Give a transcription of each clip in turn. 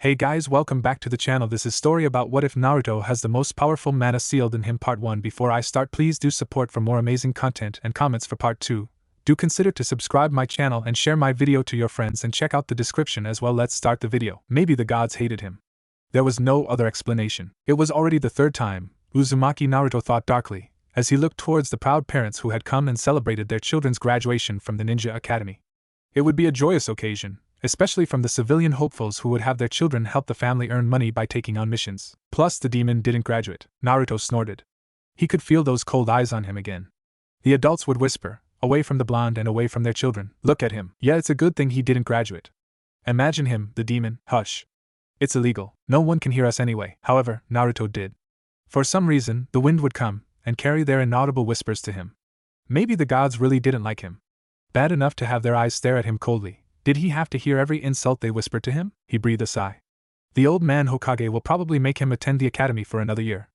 Hey guys, welcome back to the channel. This is story about what if Naruto has the most powerful mana sealed in him part 1. Before I start, please do support for more amazing content and comments for part 2. Do consider to subscribe my channel and share my video to your friends and check out the description as well. Let's start the video. Maybe the gods hated him. There was no other explanation. It was already the third time, Uzumaki Naruto thought darkly, as he looked towards the proud parents who had come and celebrated their children's graduation from the ninja academy. It would be a joyous occasion, especially from the civilian hopefuls who would have their children help the family earn money by taking on missions. Plus the demon didn't graduate. Naruto snorted. He could feel those cold eyes on him again. The adults would whisper, away from the blonde and away from their children, look at him. Yeah, it's a good thing he didn't graduate. Imagine him, the demon. Hush. It's illegal. No one can hear us anyway. However, Naruto did. For some reason, the wind would come and carry their inaudible whispers to him. Maybe the gods really didn't like him. Bad enough to have their eyes stare at him coldly. Did he have to hear every insult they whispered to him? He breathed a sigh. The old man Hokage will probably make him attend the academy for another year.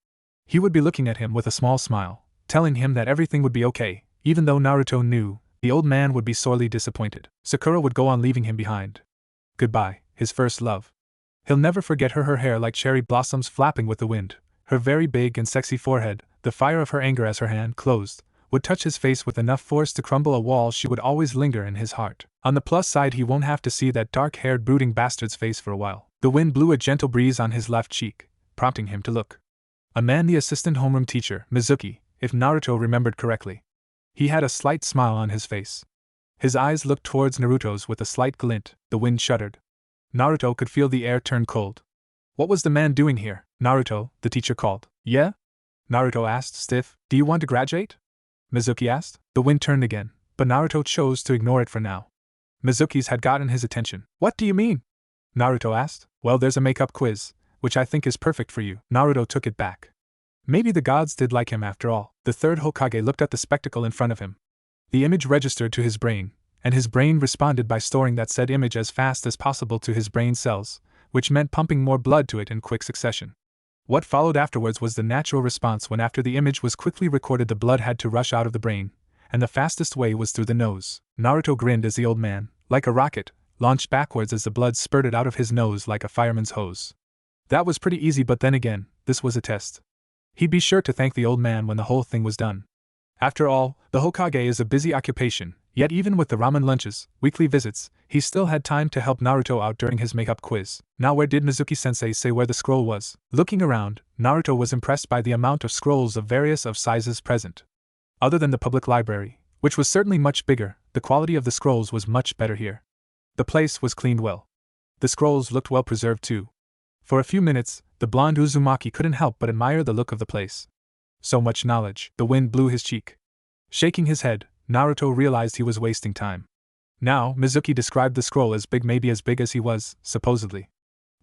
He would be looking at him with a small smile, telling him that everything would be okay, even though Naruto knew the old man would be sorely disappointed. Sakura would go on leaving him behind. Goodbye, his first love. He'll never forget her hair like cherry blossoms flapping with the wind, her very big and sexy forehead, the fire of her anger as her hand closed would touch his face with enough force to crumble a wall. She would always linger in his heart. On the plus side, he won't have to see that dark-haired brooding bastard's face for a while. The wind blew a gentle breeze on his left cheek, prompting him to look. A man, the assistant homeroom teacher, Mizuki, if Naruto remembered correctly. He had a slight smile on his face. His eyes looked towards Naruto's with a slight glint. The wind shuddered. Naruto could feel the air turn cold. What was the man doing here? Naruto, the teacher called. Yeah? Naruto asked, stiff. Do you want to graduate? Mizuki asked. The wind turned again, but Naruto chose to ignore it for now. Mizuki's had gotten his attention. What do you mean? Naruto asked. Well, there's a makeup quiz, which I think is perfect for you. Naruto took it back. Maybe the gods did like him after all. The third Hokage looked at the spectacle in front of him. The image registered to his brain, and his brain responded by storing that said image as fast as possible to his brain cells, which meant pumping more blood to it in quick succession. What followed afterwards was the natural response when after the image was quickly recorded the blood had to rush out of the brain, and the fastest way was through the nose. Naruto grinned as the old man, like a rocket, launched backwards as the blood spurted out of his nose like a fireman's hose. That was pretty easy, but then again, this was a test. He'd be sure to thank the old man when the whole thing was done. After all, the Hokage is a busy occupation, yet even with the ramen lunches, weekly visits, he still had time to help Naruto out during his makeup quiz. Now where did Mizuki-sensei say where the scroll was? Looking around, Naruto was impressed by the amount of scrolls of various sizes present. Other than the public library, which was certainly much bigger, the quality of the scrolls was much better here. The place was cleaned well. The scrolls looked well preserved too. For a few minutes, the blonde Uzumaki couldn't help but admire the look of the place. So much knowledge. The wind blew his cheek. Shaking his head, Naruto realized he was wasting time. Now, Mizuki described the scroll as big, maybe as big as he was, supposedly.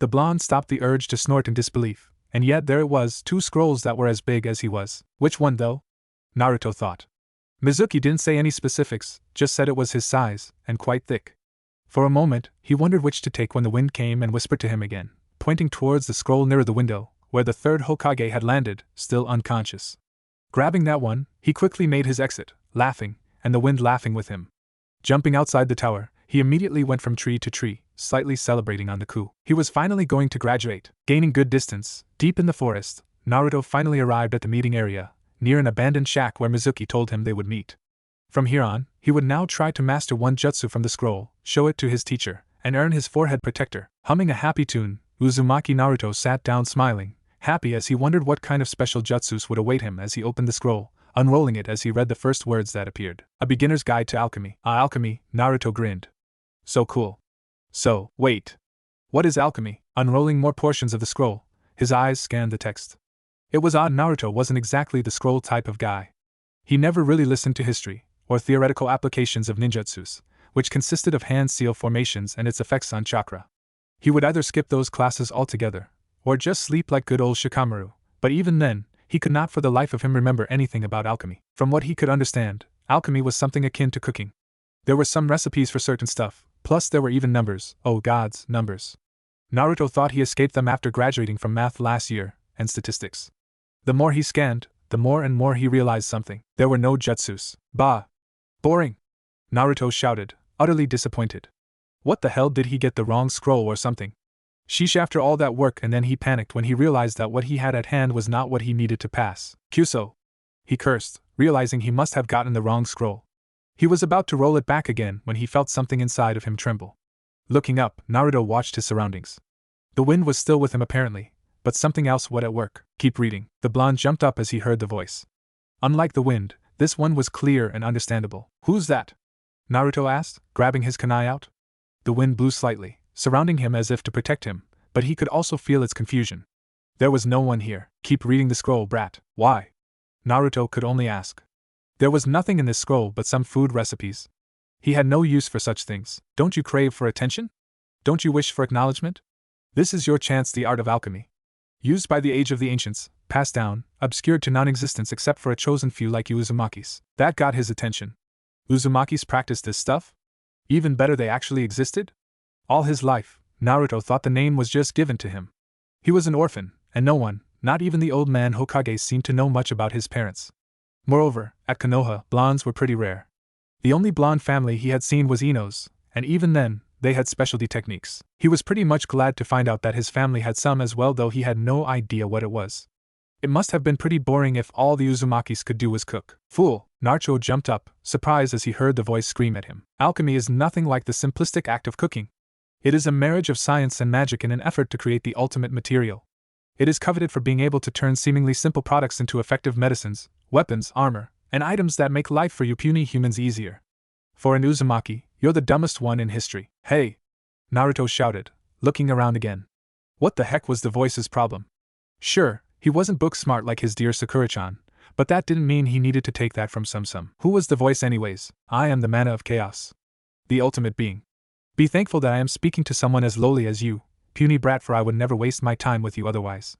The blonde stopped the urge to snort in disbelief, and yet there it was, 2 scrolls that were as big as he was. Which one though? Naruto thought. Mizuki didn't say any specifics, just said it was his size, and quite thick. For a moment, he wondered which to take when the wind came and whispered to him again, pointing towards the scroll nearer the window, where the third Hokage had landed, still unconscious. Grabbing that one, he quickly made his exit, laughing, and the wind laughing with him. Jumping outside the tower, he immediately went from tree to tree, slightly celebrating on the coup. He was finally going to graduate. Gaining good distance, deep in the forest, Naruto finally arrived at the meeting area, near an abandoned shack where Mizuki told him they would meet. From here on, he would now try to master one jutsu from the scroll, show it to his teacher, and earn his forehead protector. Humming a happy tune, Uzumaki Naruto sat down smiling, happy as he wondered what kind of special jutsus would await him as he opened the scroll, unrolling it as he read the first words that appeared. A beginner's guide to alchemy. Alchemy, Naruto grinned. So cool. So, wait. What is alchemy? Unrolling more portions of the scroll, his eyes scanned the text. It was odd Naruto wasn't exactly the scroll type of guy. He never really listened to history, or theoretical applications of ninjutsus, which consisted of hand seal formations and its effects on chakra. He would either skip those classes altogether, or just sleep like good old Shikamaru, but even then, he could not for the life of him remember anything about alchemy. From what he could understand, alchemy was something akin to cooking. There were some recipes for certain stuff, plus there were even numbers. Oh gods, numbers. Naruto thought he escaped them after graduating from math last year, and statistics. The more he scanned, the more and more he realized something. There were no jutsus. Bah! Boring! Naruto shouted, utterly disappointed. What the hell, did he get the wrong scroll or something? Sheesh, after all that work, and then he panicked when he realized that what he had at hand was not what he needed to pass. Kyuso! He cursed, realizing he must have gotten the wrong scroll. He was about to roll it back again when he felt something inside of him tremble. Looking up, Naruto watched his surroundings. The wind was still with him apparently, but something else was at work. Keep reading. The blonde jumped up as he heard the voice. Unlike the wind, this one was clear and understandable. Who's that? Naruto asked, grabbing his kunai out. The wind blew slightly, surrounding him as if to protect him, but he could also feel its confusion. There was no one here. Keep reading the scroll, brat. Why? Naruto could only ask. There was nothing in this scroll but some food recipes. He had no use for such things. Don't you crave for attention? Don't you wish for acknowledgement? This is your chance, the art of alchemy. Used by the age of the ancients, passed down, obscured to non-existence except for a chosen few like you Uzumakis. That got his attention. Uzumakis practiced this stuff? Even better, they actually existed? All his life, Naruto thought the name was just given to him. He was an orphan, and no one, not even the old man Hokage, seemed to know much about his parents. Moreover, at Konoha, blondes were pretty rare. The only blonde family he had seen was Ino's, and even then, they had specialty techniques. He was pretty much glad to find out that his family had some as well, though he had no idea what it was. It must have been pretty boring if all the Uzumakis could do was cook. Fool! Naruto jumped up, surprised as he heard the voice scream at him. Alchemy is nothing like the simplistic act of cooking. It is a marriage of science and magic in an effort to create the ultimate material. It is coveted for being able to turn seemingly simple products into effective medicines, weapons, armor, and items that make life for you puny humans easier. For an Uzumaki, you're the dumbest one in history. Hey! Naruto shouted, looking around again. What the heck was the voice's problem? Sure, he wasn't book smart like his dear Sakura-chan, but that didn't mean he needed to take that from some. Who was the voice anyways? I am the Manna of Chaos. The ultimate being. Be thankful that I am speaking to someone as lowly as you, puny brat, for I would never waste my time with you otherwise.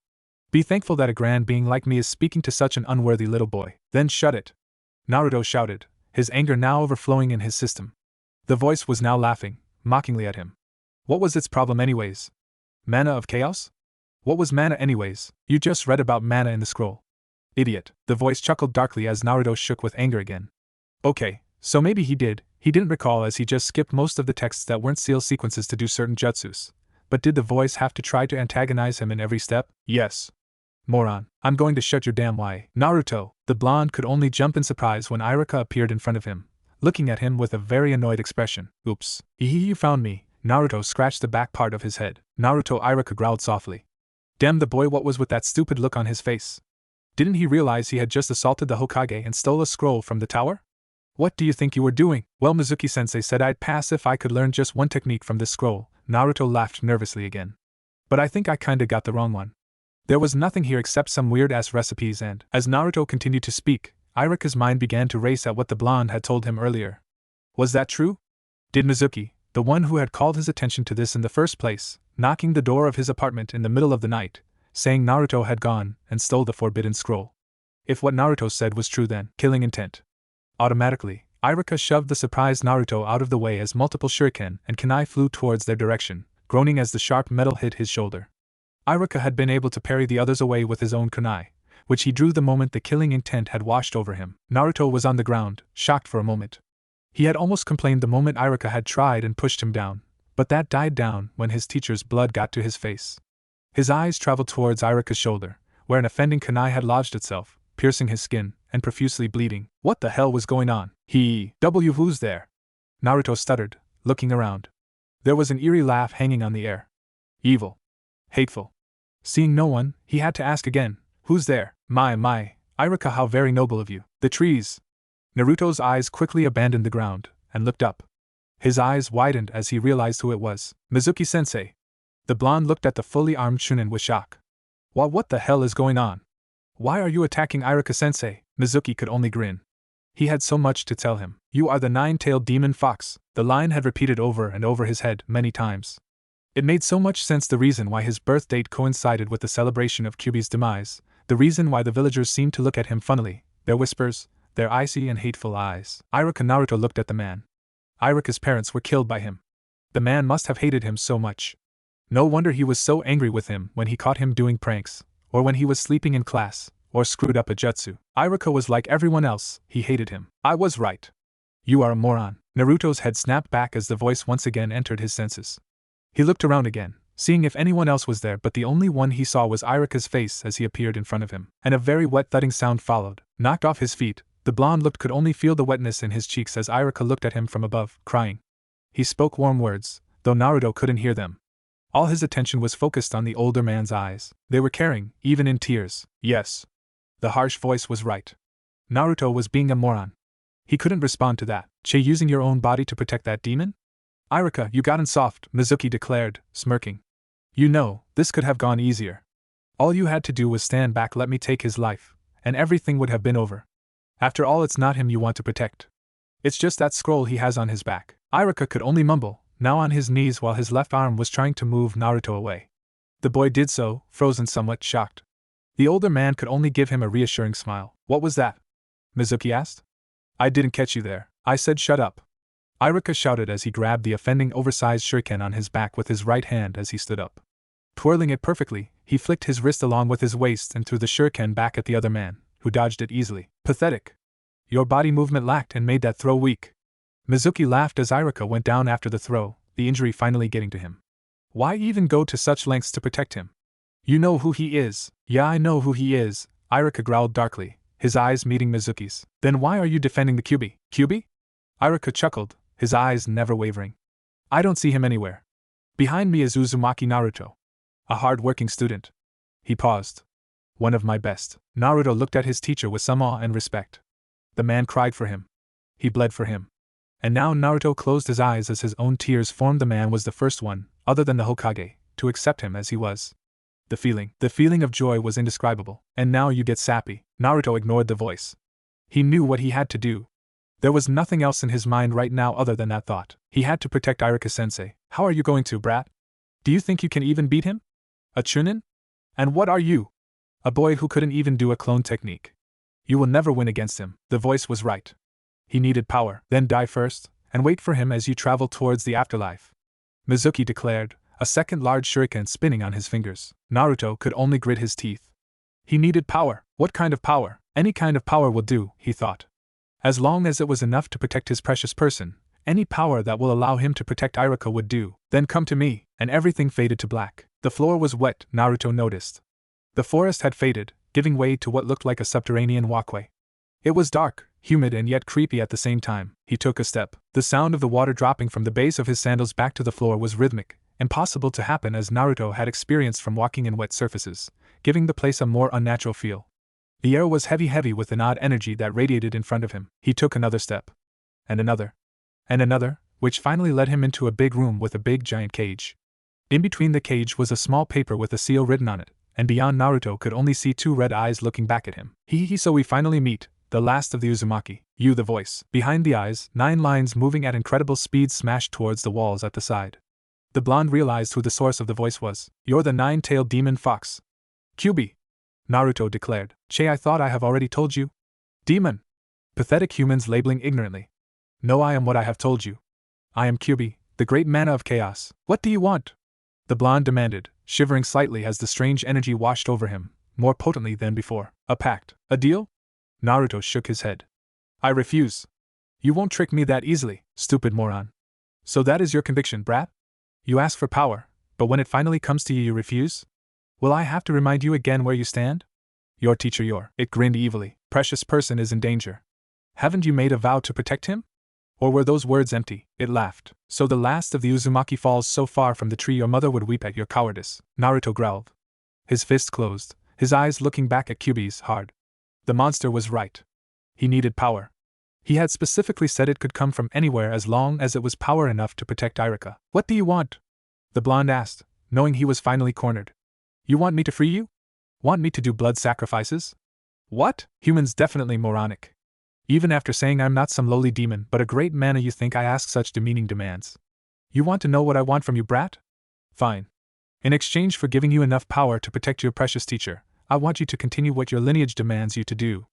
Be thankful that a grand being like me is speaking to such an unworthy little boy. Then shut it! Naruto shouted, his anger now overflowing in his system. The voice was now laughing, mockingly at him. What was its problem anyways? Manna of Chaos? What was Manna anyways? You just read about Manna in the scroll. Idiot! The voice chuckled darkly as Naruto shook with anger again. Okay, so maybe he didn't recall as he just skipped most of the texts that weren't seal sequences to do certain jutsus. But did the voice have to try to antagonize him in every step? Yes. Moron, I'm going to shut your damn eye. Naruto! The blonde could only jump in surprise when Iruka appeared in front of him, looking at him with a very annoyed expression. Oops. You found me. Naruto scratched the back part of his head. Naruto, Iruka growled softly. Damn the boy, what was with that stupid look on his face? Didn't he realize he had just assaulted the Hokage and stole a scroll from the tower? What do you think you were doing? Well, Mizuki-sensei said I'd pass if I could learn just one technique from this scroll. Naruto laughed nervously again. But I think I kinda got the wrong one. There was nothing here except some weird-ass recipes, and, as Naruto continued to speak, Iruka's mind began to race at what the blonde had told him earlier. Was that true? Did Mizuki, the one who had called his attention to this in the first place, knocking the door of his apartment in the middle of the night, saying Naruto had gone and stole the forbidden scroll? If what Naruto said was true, then killing intent. Automatically, Iruka shoved the surprised Naruto out of the way as multiple shuriken and kunai flew towards their direction, groaning as the sharp metal hit his shoulder. Iruka had been able to parry the others away with his own kunai, which he drew the moment the killing intent had washed over him. Naruto was on the ground, shocked for a moment. He had almost complained the moment Iruka had tried and pushed him down, but that died down when his teacher's blood got to his face. His eyes traveled towards Iruka's shoulder, where an offending kunai had lodged itself, piercing his skin and profusely bleeding. What the hell was going on? Who's there? Naruto stuttered, looking around. There was an eerie laugh hanging on the air. Evil. Hateful. Seeing no one, he had to ask again, who's there? My, Iruka, how very noble of you. The trees. Naruto's eyes quickly abandoned the ground, and looked up. His eyes widened as he realized who it was. Mizuki-sensei. The blonde looked at the fully armed Chunin with shock. What the hell is going on? Why are you attacking Iruka-sensei? Mizuki could only grin. He had so much to tell him. You are the nine-tailed demon fox, the line had repeated over and over his head many times. It made so much sense, the reason why his birth date coincided with the celebration of Kyuubi's demise, the reason why the villagers seemed to look at him funnily, their whispers, their icy and hateful eyes. Iruka. Naruto looked at the man. Iruka's parents were killed by him. The man must have hated him so much. No wonder he was so angry with him when he caught him doing pranks, or when he was sleeping in class, or screwed up a jutsu. Iruka was like everyone else, he hated him. I was right. You are a moron. Naruto's head snapped back as the voice once again entered his senses. He looked around again, seeing if anyone else was there, but the only one he saw was Irika's face as he appeared in front of him, and a very wet thudding sound followed. Knocked off his feet, the blonde could only feel the wetness in his cheeks as Irika looked at him from above, crying. He spoke warm words, though Naruto couldn't hear them. All his attention was focused on the older man's eyes. They were caring, even in tears. Yes. The harsh voice was right. Naruto was being a moron. He couldn't respond to that. Che, using your own body to protect that demon? Irika, you gotten soft, Mizuki declared, smirking. You know, this could have gone easier. All you had to do was stand back, let me take his life, and everything would have been over. After all, it's not him you want to protect. It's just that scroll he has on his back. Irika could only mumble, now on his knees while his left arm was trying to move Naruto away. The boy did so, frozen, somewhat shocked. The older man could only give him a reassuring smile. What was that? Mizuki asked. I didn't catch you there. I said shut up. Irika shouted as he grabbed the offending oversized shuriken on his back with his right hand as he stood up. Twirling it perfectly, he flicked his wrist along with his waist and threw the shuriken back at the other man, who dodged it easily. Pathetic. Your body movement lacked and made that throw weak. Mizuki laughed as Irika went down after the throw, the injury finally getting to him. Why even go to such lengths to protect him? You know who he is. Yeah, I know who he is, Irika growled darkly, his eyes meeting Mizuki's. Then why are you defending the Kyuubi? Kyuubi? Irika chuckled, his eyes never wavering. I don't see him anywhere. Behind me is Uzumaki Naruto. A hard-working student. He paused. One of my best. Naruto looked at his teacher with some awe and respect. The man cried for him. He bled for him. And now Naruto closed his eyes as his own tears formed. The man was the first one, other than the Hokage, to accept him as he was. The feeling of joy was indescribable. And now you get sappy. Naruto ignored the voice. He knew what he had to do. There was nothing else in his mind right now other than that thought. He had to protect Irika-sensei. How are you going to, brat? Do you think you can even beat him? A Chunin? And what are you? A boy who couldn't even do a clone technique. You will never win against him. The voice was right. He needed power. Then die first, and wait for him as you travel towards the afterlife. Mizuki declared, a second large shuriken spinning on his fingers. Naruto could only grit his teeth. He needed power. What kind of power? Any kind of power will do, he thought. As long as it was enough to protect his precious person, any power that will allow him to protect Irika would do. Then come to me, and everything faded to black. The floor was wet, Naruto noticed. The forest had faded, giving way to what looked like a subterranean walkway. It was dark, humid and yet creepy at the same time. He took a step. The sound of the water dropping from the base of his sandals back to the floor was rhythmic, impossible to happen as Naruto had experienced from walking in wet surfaces, giving the place a more unnatural feel. The air was heavy with an odd energy that radiated in front of him. He took another step. And another, which finally led him into a big room with a big giant cage. In between the cage was a small paper with a seal written on it, and beyond Naruto could only see two red eyes looking back at him. So we finally meet, the last of the Uzumaki. You, the voice. Behind the eyes, 9 lines moving at incredible speed smashed towards the walls at the side. The blonde realized who the source of the voice was. You're the 9-tailed demon fox. Kyuubi, Naruto declared. Che, I thought I have already told you. Demon. Pathetic humans labeling ignorantly. No, I am what I have told you. I am Kyuubi, the great Manna of chaos. What do you want? The blonde demanded, shivering slightly as the strange energy washed over him, more potently than before. A pact? A deal? Naruto shook his head. I refuse. You won't trick me that easily, stupid moron. So that is your conviction, brat? You ask for power, but when it finally comes to you, you refuse? Will I have to remind you again where you stand? Your teacher, it grinned evilly. Precious person is in danger. Haven't you made a vow to protect him? Or were those words empty? It laughed. So the last of the Uzumaki falls so far from the tree your mother would weep at your cowardice, Naruto growled. His fist closed, his eyes looking back at Kyuubi's hard. The monster was right. He needed power. He had specifically said it could come from anywhere as long as it was power enough to protect Irika. What do you want? The blonde asked, knowing he was finally cornered. You want me to free you? Want me to do blood sacrifices? What? Humans definitely moronic. Even after saying I'm not some lowly demon but a great Manna, you think I ask such demeaning demands? You want to know what I want from you, brat? Fine. In exchange for giving you enough power to protect your precious teacher, I want you to continue what your lineage demands you to do.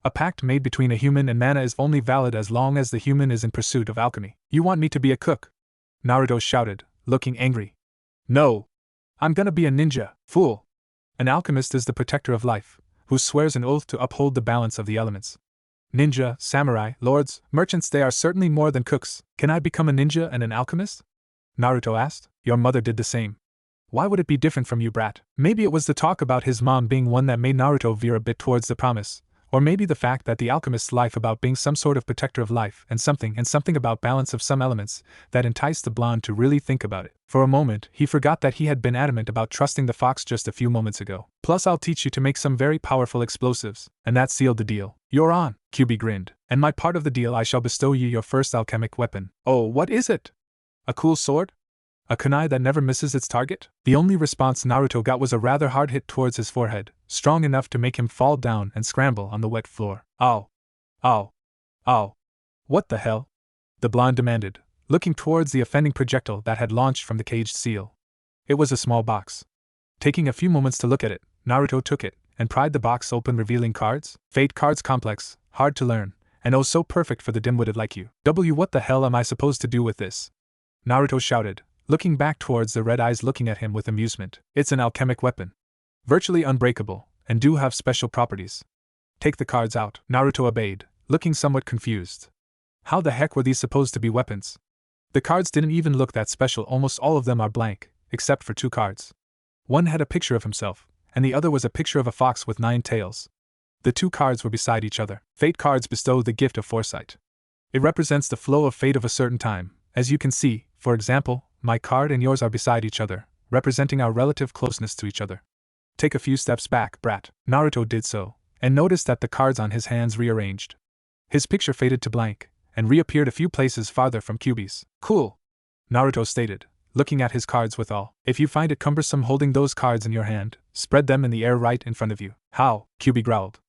A pact made between a human and Manna is only valid as long as the human is in pursuit of alchemy. You want me to be a cook? Naruto shouted, looking angry. No. I'm gonna be a ninja, fool. An alchemist is the protector of life, who swears an oath to uphold the balance of the elements. Ninja, samurai, lords, merchants, they are certainly more than cooks. Can I become a ninja and an alchemist? Naruto asked. Your mother did the same. Why would it be different from you, brat? Maybe it was the talk about his mom being one that made Naruto veer a bit towards the promise. Or maybe the fact that the alchemist's life about being some sort of protector of life and something about balance of some elements that enticed the blonde to really think about it. For a moment, he forgot that he had been adamant about trusting the fox just a few moments ago. Plus, I'll teach you to make some very powerful explosives, and that sealed the deal. You're on, Kyubi grinned. And my part of the deal, I shall bestow you your first alchemic weapon. Oh, what is it? A cool sword? A kunai that never misses its target? The only response Naruto got was a rather hard hit towards his forehead, strong enough to make him fall down and scramble on the wet floor. Ow! Ow! Ow! What the hell? The blonde demanded, looking towards the offending projectile that had launched from the caged seal. It was a small box. Taking a few moments to look at it, Naruto took it and pried the box open, revealing cards. Fate cards, complex, hard to learn, and oh so perfect for the dim-witted like you. What the hell am I supposed to do with this? Naruto shouted, looking back towards the red eyes looking at him with amusement. It's an alchemic weapon. Virtually unbreakable, and do have special properties. Take the cards out. Naruto obeyed, looking somewhat confused. How the heck were these supposed to be weapons? The cards didn't even look that special, almost all of them are blank, except for 2 cards. One had a picture of himself, and the other was a picture of a fox with 9 tails. The 2 cards were beside each other. Fate cards bestow the gift of foresight. It represents the flow of fate of a certain time. As you can see, for example, my card and yours are beside each other, representing our relative closeness to each other. Take a few steps back, brat. Naruto did so, and noticed that the cards on his hands rearranged. His picture faded to blank, and reappeared a few places farther from Kyubi's. Cool, Naruto stated, looking at his cards with awe. If you find it cumbersome holding those cards in your hand, spread them in the air right in front of you. How? Kyubi growled.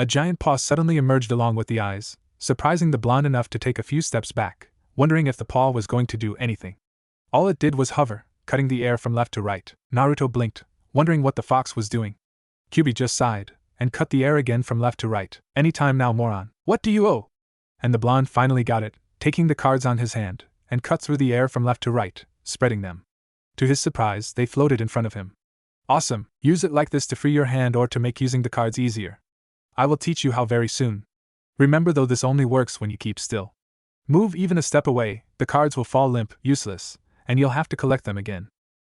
A giant paw suddenly emerged along with the eyes, surprising the blonde enough to take a few steps back, wondering if the paw was going to do anything. All it did was hover, cutting the air from left to right. Naruto blinked, wondering what the fox was doing. Kyubi just sighed, and cut the air again from left to right. Anytime now, moron. What do you owe? And the blonde finally got it, taking the cards on his hand, and cut through the air from left to right, spreading them. To his surprise, they floated in front of him. Awesome, use it like this to free your hand or to make using the cards easier. I will teach you how very soon. Remember though, this only works when you keep still. Move even a step away, the cards will fall limp, useless, and you'll have to collect them again.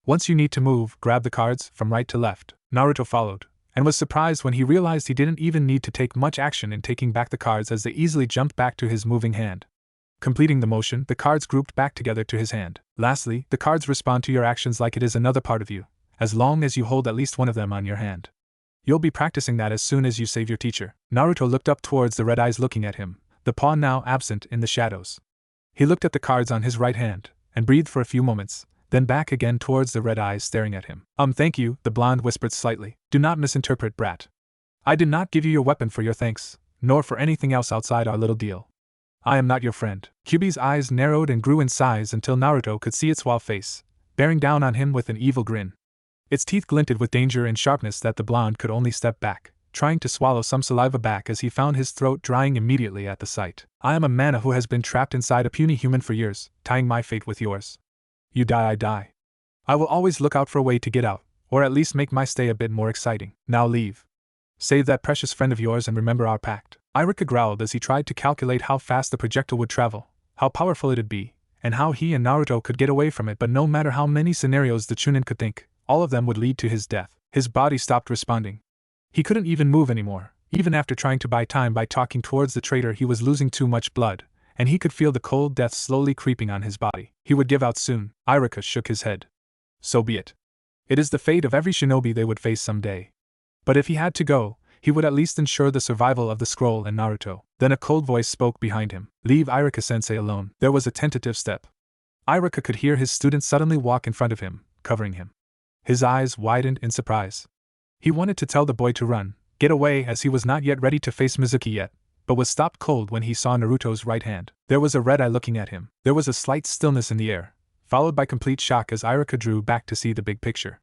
Once you need to move, grab the cards from right to left. Naruto followed, and was surprised when he realized he didn't even need to take much action in taking back the cards as they easily jumped back to his moving hand. Completing the motion, the cards grouped back together to his hand. Lastly, the cards respond to your actions like it is another part of you, as long as you hold at least one of them on your hand. You'll be practicing that as soon as you save your teacher. Naruto looked up towards the red eyes looking at him, the paw now absent in the shadows. He looked at the cards on his right hand, and breathed for a few moments, then back again towards the red eyes staring at him. Thank you, the blonde whispered slightly. Do not misinterpret, brat. I did not give you your weapon for your thanks, nor for anything else outside our little deal. I am not your friend. Kyubi's eyes narrowed and grew in size until Naruto could see its wild face, bearing down on him with an evil grin. Its teeth glinted with danger and sharpness that the blonde could only step back, trying to swallow some saliva back as he found his throat drying immediately at the sight. I am a Manna who has been trapped inside a puny human for years, tying my fate with yours. You die, I die. I will always look out for a way to get out, or at least make my stay a bit more exciting. Now leave. Save that precious friend of yours and remember our pact. Iruka growled as he tried to calculate how fast the projectile would travel, how powerful it'd be, and how he and Naruto could get away from it, but no matter how many scenarios the Chunin could think, all of them would lead to his death. His body stopped responding. He couldn't even move anymore. Even after trying to buy time by talking towards the traitor, he was losing too much blood, and he could feel the cold death slowly creeping on his body. He would give out soon. Iruka shook his head. So be it. It is the fate of every shinobi they would face someday. But if he had to go, he would at least ensure the survival of the scroll and Naruto. Then a cold voice spoke behind him. Leave Iruka-sensei alone. There was a tentative step. Iruka could hear his student suddenly walk in front of him, covering him. His eyes widened in surprise. He wanted to tell the boy to run, get away, as he was not yet ready to face Mizuki yet, but was stopped cold when he saw Naruto's right hand. There was a red eye looking at him. There was a slight stillness in the air, followed by complete shock as Iruka drew back to see the big picture.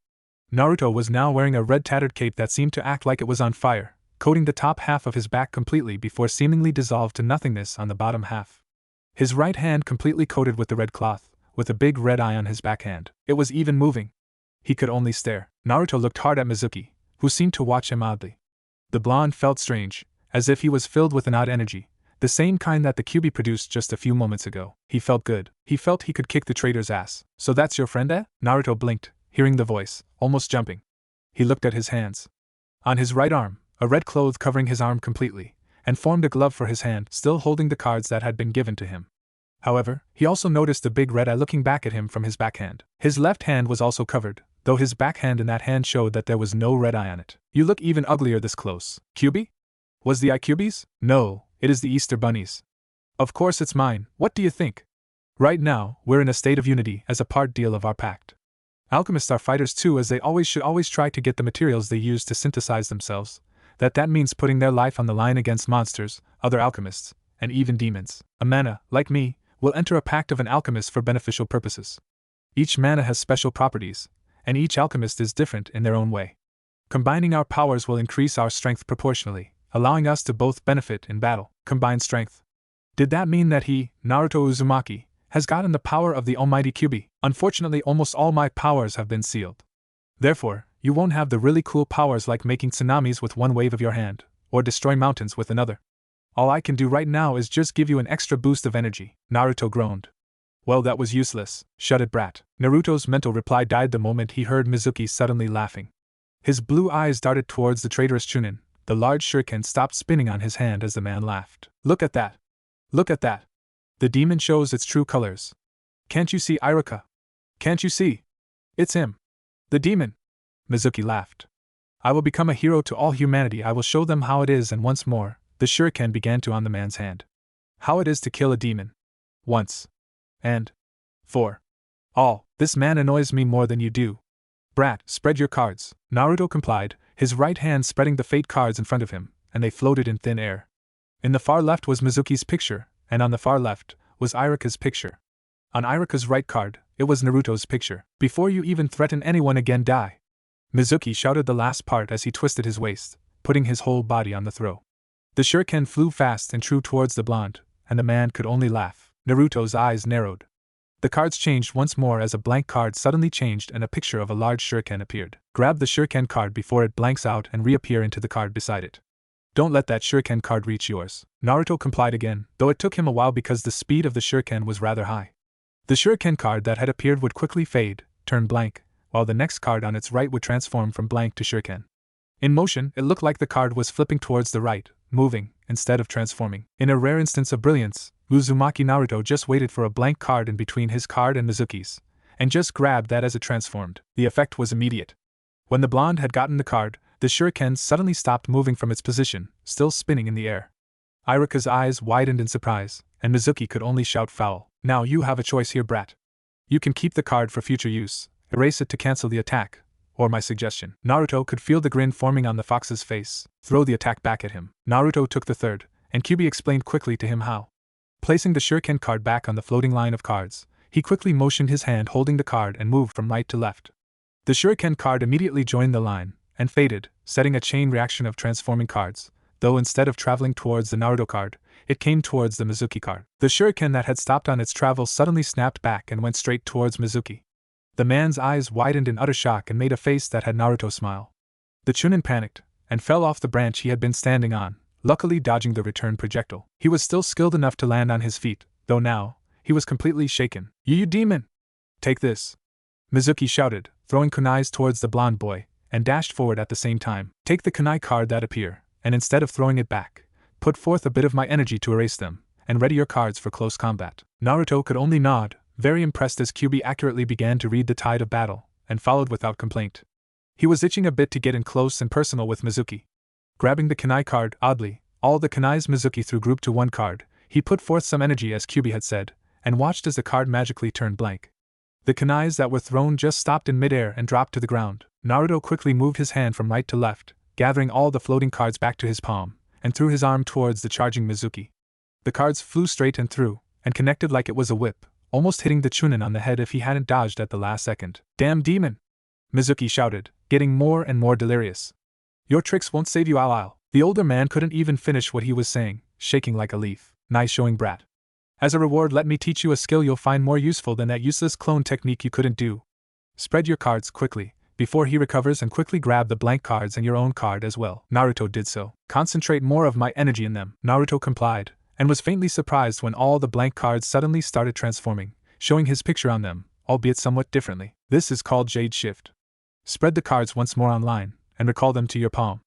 Naruto was now wearing a red tattered cape that seemed to act like it was on fire, coating the top half of his back completely before seemingly dissolved to nothingness on the bottom half. His right hand completely coated with the red cloth, with a big red eye on his backhand. It was even moving. He could only stare. Naruto looked hard at Mizuki, who seemed to watch him oddly. The blonde felt strange, as if he was filled with an odd energy, the same kind that the Kyubi produced just a few moments ago. He felt good. He felt he could kick the traitor's ass. So that's your friend, eh? Naruto blinked. hearing the voice, almost jumping. He looked at his hands. On his right arm, a red cloth covering his arm completely, and formed a glove for his hand, still holding the cards that had been given to him. However, he also noticed a big red eye looking back at him from his backhand. His left hand was also covered, though his backhand in that hand showed that there was no red eye on it. You look even uglier this close. QB? Was the eye QB's? No, it is the Easter Bunny's. Of course it's mine, what do you think? Right now, we're in a state of unity as a part deal of our pact. Alchemists are fighters too, as they should always try to get the materials they use to synthesize themselves. That means putting their life on the line against monsters, other alchemists, and even demons. A Manna, like me, will enter a pact of an alchemist for beneficial purposes. Each Manna has special properties, and each alchemist is different in their own way. Combining our powers will increase our strength proportionally, allowing us to both benefit in battle. Combined strength. Did that mean that he, Naruto Uzumaki, has gotten the power of the almighty Kyuubi? Unfortunately, almost all my powers have been sealed. Therefore, you won't have the really cool powers like making tsunamis with one wave of your hand, or destroy mountains with another. All I can do right now is just give you an extra boost of energy. Naruto groaned. Well, that was useless. Shut it, brat. Naruto's mental reply died the moment he heard Mizuki suddenly laughing. His blue eyes darted towards the traitorous Chunin. The large shuriken stopped spinning on his hand as the man laughed. Look at that! Look at that! The demon shows its true colors. Can't you see, Iruka? Can't you see? It's him. The demon! Mizuki laughed. I will become a hero to all humanity. I will show them how it is, and once more, the shuriken began to on the man's hand. How it is to kill a demon. Once. And. For. All. This man annoys me more than you do. Brat, spread your cards. Naruto complied, his right hand spreading the fate cards in front of him, and they floated in thin air. In the far left was Mizuki's picture, and on the far left was Iruka's picture. On Iruka's right card, it was Naruto's picture. Before you even threaten anyone again, die. Mizuki shouted the last part as he twisted his waist, putting his whole body on the throw. The shuriken flew fast and true towards the blonde, and the man could only laugh. Naruto's eyes narrowed. The cards changed once more as a blank card suddenly changed and a picture of a large shuriken appeared. Grab the shuriken card before it blanks out and reappear into the card beside it. Don't let that shuriken card reach yours. Naruto complied again, though it took him a while because the speed of the shuriken was rather high. The shuriken card that had appeared would quickly fade, turn blank, while the next card on its right would transform from blank to shuriken. In motion, it looked like the card was flipping towards the right, moving, instead of transforming. In a rare instance of brilliance, Uzumaki Naruto just waited for a blank card in between his card and Mizuki's, and just grabbed that as it transformed. The effect was immediate. When the blonde had gotten the card, the shuriken suddenly stopped moving from its position, still spinning in the air. Iruka's eyes widened in surprise, and Mizuki could only shout foul. Now you have a choice here, brat. You can keep the card for future use, erase it to cancel the attack, or my suggestion. Naruto could feel the grin forming on the fox's face. Throw the attack back at him. Naruto took the third, and Kyuubi explained quickly to him how. Placing the shuriken card back on the floating line of cards, he quickly motioned his hand holding the card and moved from right to left. The shuriken card immediately joined the line, and faded, setting a chain reaction of transforming cards, though instead of traveling towards the Naruto card, it came towards the Mizuki card. The shuriken that had stopped on its travel suddenly snapped back and went straight towards Mizuki. The man's eyes widened in utter shock and made a face that had Naruto smile. The Chunin panicked, and fell off the branch he had been standing on, luckily dodging the return projectile. He was still skilled enough to land on his feet, though now, he was completely shaken. You demon! Take this! Mizuki shouted, throwing kunais towards the blonde boy, and dashed forward at the same time. Take the kunai card that appear, and instead of throwing it back, put forth a bit of my energy to erase them, and ready your cards for close combat. Naruto could only nod, very impressed as Kyuubi accurately began to read the tide of battle, and followed without complaint. He was itching a bit to get in close and personal with Mizuki. Grabbing the kunai card, oddly, all the kunais Mizuki threw grouped to one card, he put forth some energy as Kyuubi had said, and watched as the card magically turned blank. The kunais that were thrown just stopped in midair and dropped to the ground. Naruto quickly moved his hand from right to left, gathering all the floating cards back to his palm, and threw his arm towards the charging Mizuki. The cards flew straight and through, and connected like it was a whip, almost hitting the Chunin on the head if he hadn't dodged at the last second. Damn demon! Mizuki shouted, getting more and more delirious. Your tricks won't save you, I'll. The older man couldn't even finish what he was saying, shaking like a leaf. Nice showing, brat. As a reward, let me teach you a skill you'll find more useful than that useless clone technique you couldn't do. Spread your cards quickly, before he recovers, and quickly grab the blank cards and your own card as well. Naruto did so. Concentrate more of my energy in them. Naruto complied, and was faintly surprised when all the blank cards suddenly started transforming, showing his picture on them, albeit somewhat differently. This is called Jade Shift. Spread the cards once more online, and recall them to your palm.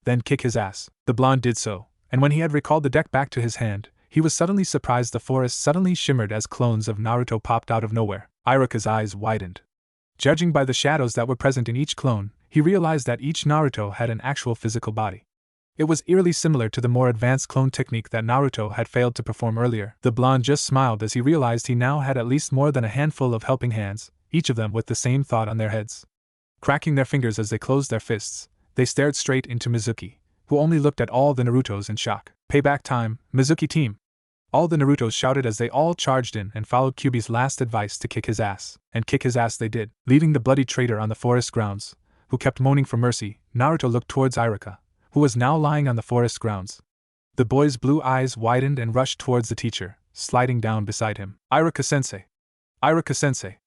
Then kick his ass. The blonde did so, and when he had recalled the deck back to his hand, he was suddenly surprised the forest suddenly shimmered as clones of Naruto popped out of nowhere. Iruka's eyes widened. Judging by the shadows that were present in each clone, he realized that each Naruto had an actual physical body. It was eerily similar to the more advanced clone technique that Naruto had failed to perform earlier. The blonde just smiled as he realized he now had at least more than a handful of helping hands, each of them with the same thought on their heads. Cracking their fingers as they closed their fists, they stared straight into Mizuki, who only looked at all the Narutos in shock. Payback time, Mizuki team! All the Narutos shouted as they all charged in and followed Kyuubi's last advice to kick his ass. And kick his ass they did, leaving the bloody traitor on the forest grounds, who kept moaning for mercy. Naruto looked towards Iruka, who was now lying on the forest grounds. The boy's blue eyes widened and rushed towards the teacher, sliding down beside him. Iruka-sensei! Iruka-sensei!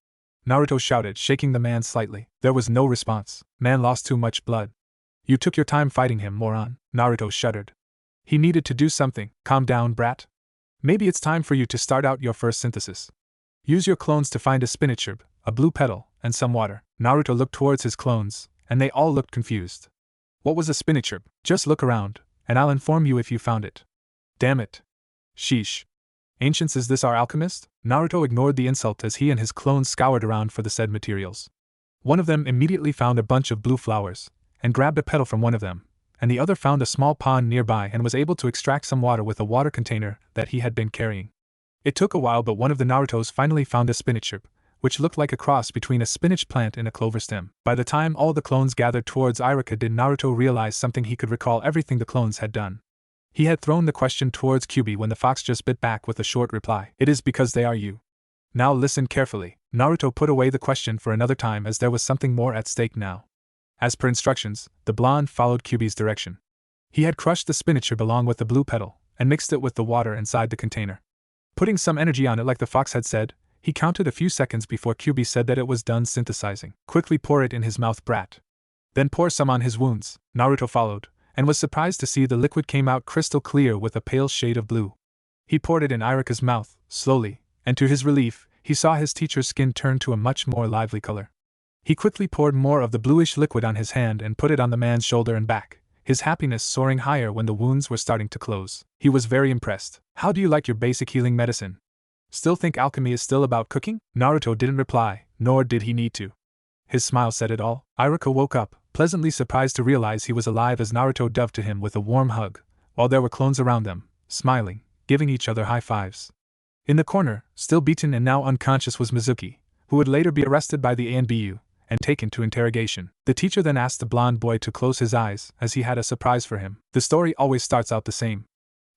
Naruto shouted, shaking the man slightly. There was no response. Man lost too much blood. You took your time fighting him, moron. Naruto shuddered. He needed to do something. Calm down, brat. Maybe it's time for you to start out your first synthesis. Use your clones to find a spinach herb, a blue petal, and some water. Naruto looked towards his clones, and they all looked confused. What was a spinach herb? Just look around, and I'll inform you if you found it. Damn it. Sheesh. Ancients, is this our alchemist? Naruto ignored the insult as he and his clones scoured around for the said materials. One of them immediately found a bunch of blue flowers, and grabbed a petal from one of them, and the other found a small pond nearby and was able to extract some water with a water container that he had been carrying. It took a while, but one of the Narutos finally found a spinach herb, which looked like a cross between a spinach plant and a clover stem. By the time all the clones gathered towards Iruka, did Naruto realize something. He could recall everything the clones had done. He had thrown the question towards Kyuubi when the fox just bit back with a short reply. It is because they are you. Now listen carefully. Naruto put away the question for another time as there was something more at stake now. As per instructions, the blonde followed Kyuubi's direction. He had crushed the spinach herb along with the blue petal, and mixed it with the water inside the container. Putting some energy on it like the fox had said, he counted a few seconds before Kyuubi said that it was done synthesizing. Quickly pour it in his mouth, brat. Then pour some on his wounds. Naruto followed, and was surprised to see the liquid came out crystal clear with a pale shade of blue. He poured it in Iruka's mouth, slowly, and to his relief, he saw his teacher's skin turn to a much more lively color. He quickly poured more of the bluish liquid on his hand and put it on the man's shoulder and back, his happiness soaring higher when the wounds were starting to close. He was very impressed. How do you like your basic healing medicine? Still think alchemy is still about cooking? Naruto didn't reply, nor did he need to. His smile said it all. Iruka woke up, pleasantly surprised to realize he was alive as Naruto dove to him with a warm hug, while there were clones around them, smiling, giving each other high fives. In the corner, still beaten and now unconscious, was Mizuki, who would later be arrested by the ANBU and taken to interrogation. The teacher then asked the blonde boy to close his eyes as he had a surprise for him. The story always starts out the same.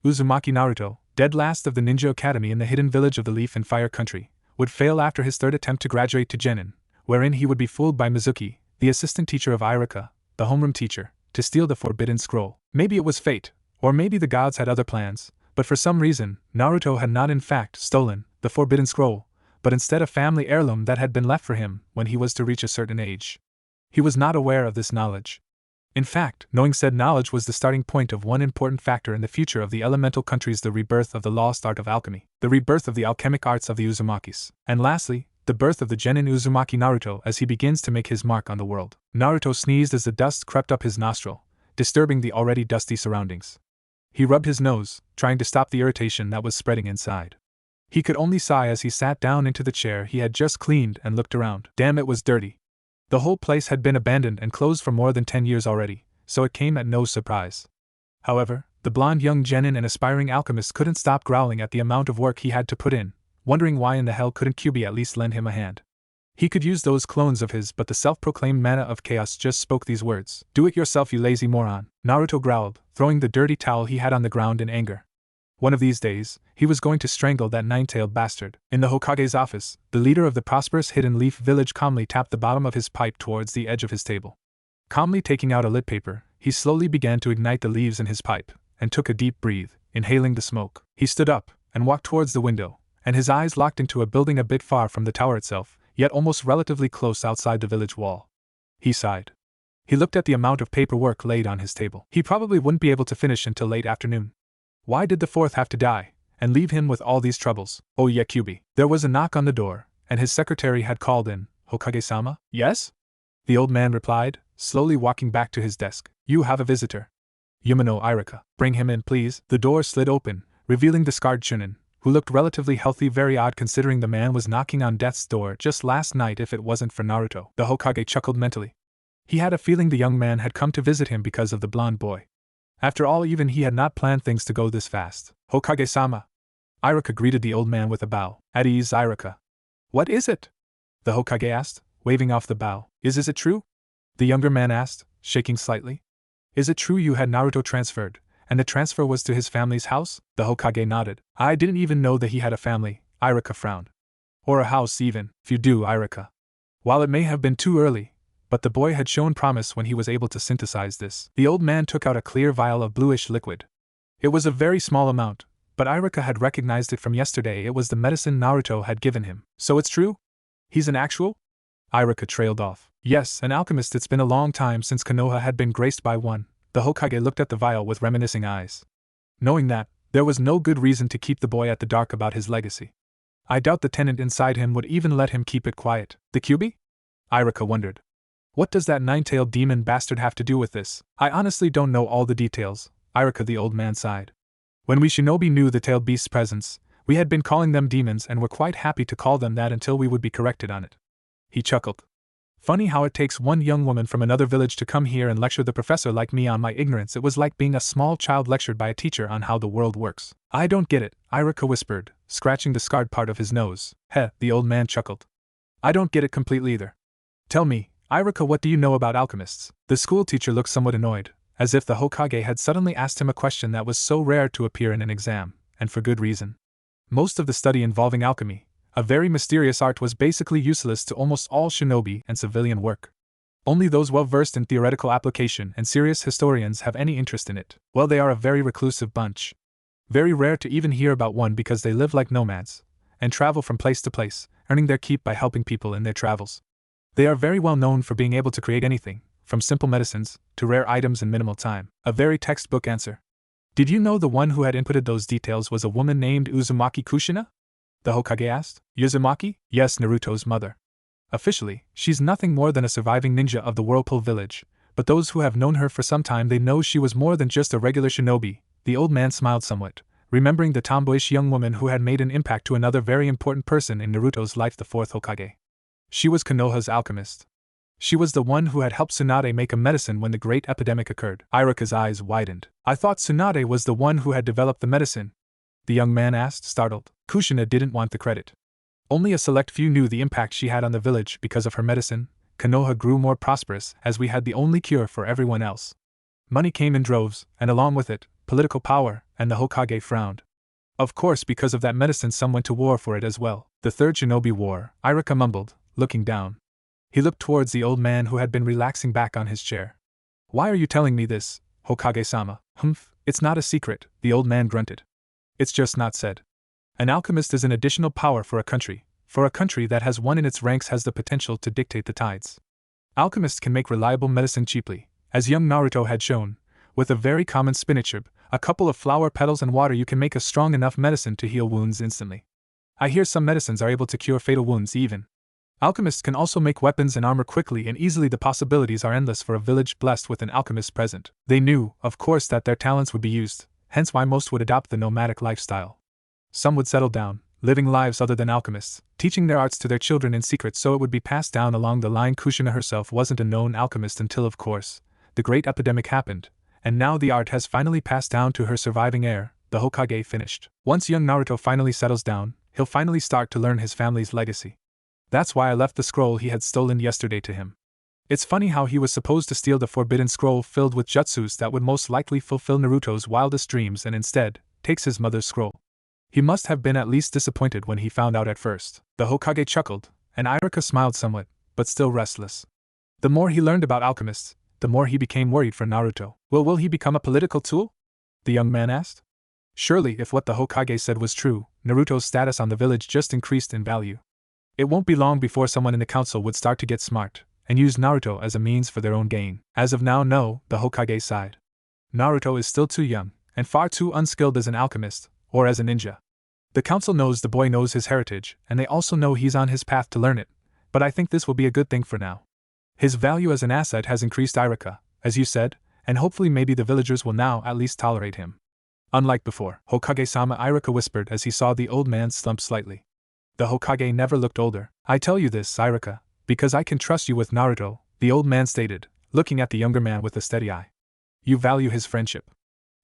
Uzumaki Naruto, dead last of the ninja academy in the hidden village of the Leaf and Fire country, would fail after his third attempt to graduate to Genin, wherein he would be fooled by Mizuki, the assistant teacher of Iruka, the homeroom teacher, to steal the forbidden scroll. Maybe it was fate, or maybe the gods had other plans, but for some reason, Naruto had not in fact stolen the forbidden scroll, but instead a family heirloom that had been left for him when he was to reach a certain age. He was not aware of this knowledge. In fact, knowing said knowledge was the starting point of one important factor in the future of the elemental countries: the rebirth of the lost art of alchemy, the rebirth of the alchemic arts of the Uzumakis, and lastly, the birth of the Genin Uzumaki Naruto as he begins to make his mark on the world. Naruto sneezed as the dust crept up his nostril, disturbing the already dusty surroundings. He rubbed his nose, trying to stop the irritation that was spreading inside. He could only sigh as he sat down into the chair he had just cleaned and looked around. Damn, it was dirty. The whole place had been abandoned and closed for more than 10 years already, so it came at no surprise. However, the blonde young genin and aspiring alchemist couldn't stop growling at the amount of work he had to put in, wondering why in the hell couldn't Kyuubi at least lend him a hand. He could use those clones of his, but the self-proclaimed Manna of Chaos just spoke these words. Do it yourself, you lazy moron, Naruto growled, throwing the dirty towel he had on the ground in anger. One of these days, he was going to strangle that nine-tailed bastard. In the Hokage's office, the leader of the prosperous Hidden Leaf village calmly tapped the bottom of his pipe towards the edge of his table. Calmly taking out a lit paper, he slowly began to ignite the leaves in his pipe, and took a deep breath, inhaling the smoke. He stood up, and walked towards the window, and his eyes locked into a building a bit far from the tower itself, yet almost relatively close outside the village wall. He sighed. He looked at the amount of paperwork laid on his table. He probably wouldn't be able to finish until late afternoon. Why did the fourth have to die, and leave him with all these troubles? Oh yeah, Kyuubi. There was a knock on the door, and his secretary had called in, Hokage-sama? Yes? The old man replied, slowly walking back to his desk. You have a visitor. Yumino Irika. Bring him in, please. The door slid open, revealing the scarred Chunin, who looked relatively healthy, very odd considering the man was knocking on death's door just last night if it wasn't for Naruto. The Hokage chuckled mentally. He had a feeling the young man had come to visit him because of the blonde boy. After all, even he had not planned things to go this fast. Hokage-sama. Irika greeted the old man with a bow. At ease, Irika. What is it? The Hokage asked, waving off the bow. Is it true? The younger man asked, shaking slightly. Is it true you had Naruto transferred, and the transfer was to his family's house? The Hokage nodded. I didn't even know that he had a family, Irika frowned. Or a house even, if you do, Irika. While it may have been too early, but the boy had shown promise when he was able to synthesize this. The old man took out a clear vial of bluish liquid. It was a very small amount, but Irika had recognized it from yesterday. It was the medicine Naruto had given him. So it's true? He's an actual? Irika trailed off. Yes, an alchemist. It's been a long time since Konoha had been graced by one. The Hokage looked at the vial with reminiscing eyes. Knowing that, there was no good reason to keep the boy at the dark about his legacy. I doubt the tenant inside him would even let him keep it quiet. The Kyuubi? Irika wondered. What does that nine-tailed demon bastard have to do with this? I honestly don't know all the details, Irika, the old man sighed. When we shinobi knew the tailed beast's presence, we had been calling them demons and were quite happy to call them that until we would be corrected on it. He chuckled. Funny how it takes one young woman from another village to come here and lecture the professor like me on my ignorance. It was like being a small child lectured by a teacher on how the world works. I don't get it, Irika whispered, scratching the scarred part of his nose. Heh, the old man chuckled. I don't get it completely either. Tell me, Irika, what do you know about alchemists? The school teacher looked somewhat annoyed, as if the Hokage had suddenly asked him a question that was so rare to appear in an exam, and for good reason. Most of the study involving alchemy, a very mysterious art, was basically useless to almost all shinobi and civilian work. Only those well-versed in theoretical application and serious historians have any interest in it. Well, they are a very reclusive bunch. Very rare to even hear about one because they live like nomads, and travel from place to place, earning their keep by helping people in their travels. They are very well known for being able to create anything, from simple medicines to rare items in minimal time. A very textbook answer. Did you know the one who had inputted those details was a woman named Uzumaki Kushina? The Hokage asked. Uzumaki? Yes, Naruto's mother. Officially, she's nothing more than a surviving ninja of the Whirlpool village, but those who have known her for some time, they know she was more than just a regular shinobi. The old man smiled somewhat, remembering the tomboyish young woman who had made an impact to another very important person in Naruto's life, the fourth Hokage. She was Konoha's alchemist. She was the one who had helped Tsunade make a medicine when the great epidemic occurred. Irika's eyes widened. I thought Tsunade was the one who had developed the medicine, the young man asked, startled. Kushina didn't want the credit. Only a select few knew the impact she had on the village. Because of her medicine, Konoha grew more prosperous, as we had the only cure for everyone else. Money came in droves, and along with it, political power, and the Hokage frowned. Of course, because of that medicine, some went to war for it as well. The Third Shinobi War, Irika mumbled, looking down. He looked towards the old man who had been relaxing back on his chair. Why are you telling me this, Hokage-sama? Humph, it's not a secret, the old man grunted. It's just not said. An alchemist is an additional power for a country that has one in its ranks has the potential to dictate the tides. Alchemists can make reliable medicine cheaply, as young Naruto had shown. With a very common spinach herb, a couple of flower petals and water, you can make a strong enough medicine to heal wounds instantly. I hear some medicines are able to cure fatal wounds even. Alchemists can also make weapons and armor quickly and easily. The possibilities are endless for a village blessed with an alchemist present. They knew, of course, that their talents would be used, hence why most would adopt the nomadic lifestyle. Some would settle down, living lives other than alchemists, teaching their arts to their children in secret so it would be passed down along the line. Kushina herself wasn't a known alchemist until, of course, the great epidemic happened, and now the art has finally passed down to her surviving heir, the Hokage finished. Once young Naruto finally settles down, he'll finally start to learn his family's legacy. That's why I left the scroll he had stolen yesterday to him. It's funny how he was supposed to steal the forbidden scroll filled with jutsus that would most likely fulfill Naruto's wildest dreams and instead takes his mother's scroll. He must have been at least disappointed when he found out at first. The Hokage chuckled, and Irika smiled somewhat, but still restless. The more he learned about alchemists, the more he became worried for Naruto. Will he become a political tool? The young man asked. Surely, if what the Hokage said was true, Naruto's status on the village just increased in value. It won't be long before someone in the council would start to get smart and use Naruto as a means for their own gain. As of now, no, the Hokage sighed. Naruto is still too young, and far too unskilled as an alchemist, or as a ninja. The council knows the boy knows his heritage, and they also know he's on his path to learn it. but I think this will be a good thing for now. His value as an asset has increased, Irika, as you said, and hopefully maybe the villagers will now at least tolerate him. Unlike before, Hokage-sama, Irika whispered as he saw the old man slump slightly. The Hokage never looked older. I tell you this, Irika, because I can trust you with Naruto, the old man stated, looking at the younger man with a steady eye. You value his friendship.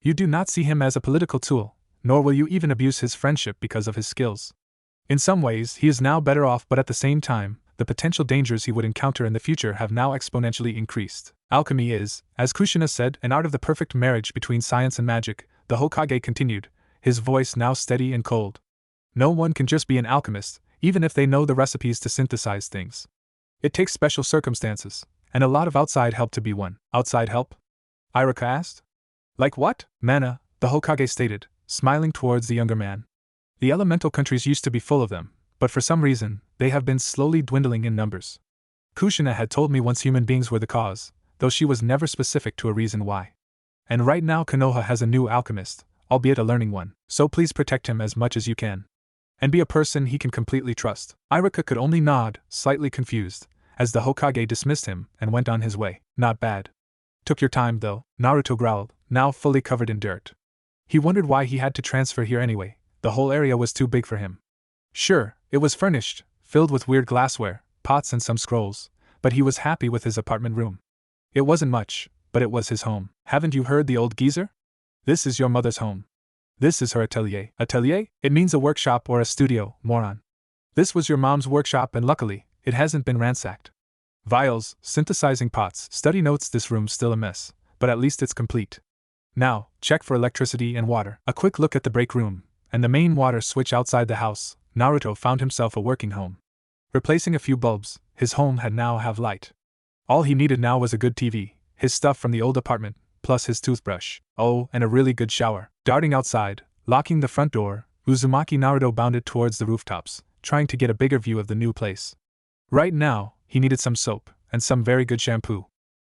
You do not see him as a political tool, nor will you even abuse his friendship because of his skills. In some ways, he is now better off, but at the same time, the potential dangers he would encounter in the future have now exponentially increased. Alchemy is, as Kushina said, an art of the perfect marriage between science and magic, the Hokage continued, his voice now steady and cold. No one can just be an alchemist, even if they know the recipes to synthesize things. It takes special circumstances, and a lot of outside help to be one. Outside help? Irika asked. Like what? Manna, the Hokage stated, smiling towards the younger man. The elemental countries used to be full of them, but for some reason, they have been slowly dwindling in numbers. Kushina had told me once human beings were the cause, though she was never specific to a reason why. And right now Konoha has a new alchemist, albeit a learning one, so please protect him as much as you can. And be a person he can completely trust. Irika could only nod, slightly confused, as the Hokage dismissed him and went on his way. Not bad. Took your time though, Naruto growled, now fully covered in dirt. He wondered why he had to transfer here anyway, the whole area was too big for him. Sure, it was furnished, filled with weird glassware, pots and some scrolls, but he was happy with his apartment room. It wasn't much, but it was his home. Haven't you heard the old geezer? This is your mother's home. This is her atelier. Atelier? It means a workshop or a studio, moron. This was your mom's workshop and luckily, it hasn't been ransacked. Vials, synthesizing pots, study notes. This room's still a mess, but at least it's complete. Now, check for electricity and water. A quick look at the break room, and the main water switch outside the house, Naruto found himself a working home. Replacing a few bulbs, his home had now have light. All he needed now was a good TV, his stuff from the old apartment, plus his toothbrush, oh, and a really good shower. Darting outside, locking the front door, Uzumaki Naruto bounded towards the rooftops, trying to get a bigger view of the new place. Right now, he needed some soap, and some very good shampoo.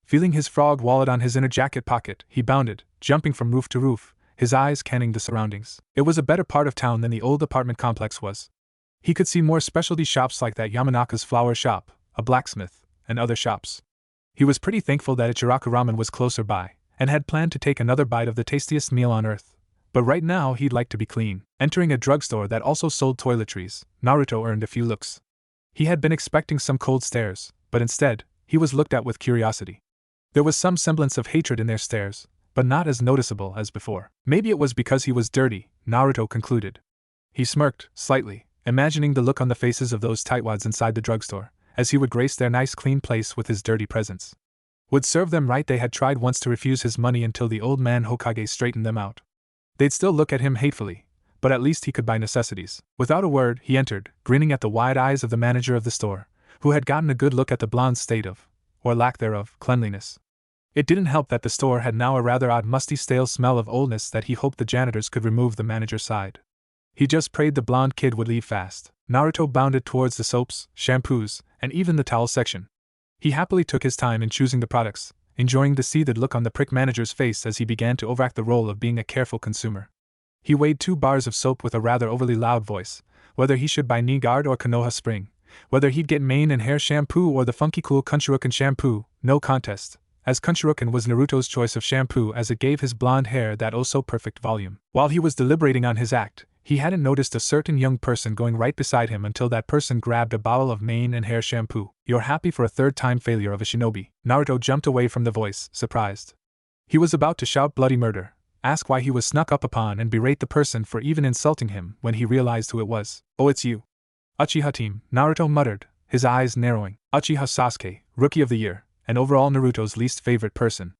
Feeling his frog wallet on his inner jacket pocket, he bounded, jumping from roof to roof, his eyes canning the surroundings. It was a better part of town than the old apartment complex was. He could see more specialty shops like that Yamanaka's flower shop, a blacksmith, and other shops. He was pretty thankful that Ichiraku Ramen was closer by, and had planned to take another bite of the tastiest meal on earth. But right now he'd like to be clean. Entering a drugstore that also sold toiletries, Naruto earned a few looks. He had been expecting some cold stares, but instead, he was looked at with curiosity. There was some semblance of hatred in their stares, but not as noticeable as before. Maybe it was because he was dirty, Naruto concluded. He smirked, slightly, imagining the look on the faces of those tightwads inside the drugstore, as he would grace their nice clean place with his dirty presence. Would serve them right. They had tried once to refuse his money until the old man Hokage straightened them out. They'd still look at him hatefully, but at least he could buy necessities. Without a word, he entered, grinning at the wide eyes of the manager of the store, who had gotten a good look at the blonde's state of, or lack thereof, cleanliness. It didn't help that the store had now a rather odd musty stale smell of oldness that he hoped the janitors could remove. The manager sighed. He just prayed the blonde kid would leave fast. Naruto bounded towards the soaps, shampoos, and even the towel section. He happily took his time in choosing the products, enjoying the seethed look on the prick manager's face as he began to overact the role of being a careful consumer. He weighed 2 bars of soap with a rather overly loud voice, whether he should buy Knee-Guard or Konoha Spring, whether he'd get mane and hair shampoo or the funky cool Kunchuruken shampoo, no contest, as Kunchuruken was Naruto's choice of shampoo as it gave his blonde hair that oh-so-perfect volume. While he was deliberating on his act, he hadn't noticed a certain young person going right beside him until that person grabbed a bottle of mane and hair shampoo. You're happy for a third-time failure of a shinobi. Naruto jumped away from the voice, surprised. He was about to shout bloody murder, ask why he was snuck up upon and berate the person for even insulting him when he realized who it was. Oh, it's you. Uchiha team, Naruto muttered, his eyes narrowing. Uchiha Sasuke, Rookie of the Year, and overall Naruto's least favorite person.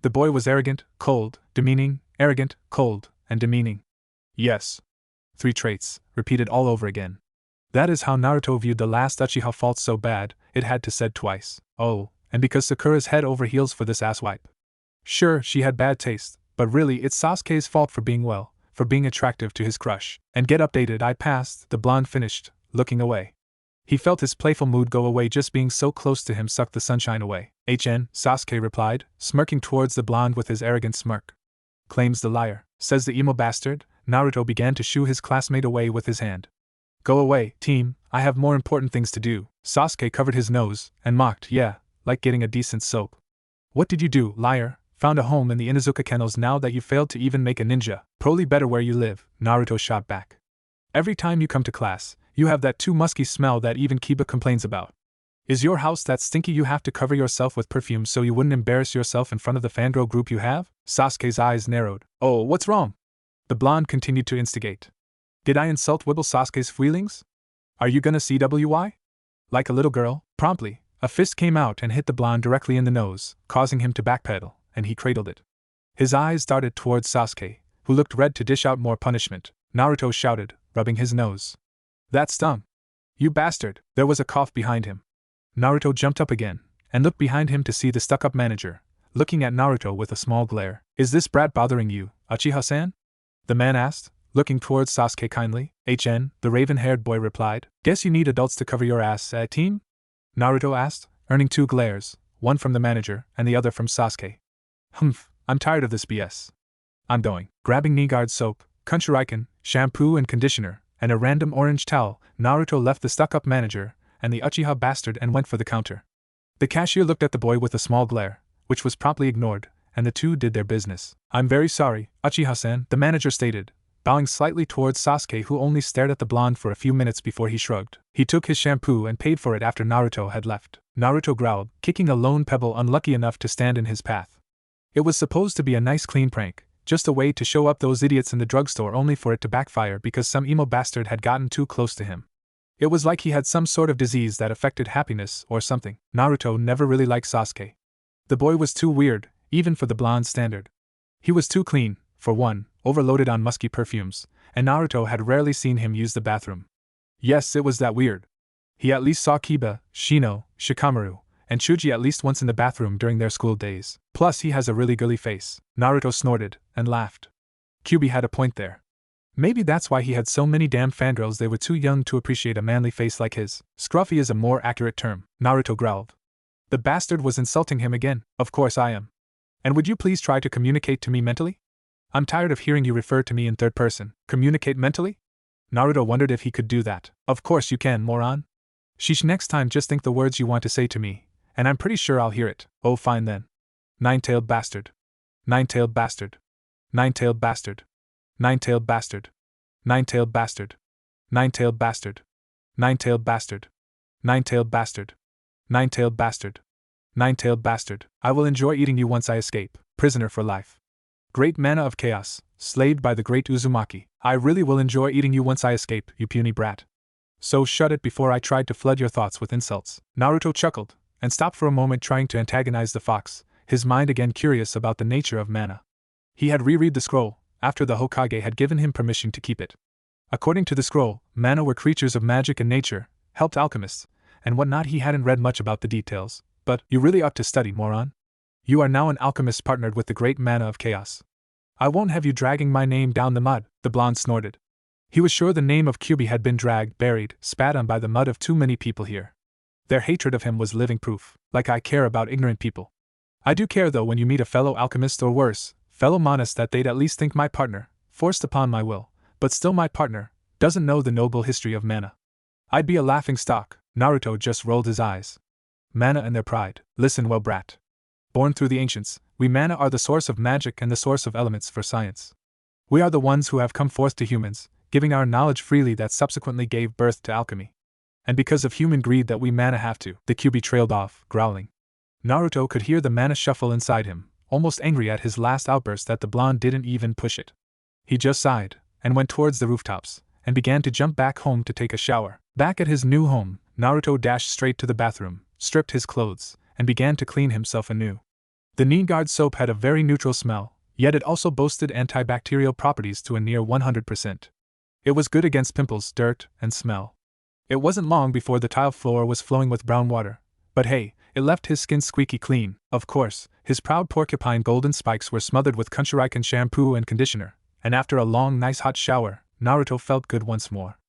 The boy was arrogant, cold, demeaning, arrogant, cold, and demeaning. Yes. 3 traits, repeated all over again. That is how Naruto viewed the last Uchiha fault so bad, it had to said twice. Oh, and because Sakura's head over heels for this asswipe. Sure, she had bad taste, but really it's Sasuke's fault for being attractive to his crush. And get updated, I passed, the blonde finished, looking away. He felt his playful mood go away. Just being so close to him sucked the sunshine away. HN, Sasuke replied, smirking towards the blonde with his arrogant smirk. Claims the liar, says the emo bastard. Naruto began to shoo his classmate away with his hand. Go away, team, I have more important things to do. Sasuke covered his nose and mocked, yeah, like getting a decent soap. What did you do, liar? Found a home in the Inuzuka kennels now that you failed to even make a ninja. Probably better where you live, Naruto shot back. Every time you come to class, you have that too musky smell that even Kiba complains about. Is your house that stinky you have to cover yourself with perfume so you wouldn't embarrass yourself in front of the fangirl group you have? Sasuke's eyes narrowed. Oh, what's wrong? The blonde continued to instigate. Did I insult Wibble Sasuke's feelings? Are you gonna CWY? Like a little girl? Promptly, a fist came out and hit the blonde directly in the nose, causing him to backpedal, and he cradled it. His eyes darted towards Sasuke, who looked red to dish out more punishment. Naruto shouted, rubbing his nose. That stung. You bastard! There was a cough behind him. Naruto jumped up again, and looked behind him to see the stuck-up manager, looking at Naruto with a small glare. Is this brat bothering you, Uchiha-san? The man asked, looking towards Sasuke kindly. The raven-haired boy replied. Guess you need adults to cover your ass, team? Naruto asked, earning 2 glares, one from the manager and the other from Sasuke. Humph, I'm tired of this BS. I'm going. Grabbing knee-guard soap, Kunshuriken, shampoo and conditioner, and a random orange towel, Naruto left the stuck-up manager and the Uchiha bastard and went for the counter. The cashier looked at the boy with a small glare, which was promptly ignored, and the two did their business. I'm very sorry, Uchiha-san, the manager stated, bowing slightly towards Sasuke, who only stared at the blonde for a few minutes before he shrugged. He took his shampoo and paid for it after Naruto had left. Naruto growled, kicking a lone pebble unlucky enough to stand in his path. It was supposed to be a nice clean prank, just a way to show up those idiots in the drugstore, only for it to backfire because some emo bastard had gotten too close to him. It was like he had some sort of disease that affected happiness or something. Naruto never really liked Sasuke. The boy was too weird, even for the blonde's standard. He was too clean, for one, overloaded on musky perfumes, and Naruto had rarely seen him use the bathroom. Yes, it was that weird. He at least saw Kiba, Shino, Shikamaru, and Chuji at least once in the bathroom during their school days. Plus he has a really girly face. Naruto snorted, and laughed. Kyubi had a point there. Maybe that's why he had so many damn fangirls. They were too young to appreciate a manly face like his. Scruffy is a more accurate term, Naruto growled. The bastard was insulting him again. Of course I am. And would you please try to communicate to me mentally? I'm tired of hearing you refer to me in third person. Communicate mentally? Naruto wondered if he could do that. Of course you can, moron. Sheesh, next time just think the words you want to say to me, and I'm pretty sure I'll hear it. Oh fine then. Nine-tailed bastard. Nine-tailed bastard. Nine-tailed bastard. Nine-tailed bastard. Nine-tailed bastard. Nine-tailed bastard. Nine-tailed bastard. Nine-tailed bastard. Nine-tailed bastard. Nine-tailed bastard. I will enjoy eating you once I escape. Prisoner for life. Great Manna of Chaos, slaved by the great Uzumaki. I really will enjoy eating you once I escape, you puny brat. So shut it before I tried to flood your thoughts with insults. Naruto chuckled, and stopped for a moment trying to antagonize the fox, his mind again curious about the nature of mana. He had reread the scroll, after the Hokage had given him permission to keep it. According to the scroll, mana were creatures of magic and nature, helped alchemists, and whatnot. He hadn't read much about the details, but you really ought to study, moron. You are now an alchemist partnered with the great Manna of Chaos. I won't have you dragging my name down the mud, the blonde snorted. He was sure the name of Kyubi had been dragged, buried, spat on by the mud of too many people here. Their hatred of him was living proof. Like I care about ignorant people. I do care though when you meet a fellow alchemist or worse, fellow monist, that they'd at least think my partner, forced upon my will, but still my partner, doesn't know the noble history of mana. I'd be a laughing stock. Naruto just rolled his eyes. Mana and their pride. Listen well, brat. Born through the ancients, we mana are the source of magic and the source of elements for science. We are the ones who have come forth to humans, giving our knowledge freely that subsequently gave birth to alchemy. And because of human greed that we mana have to. The Kyubi trailed off, growling. Naruto could hear the mana shuffle inside him, almost angry at his last outburst that the blonde didn't even push it. He just sighed, and went towards the rooftops, and began to jump back home to take a shower. Back at his new home, Naruto dashed straight to the bathroom, stripped his clothes, and began to clean himself anew. The knee-guard soap had a very neutral smell, yet it also boasted antibacterial properties to a near 100%. It was good against pimples, dirt, and smell. It wasn't long before the tile floor was flowing with brown water, but hey, it left his skin squeaky clean. Of course, his proud porcupine golden spikes were smothered with Kunshuriken shampoo and conditioner, and after a long nice hot shower, Naruto felt good once more.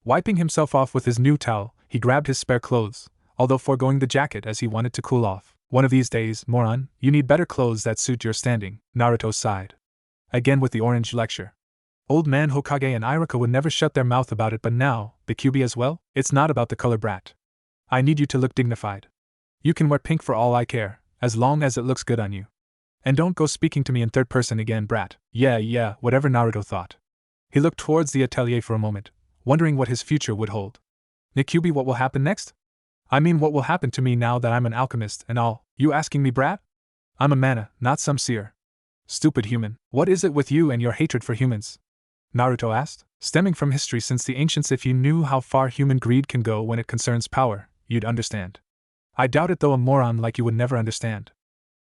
Wiping himself off with his new towel, he grabbed his spare clothes, although foregoing the jacket as he wanted to cool off. One of these days, moron, you need better clothes that suit your standing, Naruto sighed. Again with the orange lecture. Old man Hokage and Irika would never shut their mouth about it, but now, the Kyuubi as well? It's not about the color, brat. I need you to look dignified. You can wear pink for all I care, as long as it looks good on you. And don't go speaking to me in third person again, brat. Yeah, whatever Naruto thought. He looked towards the atelier for a moment, wondering what his future would hold. Kyuubi, what will happen next? I mean, what will happen to me now that I'm an alchemist and all? You asking me, brat? I'm a Manna, not some seer. Stupid human, what is it with you and your hatred for humans? Naruto asked, stemming from history since the ancients. If you knew how far human greed can go when it concerns power, you'd understand. I doubt it, though a moron like you would never understand.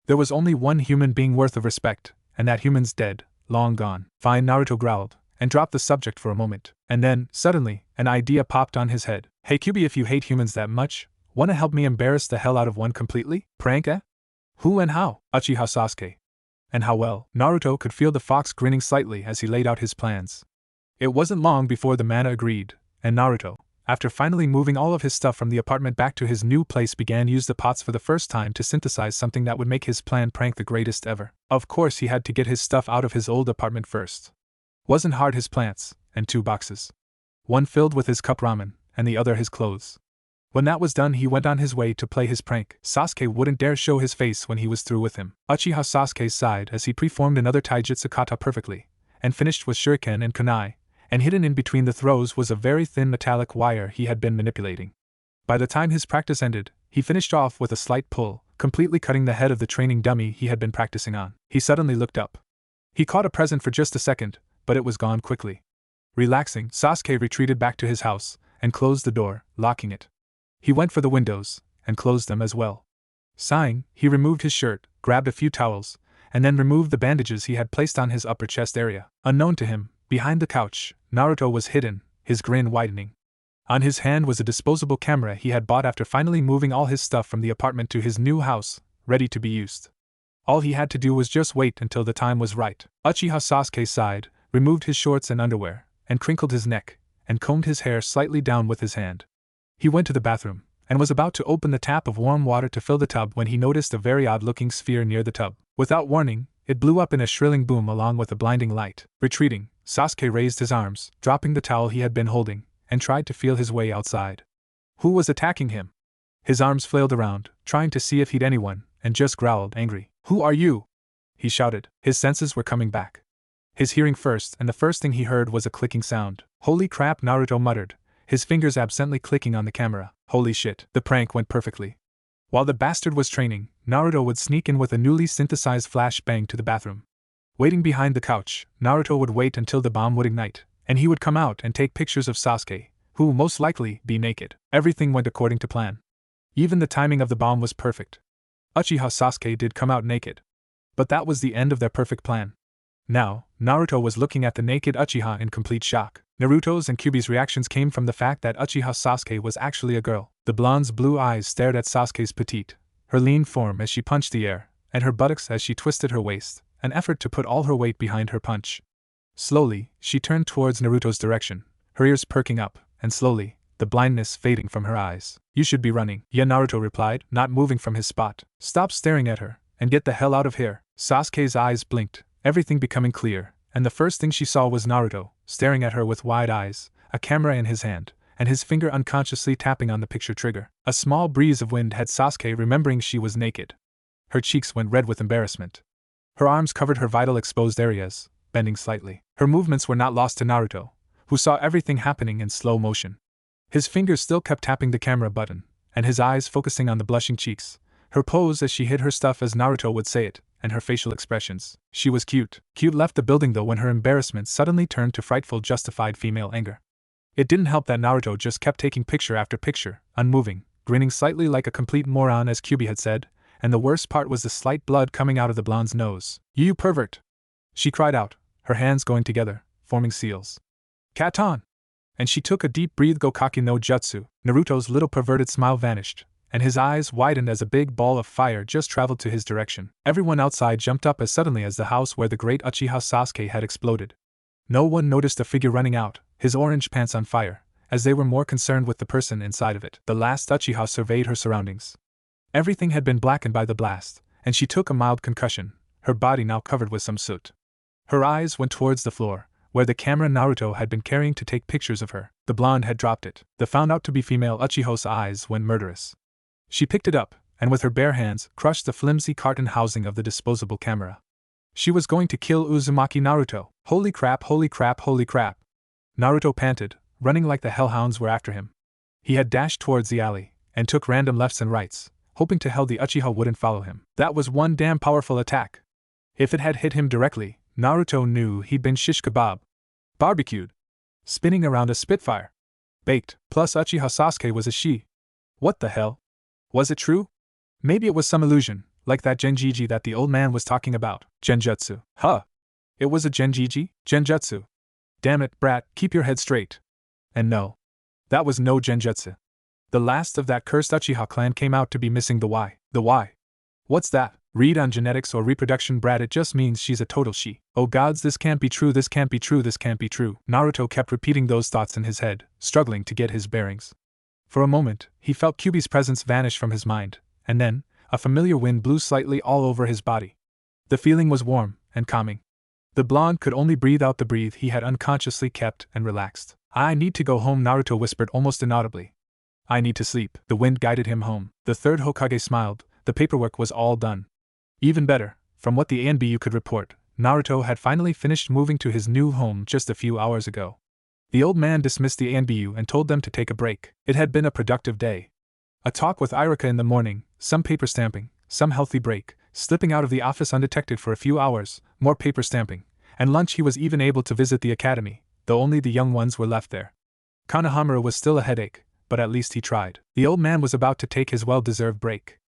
There was only one human being worth of respect, and that human's dead, long gone. Fine, Naruto growled, and dropped the subject for a moment, and then, suddenly, an idea popped on his head. Hey Kyuubi, if you hate humans that much, wanna help me embarrass the hell out of one completely? Prank, eh? Who and how? Uchiha Sasuke. And how well? Naruto could feel the fox grinning slightly as he laid out his plans. It wasn't long before the Manna agreed, and Naruto, after finally moving all of his stuff from the apartment back to his new place, began use the pots for the first time to synthesize something that would make his plan prank the greatest ever. Of course he had to get his stuff out of his old apartment first. Wasn't hard, his plants, and 2 boxes. One filled with his cup ramen, and the other his clothes. When that was done, he went on his way to play his prank. Sasuke wouldn't dare show his face when he was through with him. Uchiha Sasuke sighed as he preformed another taijutsu kata perfectly, and finished with shuriken and kunai, and hidden in between the throws was a very thin metallic wire he had been manipulating. By the time his practice ended, he finished off with a slight pull, completely cutting the head of the training dummy he had been practicing on. He suddenly looked up. He caught a present for just a second, but it was gone quickly. Relaxing, Sasuke retreated back to his house, and closed the door, locking it. He went for the windows, and closed them as well. Sighing, he removed his shirt, grabbed a few towels, and then removed the bandages he had placed on his upper chest area. Unknown to him, behind the couch, Naruto was hidden, his grin widening. On his hand was a disposable camera he had bought after finally moving all his stuff from the apartment to his new house, ready to be used. All he had to do was just wait until the time was right. Uchiha Sasuke sighed, removed his shorts and underwear, and crinkled his neck, and combed his hair slightly down with his hand. He went to the bathroom, and was about to open the tap of warm water to fill the tub when he noticed a very odd-looking sphere near the tub. Without warning, it blew up in a shrilling boom along with a blinding light. Retreating, Sasuke raised his arms, dropping the towel he had been holding, and tried to feel his way outside. Who was attacking him? His arms flailed around, trying to see if he'd anyone, and just growled, angry. Who are you? He shouted. His senses were coming back. His hearing first, and the first thing he heard was a clicking sound. Holy crap, Naruto muttered, his fingers absently clicking on the camera. Holy shit, the prank went perfectly. While the bastard was training, Naruto would sneak in with a newly synthesized flashbang to the bathroom. Waiting behind the couch, Naruto would wait until the bomb would ignite, and he would come out and take pictures of Sasuke, who most likely be naked. Everything went according to plan. Even the timing of the bomb was perfect. Uchiha Sasuke did come out naked. But that was the end of their perfect plan. Now, Naruto was looking at the naked Uchiha in complete shock. Naruto's and Kyuubi's reactions came from the fact that Uchiha Sasuke was actually a girl. The blonde's blue eyes stared at Sasuke's petite, her lean form as she punched the air, and her buttocks as she twisted her waist, an effort to put all her weight behind her punch. Slowly, she turned towards Naruto's direction, her ears perking up, and slowly, the blindness fading from her eyes. You should be running. Yeah, Naruto replied, not moving from his spot. Stop staring at her, and get the hell out of here. Sasuke's eyes blinked, everything becoming clear, and the first thing she saw was Naruto, staring at her with wide eyes, a camera in his hand, and his finger unconsciously tapping on the picture trigger. A small breeze of wind had Sasuke remembering she was naked. Her cheeks went red with embarrassment. Her arms covered her vital exposed areas, bending slightly. Her movements were not lost to Naruto, who saw everything happening in slow motion. His fingers still kept tapping the camera button, and his eyes focusing on the blushing cheeks, her pose as she hid her stuff as Naruto would say it, and her facial expressions. She was cute. Cute left the building though when her embarrassment suddenly turned to frightful justified female anger. It didn't help that Naruto just kept taking picture after picture, unmoving, grinning slightly like a complete moron as Kyuubi had said, and the worst part was the slight blood coming out of the blonde's nose. You pervert! She cried out, her hands going together, forming seals. Katon! And she took a deep breath. Gokaki no Jutsu. Naruto's little perverted smile vanished, and his eyes widened as a big ball of fire just traveled to his direction. Everyone outside jumped up as suddenly as the house where the great Uchiha Sasuke had exploded. No one noticed a figure running out, his orange pants on fire, as they were more concerned with the person inside of it. The last Uchiha surveyed her surroundings. Everything had been blackened by the blast, and she took a mild concussion, her body now covered with some soot. Her eyes went towards the floor, where the camera Naruto had been carrying to take pictures of her. The blonde had dropped it. The found out to be female Uchiha's eyes went murderous. She picked it up, and with her bare hands, crushed the flimsy carton housing of the disposable camera. She was going to kill Uzumaki Naruto. Holy crap, holy crap, holy crap. Naruto panted, running like the hellhounds were after him. He had dashed towards the alley, and took random lefts and rights, hoping to hell the Uchiha wouldn't follow him. That was one damn powerful attack. If it had hit him directly, Naruto knew he'd been shish kebab. Barbecued. Spinning around a spitfire. Baked. Plus Uchiha Sasuke was a she. What the hell? Was it true? Maybe it was some illusion, like that Genjiji that the old man was talking about. Genjutsu. Huh. It was a Genjiji? Genjutsu. Damn it, brat, keep your head straight. And no. That was no Genjutsu. The last of that cursed Uchiha clan came out to be missing the Y. The Y. What's that? Read on genetics or reproduction, brat, it just means she's a total she. Oh gods, this can't be true, this can't be true, this can't be true. Naruto kept repeating those thoughts in his head, struggling to get his bearings. For a moment, he felt Kyuubi's presence vanish from his mind, and then, a familiar wind blew slightly all over his body. The feeling was warm and calming. The blonde could only breathe out the breath he had unconsciously kept and relaxed. I need to go home, Naruto whispered almost inaudibly. I need to sleep. The wind guided him home. The third Hokage smiled. The paperwork was all done. Even better, from what the ANBU could report, Naruto had finally finished moving to his new home just a few hours ago. The old man dismissed the ANBU and told them to take a break. It had been a productive day. A talk with Irika in the morning, some paper stamping, some healthy break, slipping out of the office undetected for a few hours, more paper stamping, and lunch. He was even able to visit the academy, though only the young ones were left there. Konohamaru was still a headache, but at least he tried. The old man was about to take his well-deserved break.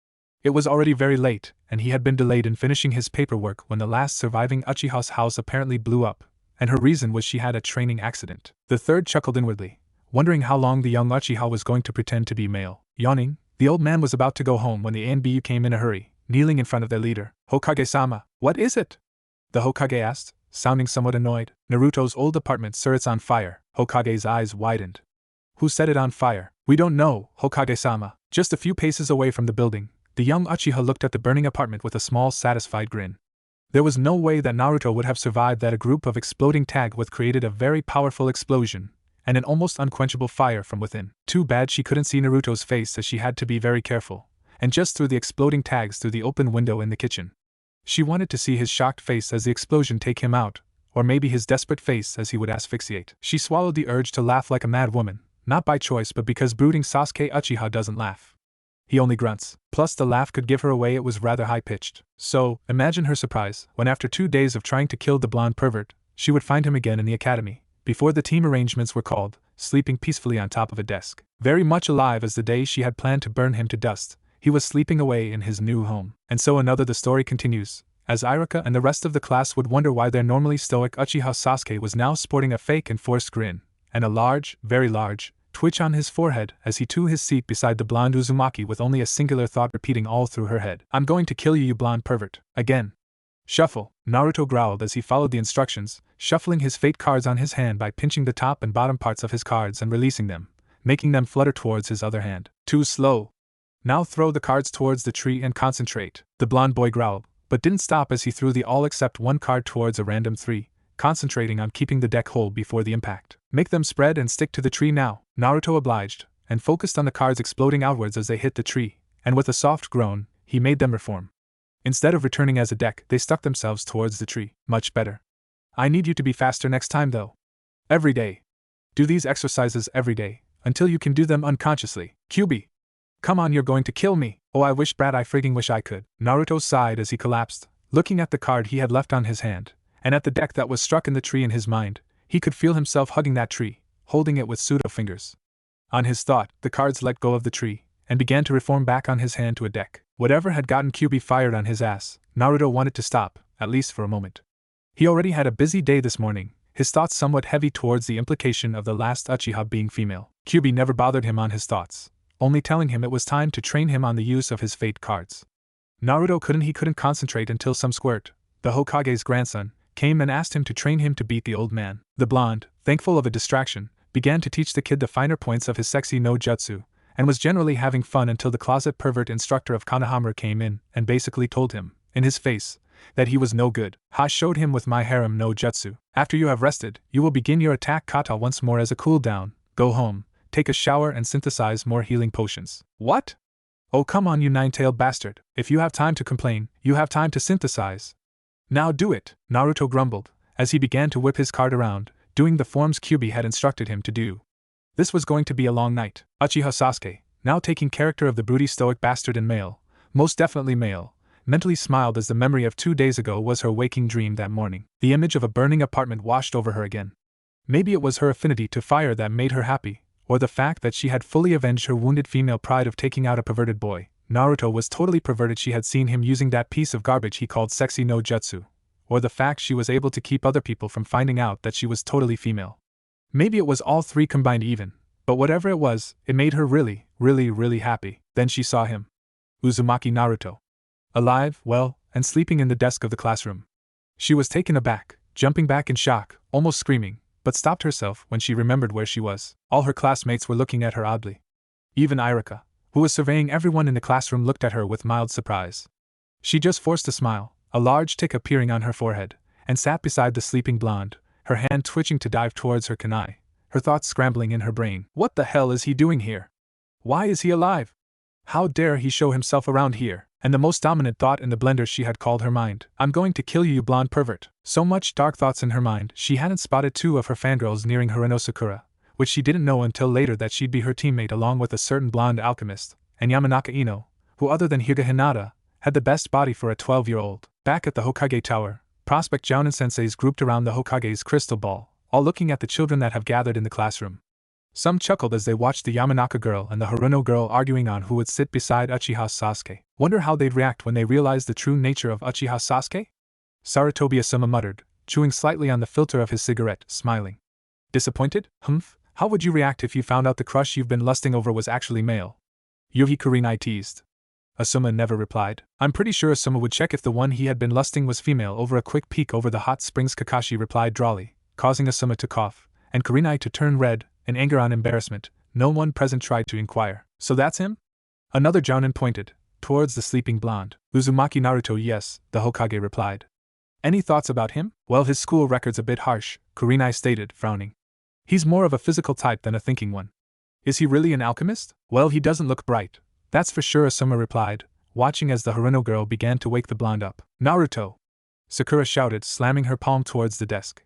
It was already very late, and he had been delayed in finishing his paperwork when the last surviving Uchiha's house apparently blew up, and her reason was she had a training accident. The third chuckled inwardly, wondering how long the young Uchiha was going to pretend to be male. Yawning, the old man was about to go home when the ANBU came in a hurry, kneeling in front of their leader. Hokage-sama, what is it? The Hokage asked, sounding somewhat annoyed. Naruto's old apartment, sir, it's on fire. Hokage's eyes widened. Who set it on fire? We don't know, Hokage-sama. Just a few paces away from the building, the young Uchiha looked at the burning apartment with a small, satisfied grin. There was no way that Naruto would have survived that. A group of exploding tag with created a very powerful explosion, and an almost unquenchable fire from within. Too bad she couldn't see Naruto's face, as she had to be very careful, and just threw the exploding tags through the open window in the kitchen. She wanted to see his shocked face as the explosion take him out, or maybe his desperate face as he would asphyxiate. She swallowed the urge to laugh like a mad woman, not by choice but because brooding Sasuke Uchiha doesn't laugh. He only grunts. Plus the laugh could give her away, it was rather high-pitched. So, imagine her surprise, when after 2 days of trying to kill the blonde pervert, she would find him again in the academy, before the team arrangements were called, sleeping peacefully on top of a desk. Very much alive as the day she had planned to burn him to dust, he was sleeping away in his new home. And so the story continues, as Irika and the rest of the class would wonder why their normally stoic Uchiha Sasuke was now sporting a fake and forced grin, and a large, very large, twitch on his forehead as he took his seat beside the blonde Uzumaki with only a singular thought repeating all through her head. I'm going to kill you, you blonde pervert. Again. Shuffle, Naruto growled as he followed the instructions, shuffling his fate cards on his hand by pinching the top and bottom parts of his cards and releasing them, making them flutter towards his other hand. Too slow. Now throw the cards towards the tree and concentrate. The blonde boy growled, but didn't stop as he threw the all except one card towards a random 3, concentrating on keeping the deck whole before the impact. Make them spread and stick to the tree now. Naruto obliged, and focused on the cards exploding outwards as they hit the tree, and with a soft groan, he made them reform. Instead of returning as a deck, they stuck themselves towards the tree. Much better. I need you to be faster next time though. Every day. Do these exercises every day, until you can do them unconsciously. Kyuubi! Come on, you're going to kill me. Oh, I wish, brat, I frigging wish I could. Naruto sighed as he collapsed, looking at the card he had left on his hand, and at the deck that was struck in the tree in his mind. He could feel himself hugging that tree, holding it with pseudo fingers. On his thought, the cards let go of the tree, and began to reform back on his hand to a deck. Whatever had gotten Kyuubi fired on his ass, Naruto wanted to stop, at least for a moment. He already had a busy day this morning, his thoughts somewhat heavy towards the implication of the last Uchiha being female. Kyuubi never bothered him on his thoughts, only telling him it was time to train him on the use of his fate cards. Naruto couldn't concentrate until some squirt, the Hokage's grandson, came and asked him to train him to beat the old man. The blonde, thankful of a distraction, began to teach the kid the finer points of his sexy no jutsu, and was generally having fun until the closet pervert instructor of Konohamaru came in and basically told him, in his face, that he was no good. Ha showed him with my harem no jutsu. After you have rested, you will begin your attack kata once more as a cool down, go home, take a shower and synthesize more healing potions. What? Oh come on you nine-tailed bastard, if you have time to complain, you have time to synthesize. Now do it, Naruto grumbled, as he began to whip his cart around, doing the forms Kyuubi had instructed him to do. This was going to be a long night. Uchiha Sasuke, now taking character of the broody stoic bastard and male, most definitely male, mentally smiled as the memory of 2 days ago was her waking dream that morning. The image of a burning apartment washed over her again. Maybe it was her affinity to fire that made her happy, or the fact that she had fully avenged her wounded female pride of taking out a perverted boy. Naruto was totally perverted, she had seen him using that piece of garbage he called sexy no jutsu, or the fact she was able to keep other people from finding out that she was totally female. Maybe it was all three combined even, but whatever it was, it made her really, really, really happy. Then she saw him. Uzumaki Naruto. Alive, well, and sleeping in the desk of the classroom. She was taken aback, jumping back in shock, almost screaming, but stopped herself when she remembered where she was. All her classmates were looking at her oddly. Even Irika, who was surveying everyone in the classroom, looked at her with mild surprise. She just forced a smile, a large tick appearing on her forehead, and sat beside the sleeping blonde, her hand twitching to dive towards her kunai, her thoughts scrambling in her brain. What the hell is he doing here? Why is he alive? How dare he show himself around here? And the most dominant thought in the blender she had called her mind. I'm going to kill you, you blonde pervert. So much dark thoughts in her mind, she hadn't spotted 2 of her fangirls nearing Hirono Sakura, which she didn't know until later that she'd be her teammate along with a certain blonde alchemist, and Yamanaka Ino, who other than Hyuga Hinata, had the best body for a 12-year-old. Back at the Hokage Tower, Prospect Jounin senseis grouped around the Hokage's crystal ball, all looking at the children that have gathered in the classroom. Some chuckled as they watched the Yamanaka girl and the Hirono girl arguing on who would sit beside Uchiha Sasuke. Wonder how they'd react when they realized the true nature of Uchiha Sasuke? Sarutobi Asuma muttered, chewing slightly on the filter of his cigarette, smiling. Disappointed? Humph, how would you react if you found out the crush you've been lusting over was actually male? Yuhi Kurinai teased. Asuma never replied. I'm pretty sure Asuma would check if the one he had been lusting was female over a quick peek over the hot springs, Kakashi replied drawly, causing Asuma to cough, and Kurinai to turn red, in anger and embarrassment. No one present tried to inquire. So that's him? Another Jounin pointed, towards the sleeping blonde. Uzumaki Naruto, yes, the Hokage replied. Any thoughts about him? Well, his school record's a bit harsh, Kurinai stated, frowning. He's more of a physical type than a thinking one. Is he really an alchemist? Well, he doesn't look bright. That's for sure, Asuma replied, watching as the Hirono girl began to wake the blonde up. Naruto! Sakura shouted, slamming her palm towards the desk.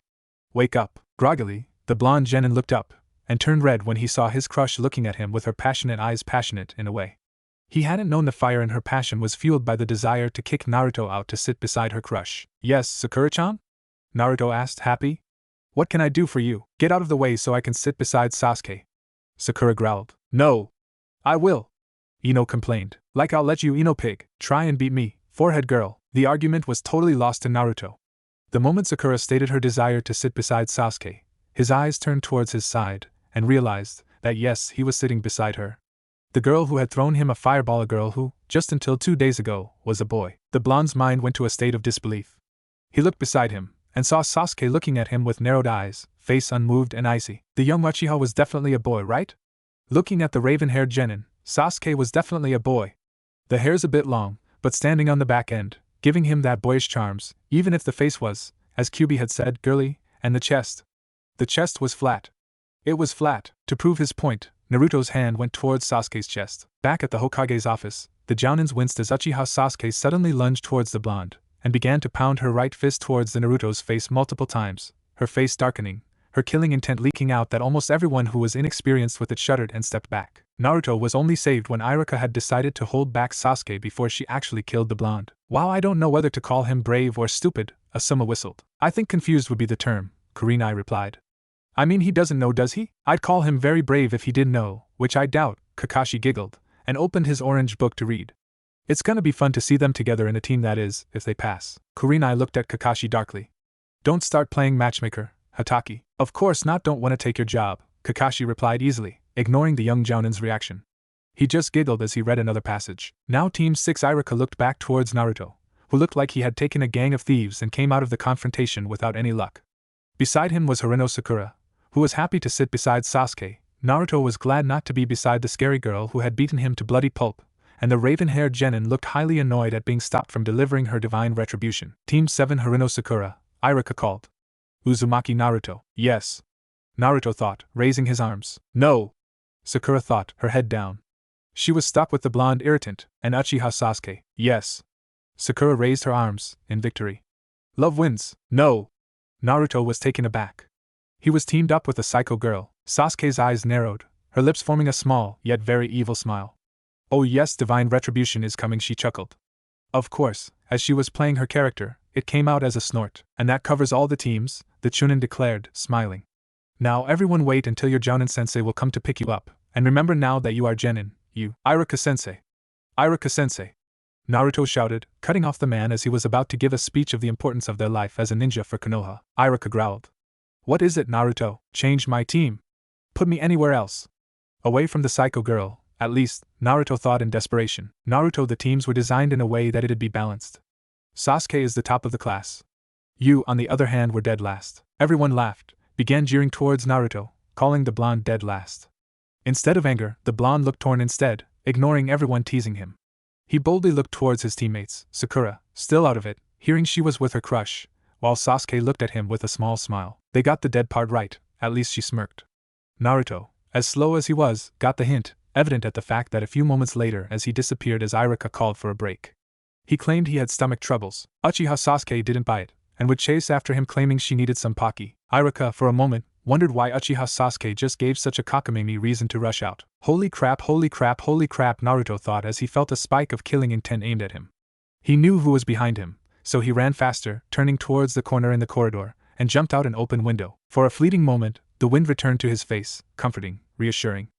Wake up! Groggily, the blonde genin looked up, and turned red when he saw his crush looking at him with her passionate eyes, passionate in a way. He hadn't known the fire in her passion was fueled by the desire to kick Naruto out to sit beside her crush. Yes, Sakura-chan? Naruto asked, happy. What can I do for you? Get out of the way so I can sit beside Sasuke. Sakura growled. No! I will! Ino complained. Like I'll let you, Ino pig, try and beat me, forehead girl. The argument was totally lost to Naruto. The moment Sakura stated her desire to sit beside Sasuke, his eyes turned towards his side, and realized that yes, he was sitting beside her. The girl who had thrown him a fireball, a girl who, just until 2 days ago, was a boy. The blonde's mind went to a state of disbelief. He looked beside him, and saw Sasuke looking at him with narrowed eyes, face unmoved and icy. The young Uchiha was definitely a boy, right? Looking at the raven-haired genin, Sasuke was definitely a boy. The hair's a bit long, but standing on the back end, giving him that boyish charms, even if the face was, as Kyuubi had said, girly, and the chest. The chest was flat. It was flat. To prove his point, Naruto's hand went towards Sasuke's chest. Back at the Hokage's office, the Jounins winced as Uchiha Sasuke suddenly lunged towards the blonde, and began to pound her right fist towards the Naruto's face multiple times, her face darkening, her killing intent leaking out that almost everyone who was inexperienced with it shuddered and stepped back. Naruto was only saved when Irika had decided to hold back Sasuke before she actually killed the blonde. Wow, I don't know whether to call him brave or stupid, Asuma whistled. I think confused would be the term, Kurinai replied. I mean, he doesn't know, does he? I'd call him very brave if he did know, which I doubt, Kakashi giggled, and opened his orange book to read. It's gonna be fun to see them together in a team, that is, if they pass. Kurinai looked at Kakashi darkly. Don't start playing matchmaker, Hataki. Of course not, don't want to take your job, Kakashi replied easily, ignoring the young Jounin's reaction. He just giggled as he read another passage. Now Team 6 Irika looked back towards Naruto, who looked like he had taken a gang of thieves and came out of the confrontation without any luck. Beside him was Hirono Sakura, who was happy to sit beside Sasuke. Naruto was glad not to be beside the scary girl who had beaten him to bloody pulp, and the raven-haired genin looked highly annoyed at being stopped from delivering her divine retribution. Team 7 Haruno Sakura, Irika called. Uzumaki Naruto. Yes. Naruto thought, raising his arms. No. Sakura thought, her head down. She was stopped with the blonde irritant, and Uchiha Sasuke. Yes. Sakura raised her arms, in victory. Love wins. No. Naruto was taken aback. He was teamed up with a psycho girl. Sasuke's eyes narrowed, her lips forming a small, yet very evil smile. Oh yes, divine retribution is coming, she chuckled. Of course, as she was playing her character, it came out as a snort. And that covers all the teams, the Chunin declared, smiling. Now everyone wait until your Jounin-sensei will come to pick you up, and remember now that you are Genin, you, Irika-sensei. Irika-sensei. Naruto shouted, cutting off the man as he was about to give a speech of the importance of their life as a ninja for Konoha. Irika growled. What is it, Naruto? Change my team. Put me anywhere else. Away from the psycho girl, at least, Naruto thought in desperation. Naruto, the teams were designed in a way that it'd be balanced. Sasuke is the top of the class. You, on the other hand, were dead last. Everyone laughed, began jeering towards Naruto, calling the blonde dead last. Instead of anger, the blonde looked torn instead, ignoring everyone teasing him. He boldly looked towards his teammates, Sakura, still out of it, hearing she was with her crush, while Sasuke looked at him with a small smile. They got the dead part right, at least she smirked. Naruto, as slow as he was, got the hint, evident at the fact that a few moments later as he disappeared as Irika called for a break. He claimed he had stomach troubles. Uchiha Sasuke didn't buy it, and would chase after him claiming she needed some Pocky. Irika, for a moment, wondered why Uchiha Sasuke just gave such a cockamamie reason to rush out. Holy crap, holy crap, holy crap, Naruto thought as he felt a spike of killing intent aimed at him. He knew who was behind him, so he ran faster, turning towards the corner in the corridor, and jumped out an open window. For a fleeting moment, the wind returned to his face, comforting, reassuring.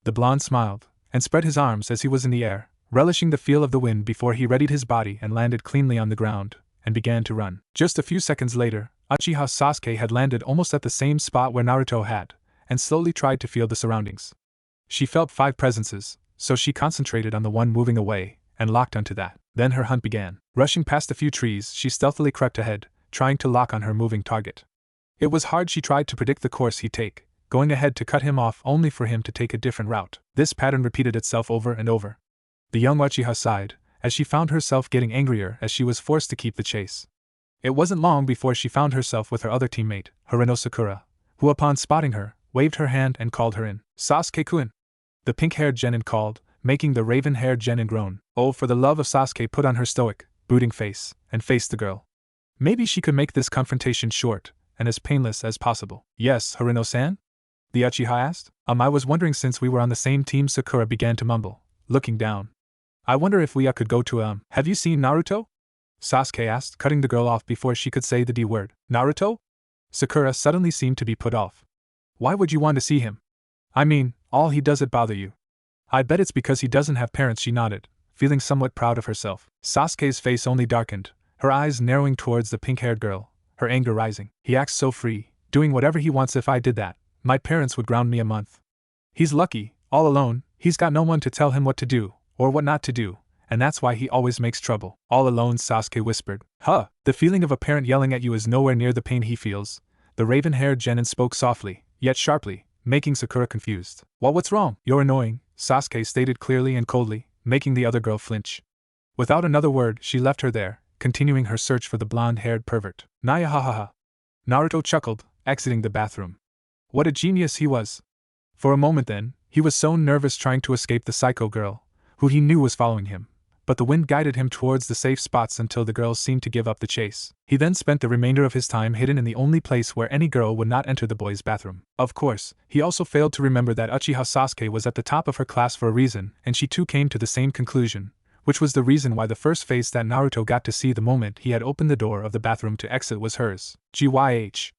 The blonde smiled, and spread his arms as he was in the air, relishing the feel of the wind before he readied his body and landed cleanly on the ground, and began to run. Just a few seconds later, Uchiha Sasuke had landed almost at the same spot where Naruto had, and slowly tried to feel the surroundings. She felt 5 presences, so she concentrated on the one moving away, and locked onto that. Then her hunt began. Rushing past a few trees, she stealthily crept ahead, trying to lock on her moving target. It was hard. She tried to predict the course he'd take, going ahead to cut him off only for him to take a different route. This pattern repeated itself over and over. The young Uchiha sighed, as she found herself getting angrier as she was forced to keep the chase. It wasn't long before she found herself with her other teammate, Haruno Sakura, who upon spotting her, waved her hand and called her in. Sasuke-kun! The pink-haired genin called, making the raven-haired genin groan. Oh, for the love of Sasuke, put on her stoic, brooding face, and faced the girl. Maybe she could make this confrontation short, and as painless as possible. Yes, Haruno-san? The Uchiha asked. I was wondering, since we were on the same team, Sakura began to mumble, looking down. I wonder if we could go to Have you seen Naruto? Sasuke asked, cutting the girl off before she could say the D word. Naruto? Sakura suddenly seemed to be put off. Why would you want to see him? I mean, all he does it bother you. I bet it's because he doesn't have parents, she nodded, feeling somewhat proud of herself. Sasuke's face only darkened, her eyes narrowing towards the pink-haired girl, her anger rising. He acts so free, doing whatever he wants. If I did that, my parents would ground me a month. He's lucky, all alone, he's got no one to tell him what to do, or what not to do, and that's why he always makes trouble. All alone, Sasuke whispered. Huh, the feeling of a parent yelling at you is nowhere near the pain he feels. The raven-haired genin spoke softly, yet sharply, making Sakura confused. Well, what's wrong? You're annoying, Sasuke stated clearly and coldly, making the other girl flinch. Without another word, she left her there, continuing her search for the blonde-haired pervert. Naya ha ha ha. Naruto chuckled, exiting the bathroom. What a genius he was. For a moment then, he was so nervous trying to escape the psycho girl, who he knew was following him, but the wind guided him towards the safe spots until the girls seemed to give up the chase. He then spent the remainder of his time hidden in the only place where any girl would not enter the boys' bathroom. Of course, he also failed to remember that Uchiha Sasuke was at the top of her class for a reason, and she too came to the same conclusion, which was the reason why the first face that Naruto got to see the moment he had opened the door of the bathroom to exit was hers. GYH.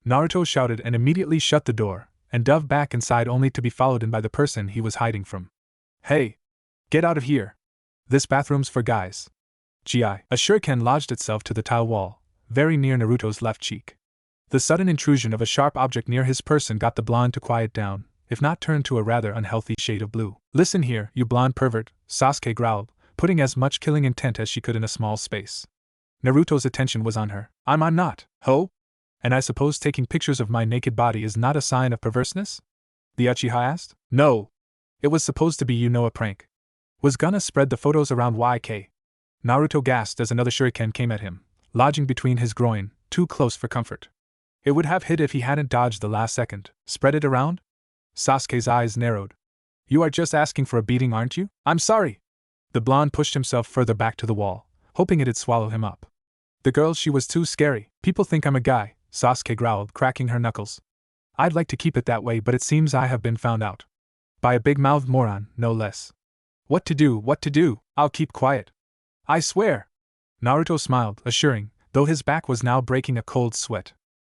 Naruto shouted and immediately shut the door, and dove back inside only to be followed in by the person he was hiding from. Hey! Get out of here! This bathroom's for guys. GI. A shuriken lodged itself to the tile wall, very near Naruto's left cheek. The sudden intrusion of a sharp object near his person got the blonde to quiet down, if not turn to a rather unhealthy shade of blue. Listen here, you blonde pervert, Sasuke growled, putting as much killing intent as she could in a small space. Naruto's attention was on her. I'm not, ho? And I suppose taking pictures of my naked body is not a sign of perverseness? The Uchiha asked. No. It was supposed to be, a prank. Was gonna spread the photos around YK. Naruto gasped as another shuriken came at him, lodging between his groin, too close for comfort. It would have hit if he hadn't dodged the last second. Spread it around? Sasuke's eyes narrowed. You are just asking for a beating, aren't you? I'm sorry. The blonde pushed himself further back to the wall, hoping it'd swallow him up. The girl, she was too scary. People think I'm a guy, Sasuke growled, cracking her knuckles. I'd like to keep it that way, but it seems I have been found out. By a big-mouthed moron, no less. What to do? I'll keep quiet. I swear. Naruto smiled, assuring, though his back was now breaking a cold sweat.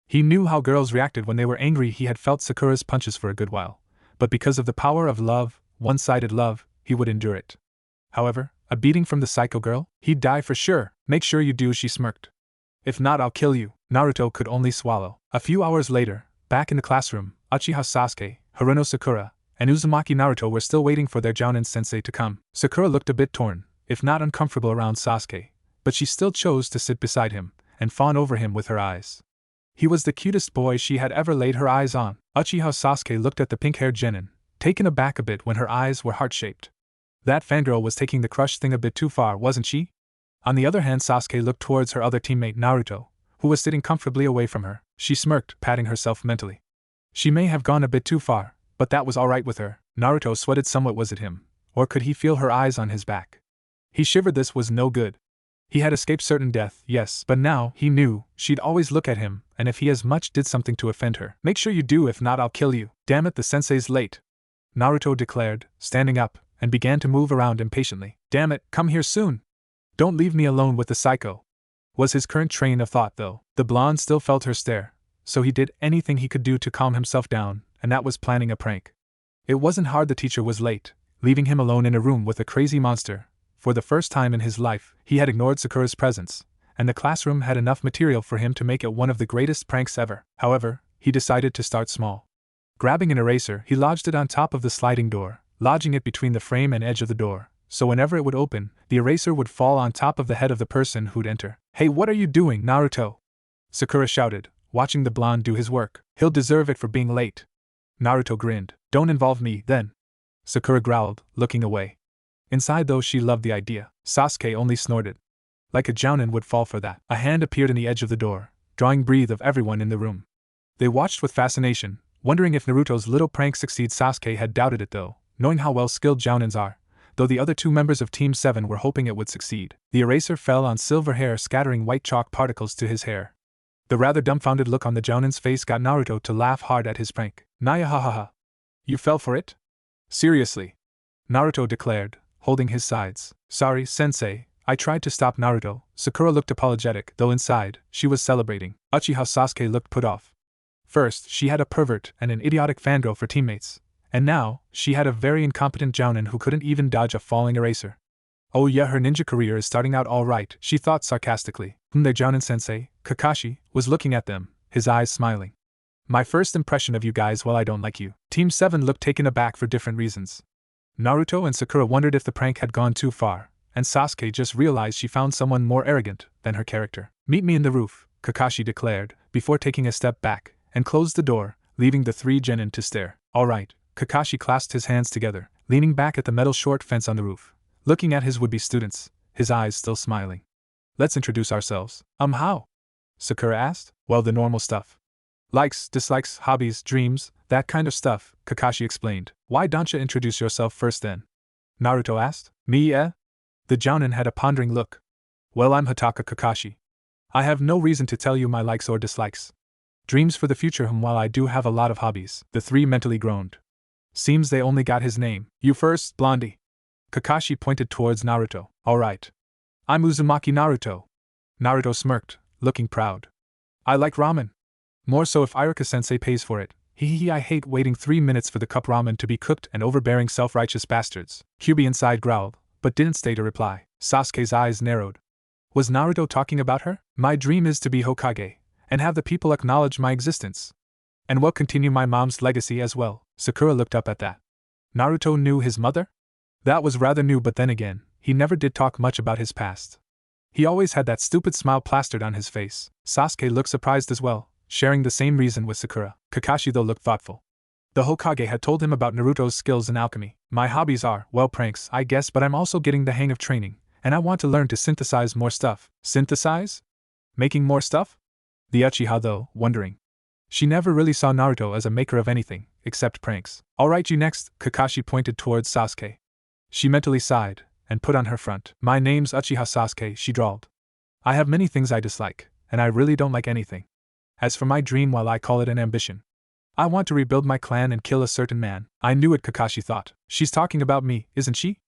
He knew how girls reacted when they were angry. He had felt Sakura's punches for a good while, but because of the power of love, one-sided love, he would endure it. However, a beating from the psycho girl? He'd die for sure. Make sure you do, she smirked. If not, I'll kill you. Naruto could only swallow. A few hours later, back in the classroom, Uchiha Sasuke, Haruno Sakura, and Uzumaki Naruto were still waiting for their Jounin sensei to come. Sakura looked a bit torn, if not uncomfortable around Sasuke, but she still chose to sit beside him and fawn over him with her eyes. He was the cutest boy she had ever laid her eyes on. Uchiha Sasuke looked at the pink-haired genin, taken aback a bit when her eyes were heart-shaped. That fangirl was taking the crush thing a bit too far, wasn't she? On the other hand, Sasuke looked towards her other teammate Naruto, who was sitting comfortably away from her. She smirked, patting herself mentally. She may have gone a bit too far, but that was alright with her. Naruto sweated somewhat. Was it him? Or could he feel her eyes on his back? He shivered. This was no good. He had escaped certain death, yes, but now, he knew, she'd always look at him, and if he as much did something to offend her. Make sure you do, if not I'll kill you. Damn it, the sensei's late, Naruto declared, standing up, and began to move around impatiently. Damn it, come here soon. Don't leave me alone with the psycho. Was his current train of thought, though. The blonde still felt her stare, so he did anything he could do to calm himself down, and that was planning a prank. It wasn't hard. The teacher was late, leaving him alone in a room with a crazy monster. For the first time in his life, he had ignored Sakura's presence, and the classroom had enough material for him to make it one of the greatest pranks ever. However, he decided to start small. Grabbing an eraser, he lodged it on top of the sliding door, lodging it between the frame and edge of the door, so whenever it would open, the eraser would fall on top of the head of the person who'd enter. Hey, what are you doing, Naruto? Sakura shouted, watching the blonde do his work. He'll deserve it for being late. Naruto grinned. Don't involve me, then. Sakura growled, looking away. Inside, though, she loved the idea. Sasuke only snorted. Like a jounin would fall for that. A hand appeared in the edge of the door, drawing breath of everyone in the room. They watched with fascination, wondering if Naruto's little prank succeed. Sasuke had doubted it, though, knowing how well skilled jounins are, though the other two members of Team 7 were hoping it would succeed. The eraser fell on silver hair, scattering white chalk particles to his hair. The rather dumbfounded look on the jounin's face got Naruto to laugh hard at his prank. Naya, ha ha ha. You fell for it? Seriously? Naruto declared, holding his sides. Sorry, sensei, I tried to stop Naruto. Sakura looked apologetic, though inside, she was celebrating. Uchiha Sasuke looked put off. First, she had a pervert and an idiotic fangirl for teammates, and now, she had a very incompetent jounin who couldn't even dodge a falling eraser. Oh yeah, her ninja career is starting out all right, she thought sarcastically. Their jounin sensei, Kakashi, was looking at them, his eyes smiling. My first impression of you guys, well, I don't like you. Team 7 looked taken aback for different reasons. Naruto and Sakura wondered if the prank had gone too far, and Sasuke just realized she found someone more arrogant than her character. Meet me in the roof, Kakashi declared, before taking a step back, and closed the door, leaving the three genin to stare. Alright, Kakashi clasped his hands together, leaning back at the metal short fence on the roof, looking at his would-be students, his eyes still smiling. Let's introduce ourselves. How? Sakura asked. Well, the normal stuff. Likes, dislikes, hobbies, dreams, that kind of stuff, Kakashi explained. Why don't you introduce yourself first then? Naruto asked. Me, eh? The jounin had a pondering look. Well, I'm Hataka Kakashi. I have no reason to tell you my likes or dislikes. Dreams for the future, while I do have a lot of hobbies. The three mentally groaned. Seems they only got his name. You first, Blondie. Kakashi pointed towards Naruto. Alright. I'm Uzumaki Naruto. Naruto smirked, looking proud. I like ramen. More so if Iruka-sensei pays for it. I hate waiting 3 minutes for the cup ramen to be cooked and overbearing self-righteous bastards. Kyuubi inside growled, but didn't stay to reply. Sasuke's eyes narrowed. Was Naruto talking about her? My dream is to be Hokage, and have the people acknowledge my existence. And will continue my mom's legacy as well. Sakura looked up at that. Naruto knew his mother? That was rather new, but then again, he never did talk much about his past. He always had that stupid smile plastered on his face. Sasuke looked surprised as well, sharing the same reason with Sakura. Kakashi though looked thoughtful. The Hokage had told him about Naruto's skills in alchemy. My hobbies are, well, pranks, I guess, but I'm also getting the hang of training, and I want to learn to synthesize more stuff. Synthesize? Making more stuff? The Uchiha, though, wondering. She never really saw Naruto as a maker of anything, except pranks. Alright, you next, Kakashi pointed towards Sasuke. She mentally sighed, and put on her front. My name's Uchiha Sasuke, she drawled. I have many things I dislike, and I really don't like anything. As for my dream, well, I call it an ambition. I want to rebuild my clan and kill a certain man. I knew it, Kakashi thought. She's talking about me, isn't she?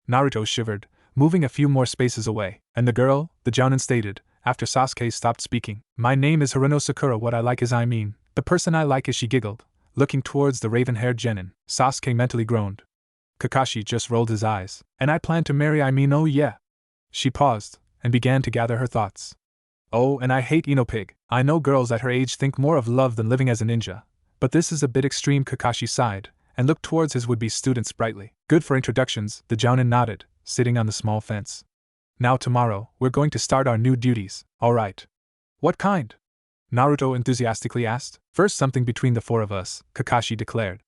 Naruto shivered, moving a few more spaces away. And the girl, the Jounin stated, after Sasuke stopped speaking. My name is Haruno Sakura, what I like is the person I like is, she giggled, looking towards the raven-haired genin. Sasuke mentally groaned. Kakashi just rolled his eyes. And I plan to marry oh yeah. She paused, and began to gather her thoughts. Oh, and I hate Pig. I know girls at her age think more of love than living as a ninja, but this is a bit extreme. Kakashi sighed, and looked towards his would-be students brightly. Good for introductions, the Jounin nodded, sitting on the small fence. Now tomorrow, we're going to start our new duties. Alright. What kind? Naruto enthusiastically asked. First, something between the four of us, Kakashi declared.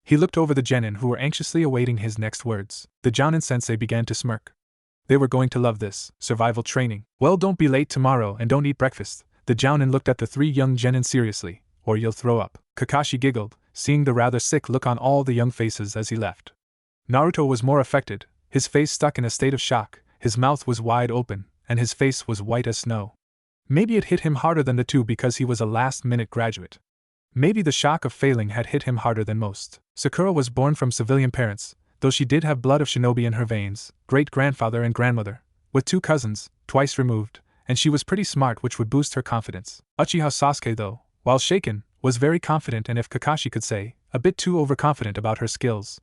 He looked over the genin who were anxiously awaiting his next words. The Jounin sensei began to smirk. They were going to love this. Survival training. Well, don't be late tomorrow and don't eat breakfast. The Jounin looked at the three young genin seriously, or you'll throw up. Kakashi giggled, seeing the rather sick look on all the young faces as he left. Naruto was more affected, his face stuck in a state of shock, his mouth was wide open, and his face was white as snow. Maybe it hit him harder than the two because he was a last-minute graduate. Maybe the shock of failing had hit him harder than most. Sakura was born from civilian parents, though she did have blood of shinobi in her veins, great-grandfather and grandmother, with 2 cousins, twice removed, and she was pretty smart, which would boost her confidence. Uchiha Sasuke, though, while shaken, was very confident and, if Kakashi could say, a bit too overconfident about her skills.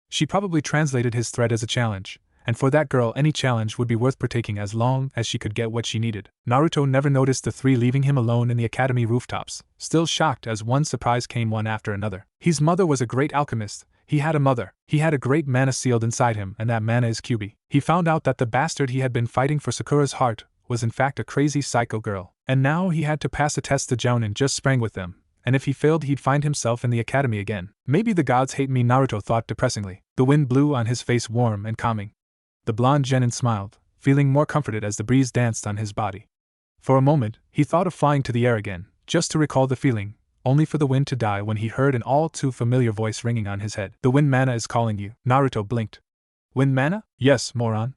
She probably translated his threat as a challenge, and for that girl any challenge would be worth partaking as long as she could get what she needed. Naruto never noticed the 3 leaving him alone in the academy rooftops, still shocked as one surprise came one after another. His mother was a great alchemist. He had a mother. He had a great mana sealed inside him, and that mana is Kyuubi. He found out that the bastard he had been fighting for Sakura's heart was in fact a crazy psycho girl. And now he had to pass a test the Jounin just sprang with them, and if he failed he'd find himself in the academy again. Maybe the gods hate me, Naruto thought depressingly. The wind blew on his face, warm and calming. The blonde genin smiled, feeling more comforted as the breeze danced on his body. For a moment, he thought of flying to the air again, just to recall the feeling, only for the wind to die when he heard an all-too-familiar voice ringing on his head. The wind mana is calling you. Naruto blinked. Wind mana? Yes, moron.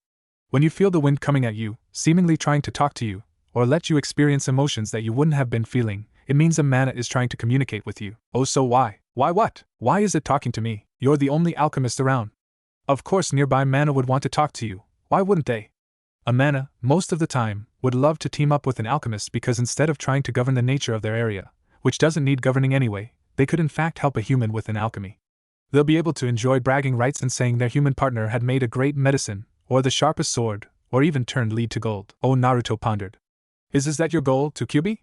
When you feel the wind coming at you, seemingly trying to talk to you, or let you experience emotions that you wouldn't have been feeling, it means a mana is trying to communicate with you. Oh, so why? Why what? Why is it talking to me? You're the only alchemist around. Of course nearby mana would want to talk to you. Why wouldn't they? A mana, most of the time, would love to team up with an alchemist because instead of trying to govern the nature of their area, which doesn't need governing anyway, they could in fact help a human with an alchemy. They'll be able to enjoy bragging rights and saying their human partner had made a great medicine, or the sharpest sword, or even turned lead to gold. Oh, Naruto pondered. Is that your goal, to Kyuubi?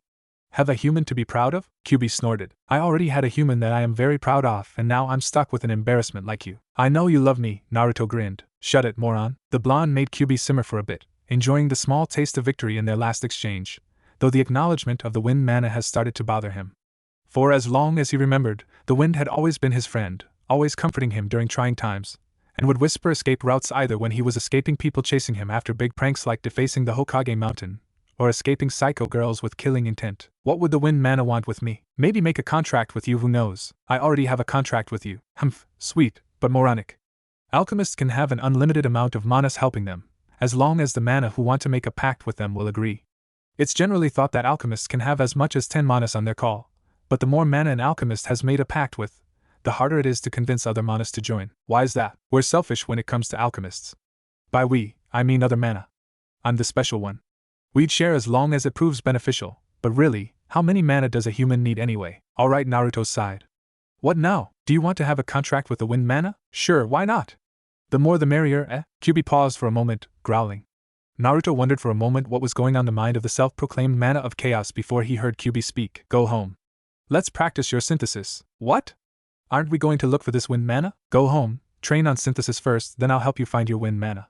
Have a human to be proud of? Kyuubi snorted. I already had a human that I am very proud of, and now I'm stuck with an embarrassment like you. I know you love me, Naruto grinned. Shut it, moron. The blonde made Kyuubi simmer for a bit, enjoying the small taste of victory in their last exchange, though the acknowledgement of the wind mana has started to bother him. For as long as he remembered, the wind had always been his friend, always comforting him during trying times, and would whisper escape routes either when he was escaping people chasing him after big pranks like defacing the Hokage mountain, or escaping psycho girls with killing intent. What would the wind mana want with me? Maybe make a contract with you, who knows? I already have a contract with you. Humph, sweet, but moronic. Alchemists can have an unlimited amount of manas helping them, as long as the mana who want to make a pact with them will agree. It's generally thought that alchemists can have as much as 10 manas on their call, but the more mana an alchemist has made a pact with, the harder it is to convince other manas to join. Why is that? We're selfish when it comes to alchemists. By we, I mean other mana. I'm the special one. We'd share as long as it proves beneficial, but really, how many mana does a human need anyway? Alright, Naruto sighed. What now? Do you want to have a contract with the wind mana? Sure, why not? The more the merrier, eh? Kyuubi paused for a moment, growling. Naruto wondered for a moment what was going on in the mind of the self-proclaimed mana of chaos before he heard Kyuubi speak. Go home. Let's practice your synthesis. What? Aren't we going to look for this wind mana? Go home, train on synthesis first, then I'll help you find your wind mana.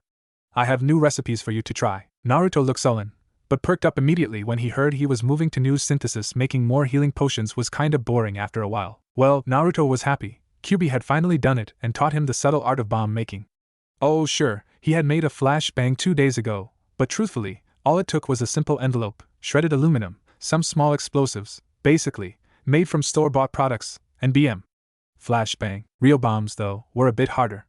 I have new recipes for you to try. Naruto looked sullen, but perked up immediately when he heard he was moving to new synthesis. Making more healing potions was kinda boring after a while. Well, Naruto was happy, Kyubi had finally done it and taught him the subtle art of bomb making. Oh sure, he had made a flashbang 2 days ago, but truthfully, all it took was a simple envelope, shredded aluminum, some small explosives, basically, made from store-bought products, and BM. Flashbang. Real bombs, though, were a bit harder.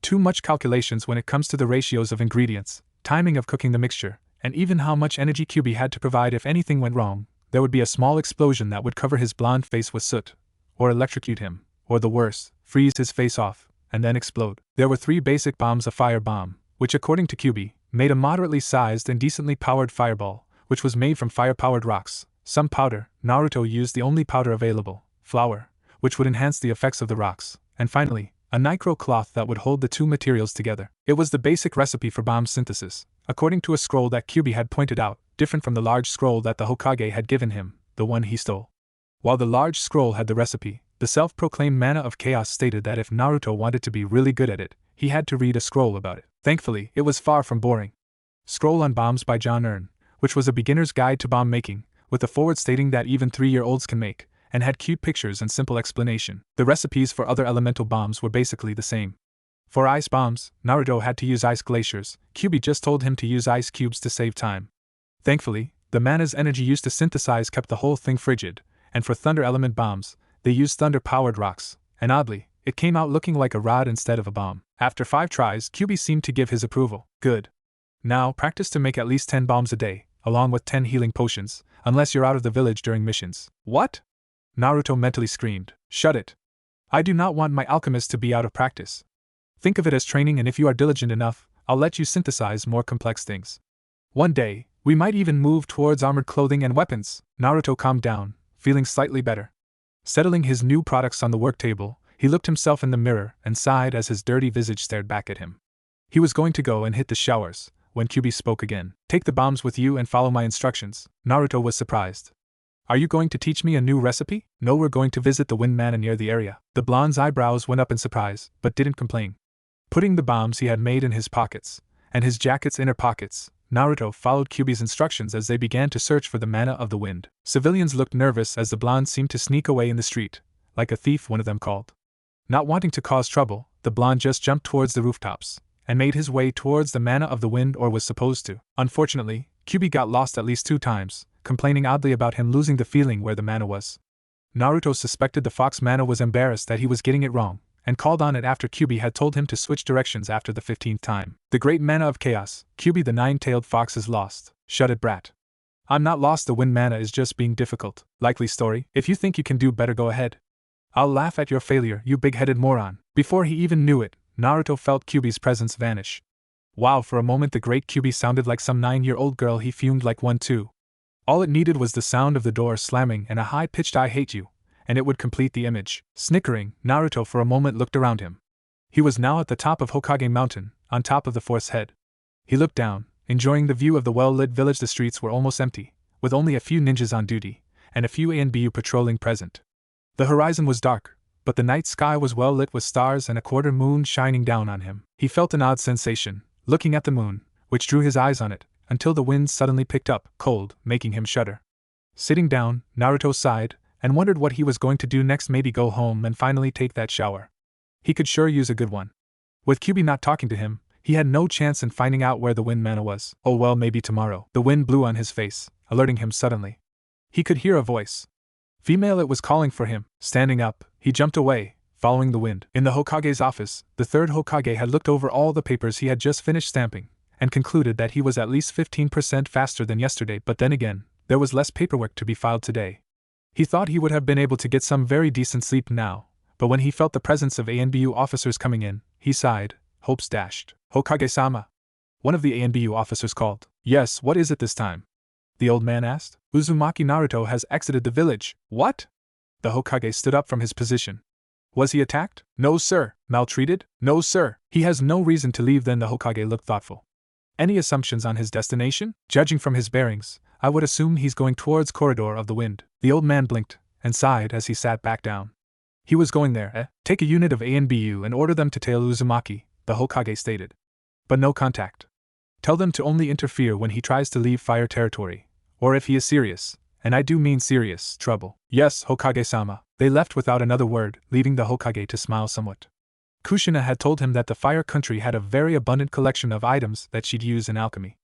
Too much calculations when it comes to the ratios of ingredients, timing of cooking the mixture, and even how much energy Kyubi had to provide if anything went wrong. There would be a small explosion that would cover his blonde face with soot, or electrocute him, or the worst, freeze his face off, and then explode. There were 3 basic bombs: a fire bomb, which according to Kyubi, made a moderately sized and decently powered fireball, which was made from fire-powered rocks, some powder, Naruto used the only powder available, flour, which would enhance the effects of the rocks, and finally, a nitro cloth that would hold the 2 materials together. It was the basic recipe for bomb synthesis, according to a scroll that Kyubi had pointed out, different from the large scroll that the Hokage had given him, the one he stole. While the large scroll had the recipe, the self-proclaimed Manna of Chaos stated that if Naruto wanted to be really good at it, he had to read a scroll about it. Thankfully, it was far from boring. Scroll on Bombs by John Ern, which was a beginner's guide to bomb making, with a foreword stating that even 3-year-olds can make, and had cute pictures and simple explanation. The recipes for other elemental bombs were basically the same. For ice bombs, Naruto had to use ice glaciers. Kyubi just told him to use ice cubes to save time. Thankfully, the Manna's energy used to synthesize kept the whole thing frigid, and for thunder element bombs, they used thunder-powered rocks, and oddly, it came out looking like a rod instead of a bomb. After 5 tries, Kyubi seemed to give his approval. Good. Now, practice to make at least 10 bombs a day, along with 10 healing potions, unless you're out of the village during missions. What? Naruto mentally screamed. Shut it. I do not want my alchemist to be out of practice. Think of it as training, and if you are diligent enough, I'll let you synthesize more complex things. One day, we might even move towards armored clothing and weapons. Naruto calmed down, feeling slightly better. Settling his new products on the work table, he looked himself in the mirror and sighed as his dirty visage stared back at him. He was going to go and hit the showers, when Kyubi spoke again. Take the bombs with you and follow my instructions. Naruto was surprised. Are you going to teach me a new recipe? No, we're going to visit the Wind Manna near the area. The blonde's eyebrows went up in surprise, but didn't complain. Putting the bombs he had made in his pockets, and his jacket's inner pockets, Naruto followed Kyubi's instructions as they began to search for the Manna of the Wind. Civilians looked nervous as the blonde seemed to sneak away in the street, like a thief, one of them called. Not wanting to cause trouble, the blonde just jumped towards the rooftops, and made his way towards the Manna of the Wind, or was supposed to. Unfortunately, Kyubi got lost at least 2 times, complaining oddly about him losing the feeling where the Manna was. Naruto suspected the fox Manna was embarrassed that he was getting it wrong, and called on it after Kyubi had told him to switch directions after the 15th time. The great Manna of Chaos, Kyubi the 9-tailed fox is lost. Shut it, brat. I'm not lost, the Wind Manna is just being difficult. Likely story. If you think you can do better, go ahead. I'll laugh at your failure, you big-headed moron. Before he even knew it, Naruto felt Kyubi's presence vanish. Wow, for a moment the great Kyubi sounded like some 9-year-old girl. He fumed like one too. All it needed was the sound of the door slamming and a high-pitched "I hate you," and it would complete the image. Snickering, Naruto for a moment looked around him. He was now at the top of Hokage Mountain, on top of the forest's head. He looked down, enjoying the view of the well-lit village. The streets were almost empty, with only a few ninjas on duty, and a few ANBU patrolling present. The horizon was dark, but the night sky was well lit with stars and a quarter moon shining down on him. He felt an odd sensation, looking at the moon, which drew his eyes on it, until the wind suddenly picked up, cold, making him shudder. Sitting down, Naruto sighed, and wondered what he was going to do next. Maybe go home and finally take that shower. He could sure use a good one. With Kyubi not talking to him, he had no chance in finding out where the Wind Manna was. Oh well, maybe tomorrow. The wind blew on his face, alerting him suddenly. He could hear a voice. Female, it was calling for him. Standing up, he jumped away, following the wind. In the Hokage's office, the third Hokage had looked over all the papers he had just finished stamping, and concluded that he was at least 15% faster than yesterday. But then again, there was less paperwork to be filed today. He thought he would have been able to get some very decent sleep now, but when he felt the presence of ANBU officers coming in, he sighed, hopes dashed. Hokage-sama. One of the ANBU officers called. Yes, what is it this time? The old man asked. Uzumaki Naruto has exited the village. What? The Hokage stood up from his position. Was he attacked? No sir. Maltreated? No sir. He has no reason to leave. Then the Hokage looked thoughtful. Any assumptions on his destination? Judging from his bearings, I would assume he's going towards Corridor of the Wind. The old man blinked, and sighed as he sat back down. He was going there, eh? Take a unit of ANBU and order them to tail Uzumaki, the Hokage stated. But no contact. Tell them to only interfere when he tries to leave fire territory, or if he is serious, And I do mean serious trouble. Yes, Hokage-sama. They left without another word, leaving the Hokage to smile somewhat. Kushina had told him that the Fire Country had a very abundant collection of items that she'd use in alchemy.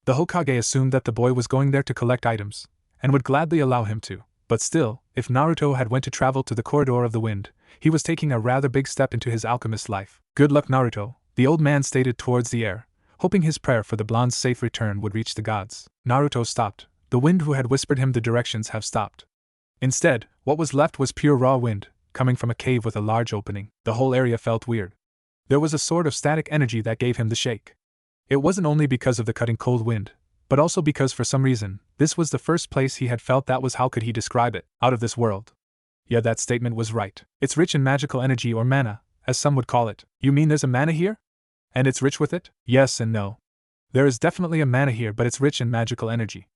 The Hokage assumed that the boy was going there to collect items, and would gladly allow him to. But still, if Naruto had went to travel to the Corridor of the Wind, he was taking a rather big step into his alchemist life. Good luck, Naruto, the old man stated towards the air, hoping his prayer for the blonde's safe return would reach the gods. Naruto stopped. The wind who had whispered him the directions have stopped. Instead, what was left was pure raw wind, coming from a cave with a large opening. The whole area felt weird. There was a sort of static energy that gave him the shake. It wasn't only because of the cutting cold wind, but also because for some reason, this was the first place he had felt that was, how could he describe it, out of this world. Yeah, that statement was right. It's rich in magical energy, or mana, as some would call it. You mean there's a mana here? And it's rich with it? Yes and no. There is definitely a mana here, but it's rich in magical energy.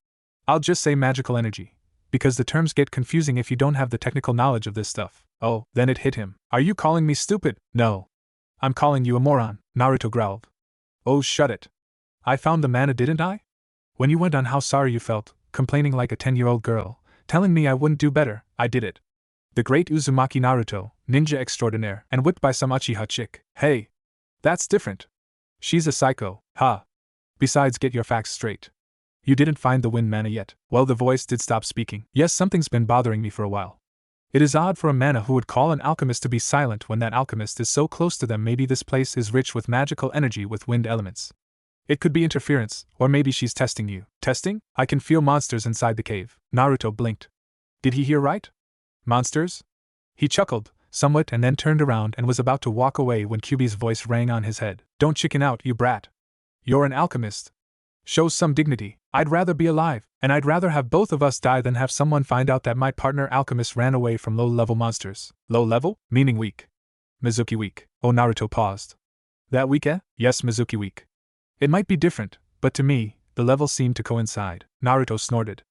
I'll just say magical energy, because the terms get confusing if you don't have the technical knowledge of this stuff. Oh, then it hit him. Are you calling me stupid? No. I'm calling you a moron, Naruto growled. Oh, shut it. I found the mana, didn't I? When you went on how sorry you felt, complaining like a 10-year-old girl, telling me I wouldn't do better, I did it. The great Uzumaki Naruto, ninja extraordinaire, and whipped by some Uchiha chick. Hey! That's different. She's a psycho, huh? Besides, get your facts straight. You didn't find the wind mana yet. Well, the voice did stop speaking. Yes, something's been bothering me for a while. It is odd for a mana who would call an alchemist to be silent when that alchemist is so close to them. Maybe this place is rich with magical energy with wind elements. It could be interference, or maybe she's testing you. Testing? I can feel monsters inside the cave. Naruto blinked. Did he hear right? Monsters? He chuckled somewhat and then turned around and was about to walk away when Kyuubi's voice rang on his head. Don't chicken out, you brat. You're an alchemist. Show some dignity. I'd rather be alive, and I'd rather have both of us die than have someone find out that my partner alchemist ran away from low-level monsters. Low-level? Meaning weak. Mizuki weak. Oh, Naruto paused. That weak, eh? Yes, Mizuki weak. It might be different, but to me, the levels seem to coincide. Naruto snorted.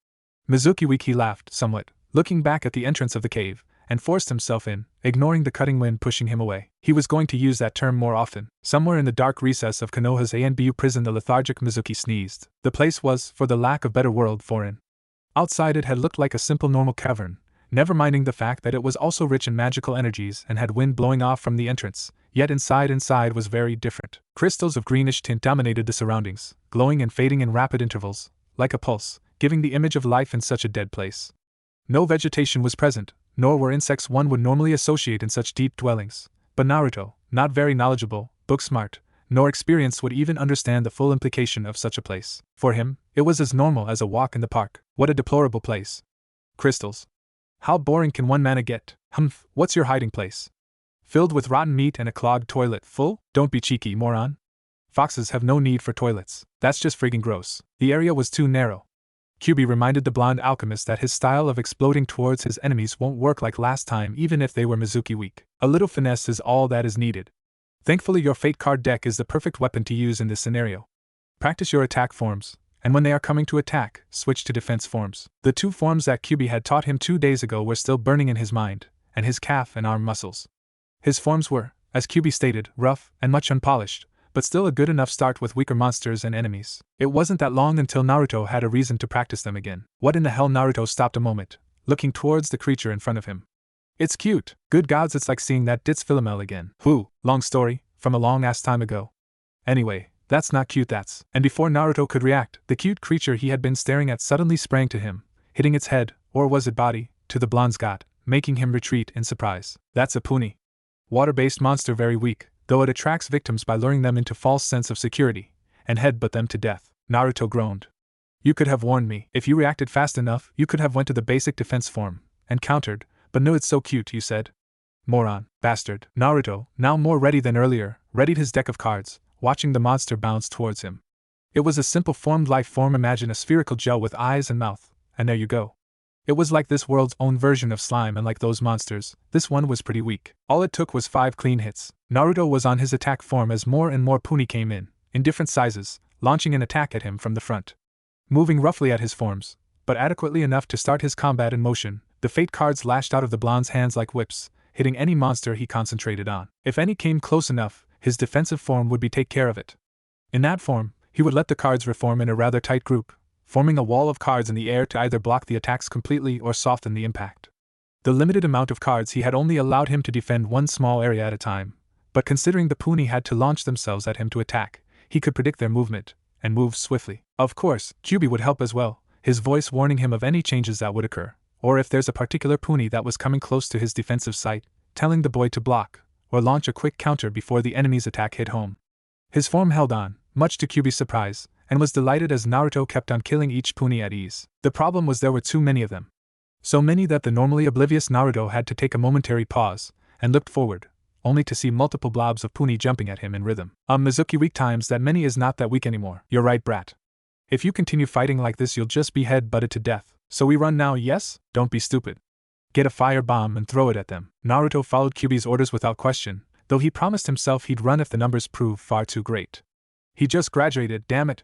Mizuki weak, he laughed somewhat, looking back at the entrance of the cave, and forced himself in, ignoring the cutting wind pushing him away. He was going to use that term more often. Somewhere in the dark recess of Konoha's ANBU prison, the lethargic Mizuki sneezed. The place was, for the lack of better word, foreign. Outside it had looked like a simple normal cavern, never minding the fact that it was also rich in magical energies and had wind blowing off from the entrance, yet inside was very different. Crystals of greenish tint dominated the surroundings, glowing and fading in rapid intervals, like a pulse, giving the image of life in such a dead place. No vegetation was present, nor were insects one would normally associate in such deep dwellings, but Naruto, not very knowledgeable, book-smart, nor experienced, would even understand the full implication of such a place. For him, it was as normal as a walk in the park. What a deplorable place. Crystals. How boring can one mana get? Humph, what's your hiding place? Filled with rotten meat and a clogged toilet full? Don't be cheeky, moron. Foxes have no need for toilets. That's just friggin' gross. The area was too narrow. Kyuubi reminded the blonde alchemist that his style of exploding towards his enemies won't work like last time, even if they were Mizuki weak. A little finesse is all that is needed. Thankfully, your fate card deck is the perfect weapon to use in this scenario. Practice your attack forms, and when they are coming to attack, switch to defense forms. The two forms that Kyuubi had taught him 2 days ago were still burning in his mind, and his calf and arm muscles. His forms were, as Kyuubi stated, rough and much unpolished, but still a good enough start with weaker monsters and enemies. It wasn't that long until Naruto had a reason to practice them again. What in the hell? Naruto stopped a moment, looking towards the creature in front of him. It's cute. Good gods, it's like seeing that ditz Philomel again. Who? Long story, from a long-ass time ago. Anyway, that's not cute, that's. And before Naruto could react, the cute creature he had been staring at suddenly sprang to him, hitting its head, or was it body, to the blonde's gut, making him retreat in surprise. That's a puny. Water-based monster, very weak, though it attracts victims by luring them into false sense of security, and headbutt them to death. Naruto groaned. You could have warned me. If you reacted fast enough, you could have went to the basic defense form, and countered, but no, it's so cute, you said. Moron, bastard. Naruto, now more ready than earlier, readied his deck of cards, watching the monster bounce towards him. It was a simple formed life form. Imagine a spherical gel with eyes and mouth, and there you go. It was like this world's own version of slime, and like those monsters, this one was pretty weak. All it took was 5 clean hits. Naruto was on his attack form as more and more puni came in different sizes, launching an attack at him from the front. Moving roughly at his forms, but adequately enough to start his combat in motion, the fate cards lashed out of the blonde's hands like whips, hitting any monster he concentrated on. If any came close enough, his defensive form would take care of it. In that form, he would let the cards reform in a rather tight group, forming a wall of cards in the air to either block the attacks completely or soften the impact. The limited amount of cards he had only allowed him to defend one small area at a time, but considering the Puni had to launch themselves at him to attack, he could predict their movement, and move swiftly. Of course, Kyubi would help as well, his voice warning him of any changes that would occur, or if there's a particular Puni that was coming close to his defensive site, telling the boy to block, or launch a quick counter before the enemy's attack hit home. His form held on, much to Kyubi's surprise, and was delighted as Naruto kept on killing each Puni at ease. The problem was there were too many of them. So many that the normally oblivious Naruto had to take a momentary pause, and looked forward, only to see multiple blobs of Puni jumping at him in rhythm. Mizuki weak times that many is not that weak anymore. You're right, brat. If you continue fighting like this you'll just be head-butted to death. So we run now, yes? Don't be stupid. Get a fire bomb and throw it at them. Naruto followed Kyubi's orders without question, though he promised himself he'd run if the numbers proved far too great. He just graduated, damn it.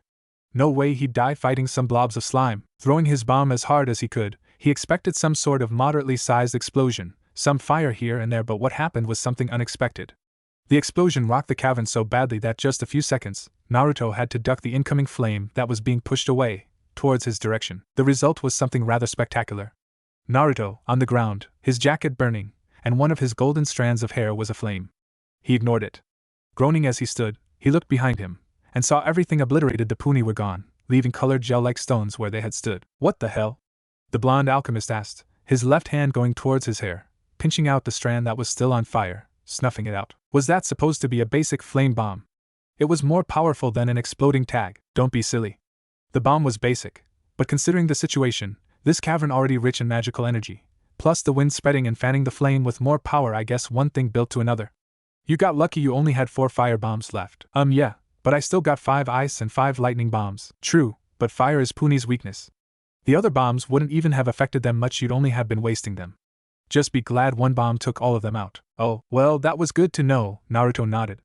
No way he'd die fighting some blobs of slime. Throwing his bomb as hard as he could, he expected some sort of moderately sized explosion, some fire here and there, but what happened was something unexpected. The explosion rocked the cavern so badly that just a few seconds, Naruto had to duck the incoming flame that was being pushed away, towards his direction. The result was something rather spectacular. Naruto, on the ground, his jacket burning, and one of his golden strands of hair was aflame. He ignored it. Groaning as he stood, he looked behind him, and saw everything obliterated. The Puni were gone, leaving colored gel-like stones where they had stood. What the hell? The blonde alchemist asked, his left hand going towards his hair, pinching out the strand that was still on fire, snuffing it out. Was that supposed to be a basic flame bomb? It was more powerful than an exploding tag. Don't be silly. The bomb was basic, but considering the situation, this cavern already rich in magical energy, plus the wind spreading and fanning the flame with more power, I guess one thing built to another. You got lucky you only had 4 fire bombs left. Yeah, but I still got 5 ice and 5 lightning bombs. True, but fire is Puni's weakness. The other bombs wouldn't even have affected them much, you'd only have been wasting them. Just be glad one bomb took all of them out. Oh, well, that was good to know, Naruto nodded.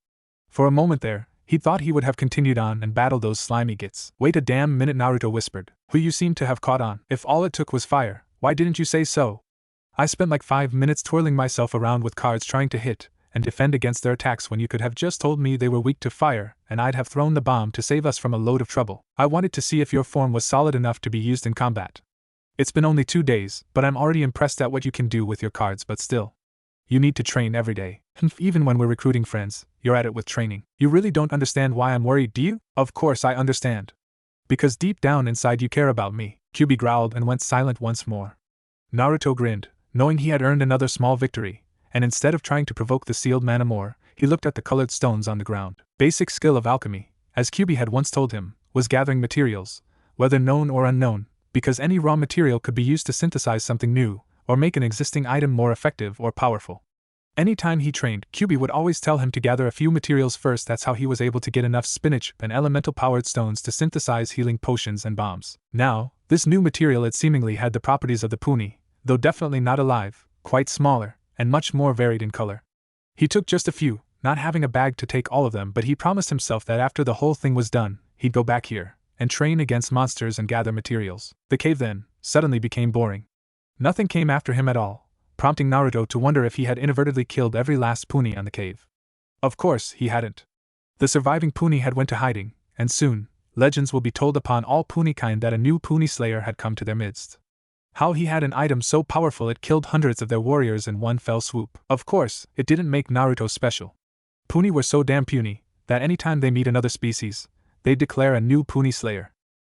For a moment there, he thought he would have continued on and battled those slimy gits. Wait a damn minute, Naruto whispered. Who you seem to have caught on. If all it took was fire, why didn't you say so? I spent like 5 minutes twirling myself around with cards trying to hit and defend against their attacks when you could have just told me they were weak to fire, and I'd have thrown the bomb to save us from a load of trouble. I wanted to see if your form was solid enough to be used in combat. It's been only 2 days, but I'm already impressed at what you can do with your cards, but still. You need to train every day. Even when we're recruiting friends, you're at it with training. You really don't understand why I'm worried, do you? Of course I understand. Because deep down inside you care about me. Kyubi growled and went silent once more. Naruto grinned, knowing he had earned another small victory, and instead of trying to provoke the sealed mana more, he looked at the colored stones on the ground. Basic skill of alchemy, as Kyubi had once told him, was gathering materials, whether known or unknown, because any raw material could be used to synthesize something new, or make an existing item more effective or powerful. Anytime he trained, Kyubi would always tell him to gather a few materials first. That's how he was able to get enough spinach and elemental-powered stones to synthesize healing potions and bombs. Now, this new material it seemingly had the properties of the Puni, though definitely not alive, quite smaller, and much more varied in color. He took just a few, not having a bag to take all of them, but he promised himself that after the whole thing was done, he'd go back here and train against monsters and gather materials. The cave then, suddenly became boring. Nothing came after him at all, prompting Naruto to wonder if he had inadvertently killed every last Puni on the cave. Of course, he hadn't. The surviving Puni had went to hiding, and soon, legends will be told upon all Puni kind that a new Puni slayer had come to their midst. How he had an item so powerful it killed hundreds of their warriors in one fell swoop. Of course, it didn't make Naruto special. Puni were so damn puny, that anytime they meet another species, they declare a new Puni slayer.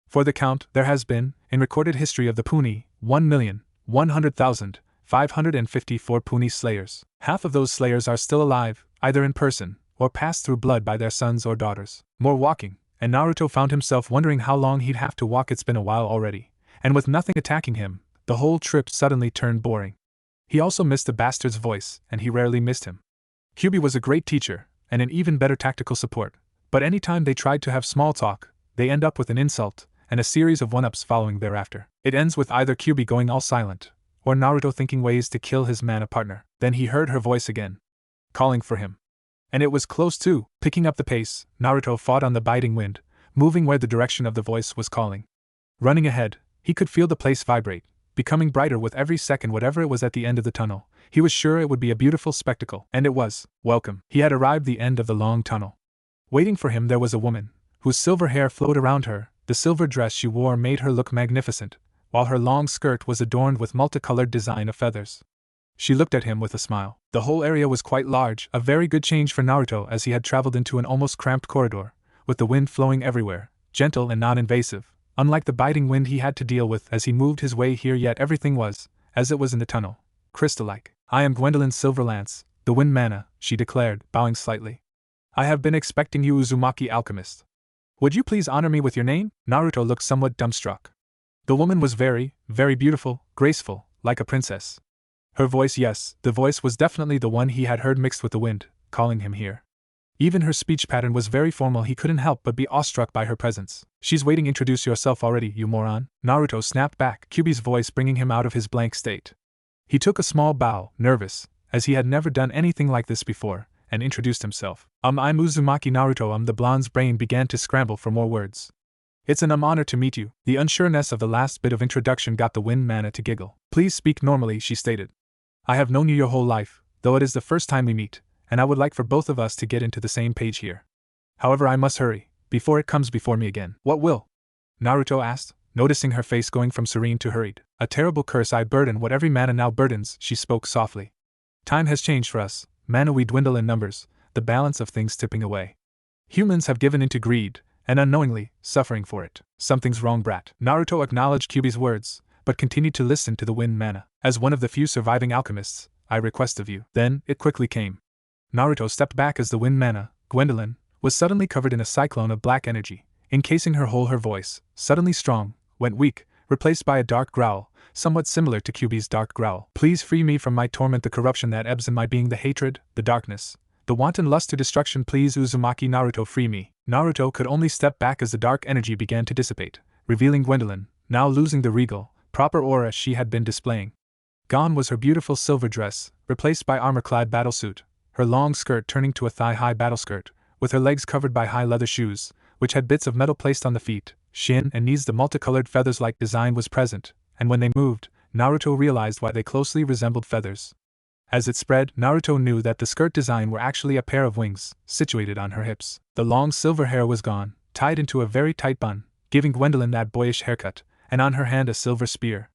For the count, there has been, in recorded history of the Puni, 1,100,554 Puni slayers. Half of those slayers are still alive, either in person, or passed through blood by their sons or daughters. More walking, and Naruto found himself wondering how long he'd have to walk. It's been a while already, and with nothing attacking him, the whole trip suddenly turned boring. He also missed the bastard's voice, and he rarely missed him. Kyubi was a great teacher, and an even better tactical support, but anytime they tried to have small talk, they end up with an insult, and a series of one-ups following thereafter. It ends with either Kyubi going all silent, or Naruto thinking ways to kill his Manna partner. Then he heard her voice again, calling for him. And it was close too. Picking up the pace, Naruto fought on the biting wind, moving where the direction of the voice was calling. Running ahead, he could feel the place vibrate, becoming brighter with every second. Whatever it was at the end of the tunnel, he was sure it would be a beautiful spectacle. And it was. Welcome. He had arrived the end of the long tunnel. Waiting for him there was a woman, whose silver hair flowed around her, The silver dress she wore made her look magnificent, while her long skirt was adorned with multicolored design of feathers. She looked at him with a smile. The whole area was quite large, a very good change for Naruto as he had traveled into an almost cramped corridor, with the wind flowing everywhere, gentle and non-invasive, unlike the biting wind he had to deal with as he moved his way here. Yet everything was, as it was in the tunnel, crystal-like. "I am Gwendolyn Silverlance, the Wind Manna," she declared, bowing slightly. "I have been expecting you, Uzumaki alchemist. Would you please honor me with your name?" Naruto looked somewhat dumbstruck. The woman was very, very beautiful, graceful, like a princess. Her voice, yes, the voice was definitely the one he had heard mixed with the wind, calling him here. Even her speech pattern was very formal. He couldn't help but be awestruck by her presence. "She's waiting. Introduce yourself already, you moron," Naruto snapped back, Kyuubi's voice bringing him out of his blank state. He took a small bow, nervous, as he had never done anything like this before, and introduced himself. I'm Uzumaki Naruto." The blonde's brain began to scramble for more words. "It's an honor to meet you." The unsureness of the last bit of introduction got the Wind Manna to giggle. "Please speak normally," she stated. "I have known you your whole life, though it is the first time we meet, and I would like for both of us to get into the same page here. However, I must hurry, before it comes before me again." "What will?" Naruto asked, noticing her face going from serene to hurried. "A terrible curse I burden what every mana now burdens," she spoke softly. "Time has changed for us, mana we dwindle in numbers, the balance of things tipping away. Humans have given into greed, and unknowingly, suffering for it." "Something's wrong, brat." Naruto acknowledged Kyuubi's words, but continued to listen to the Wind Manna. "As one of the few surviving alchemists, I request of you." Then, it quickly came. Naruto stepped back as the Wind Manna, Gwendolyn, was suddenly covered in a cyclone of black energy, encasing her whole. Her voice, suddenly strong, went weak, replaced by a dark growl, somewhat similar to Kyuubi's dark growl. "Please free me from my torment, the corruption that ebbs in my being, the hatred, the darkness, the wanton lust to destruction. Please, Uzumaki Naruto, free me." Naruto could only step back as the dark energy began to dissipate, revealing Gwendolyn, now losing the regal, proper aura she had been displaying. Gone was her beautiful silver dress, replaced by armor-clad battlesuit, her long skirt turning to a thigh-high battle skirt, with her legs covered by high leather shoes, which had bits of metal placed on the feet, shin and knees. The multicolored feathers-like design was present, and when they moved, Naruto realized why they closely resembled feathers. As it spread, Naruto knew that the skirt design were actually a pair of wings, situated on her hips. The long silver hair was gone, tied into a very tight bun, giving Gwendolyn that boyish haircut, and on her hand a silver spear.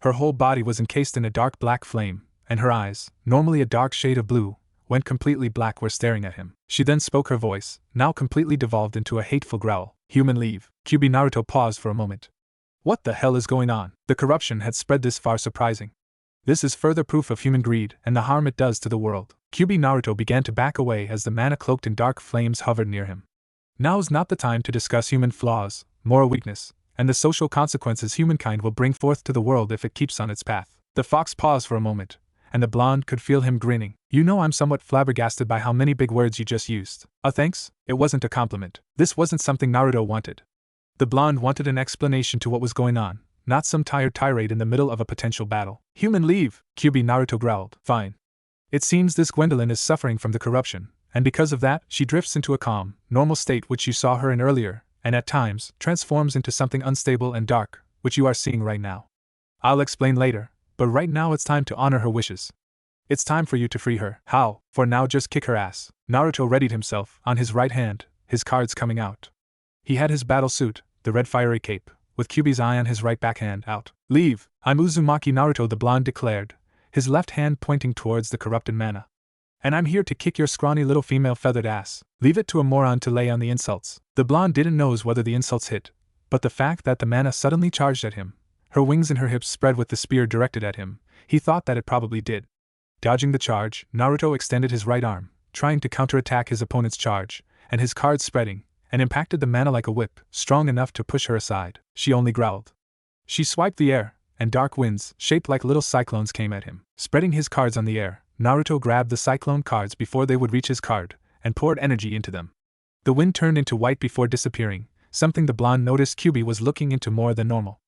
Her whole body was encased in a dark black flame, and her eyes, normally a dark shade of blue, when completely black, were staring at him. She then spoke, her voice, now completely devolved into a hateful growl. "Human, leave." Kyuubi. Naruto paused for a moment. What the hell is going on? The corruption had spread this far. Surprising. This is further proof of human greed and the harm it does to the world. Kyuubi. Naruto began to back away as the mana cloaked in dark flames hovered near him. Now's not the time to discuss human flaws, moral weakness, and the social consequences humankind will bring forth to the world if it keeps on its path. The fox paused for a moment, and the blonde could feel him grinning. "You know, I'm somewhat flabbergasted by how many big words you just used." Thanks? It wasn't a compliment. This wasn't something Naruto wanted. The blonde wanted an explanation to what was going on, not some tired tirade in the middle of a potential battle. "Human, leave," Kyuubi. Naruto growled. "Fine. It seems this Gwendolyn is suffering from the corruption, and because of that, she drifts into a calm, normal state which you saw her in earlier, and at times, transforms into something unstable and dark, which you are seeing right now. I'll explain later, but right now it's time to honor her wishes. It's time for you to free her." "How?" "For now, just kick her ass." Naruto readied himself, on his right hand, his cards coming out. He had his battle suit, the red fiery cape, with Kyuubi's eye on his right backhand, out. "Leave." "I'm Uzumaki Naruto," the blonde declared, his left hand pointing towards the corrupted mana. "And I'm here to kick your scrawny little female feathered ass." "Leave it to a moron to lay on the insults." The blonde didn't know whether the insults hit, but the fact that the mana suddenly charged at him, her wings and her hips spread with the spear directed at him, he thought that it probably did. Dodging the charge, Naruto extended his right arm, trying to counterattack his opponent's charge, and his cards spreading, and impacted the mana like a whip, strong enough to push her aside. She only growled. She swiped the air, and dark winds, shaped like little cyclones, came at him. Spreading his cards on the air, Naruto grabbed the cyclone cards before they would reach his card, and poured energy into them. The wind turned into white before disappearing, something the blonde noticed Kyuubi was looking into more than normal.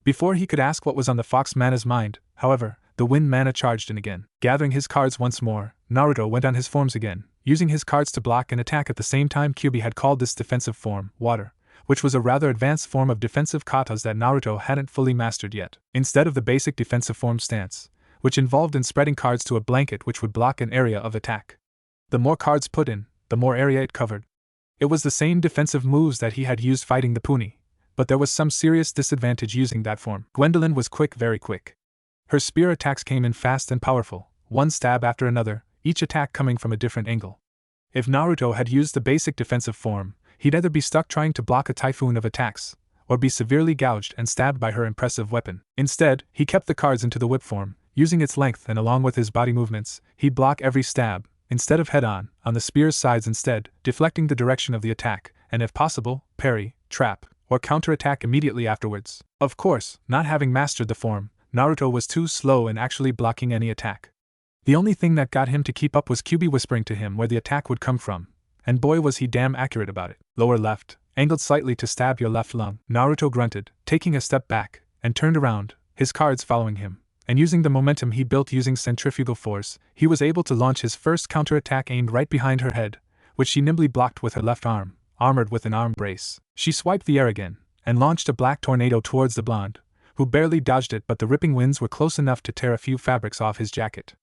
Before he could ask what was on the fox mana's mind, however, the wind mana charged in again. Gathering his cards once more, Naruto went on his forms again, using his cards to block and attack at the same time. Kyuubi had called this defensive form, water, which was a rather advanced form of defensive katas that Naruto hadn't fully mastered yet. Instead of the basic defensive form stance, which involved in spreading cards to a blanket which would block an area of attack. The more cards put in, the more area it covered. It was the same defensive moves that he had used fighting the Puni, but there was some serious disadvantage using that form. Gwendolyn was quick, very quick. Her spear attacks came in fast and powerful, one stab after another, each attack coming from a different angle. If Naruto had used the basic defensive form, he'd either be stuck trying to block a typhoon of attacks, or be severely gouged and stabbed by her impressive weapon. Instead, he kept the cards into the whip form, using its length, and along with his body movements, he'd block every stab, instead of head-on the spear's sides instead, deflecting the direction of the attack, and if possible, parry, trap, or counterattack immediately afterwards. Of course, not having mastered the form, Naruto was too slow in actually blocking any attack. The only thing that got him to keep up was Kyuubi whispering to him where the attack would come from, and boy was he damn accurate about it. Lower left, angled slightly to stab your left lung. Naruto grunted, taking a step back, and turned around, his cards following him, and using the momentum he built using centrifugal force, he was able to launch his first counterattack aimed right behind her head, which she nimbly blocked with her left arm, armored with an arm brace. She swiped the air again, and launched a black tornado towards the blonde, who barely dodged it, but the ripping winds were close enough to tear a few fabrics off his jacket.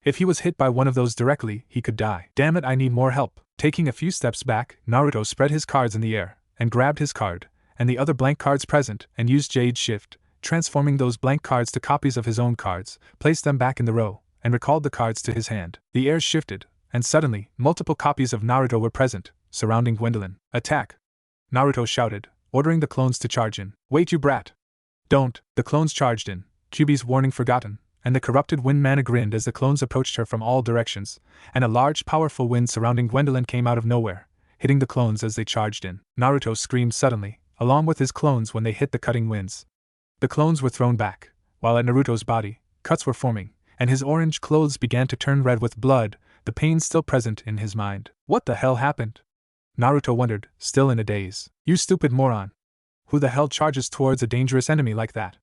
If he was hit by one of those directly, he could die. Damn it, I need more help. Taking a few steps back, Naruto spread his cards in the air, and grabbed his card, and the other blank cards present, and used Jade Shift, transforming those blank cards to copies of his own cards, placed them back in the row, and recalled the cards to his hand. The air shifted, and suddenly, multiple copies of Naruto were present, surrounding Gwendolyn. Attack! Naruto shouted, ordering the clones to charge in. Wait, you brat! Don't! The clones charged in, Kyuubi's warning forgotten, and the corrupted wind Manna grinned as the clones approached her from all directions, and a large powerful wind surrounding Gwendolyn came out of nowhere, hitting the clones as they charged in. Naruto screamed suddenly, along with his clones when they hit the cutting winds. The clones were thrown back, while at Naruto's body, cuts were forming, and his orange clothes began to turn red with blood, the pain still present in his mind. What the hell happened? Naruto wondered, still in a daze. You stupid moron! Who the hell charges towards a dangerous enemy like that?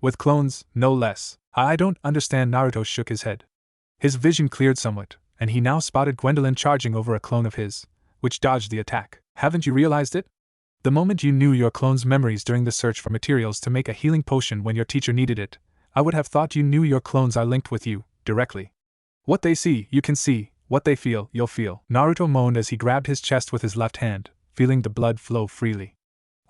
With clones, no less. I don't understand. Naruto shook his head. His vision cleared somewhat, and he now spotted Gwendolyn charging over a clone of his, which dodged the attack. Haven't you realized it? The moment you knew your clone's memories during the search for materials to make a healing potion when your teacher needed it, I would have thought you knew your clones are linked with you, directly. What they see, you can see. What they feel, you'll feel. Naruto moaned as he grabbed his chest with his left hand, feeling the blood flow freely.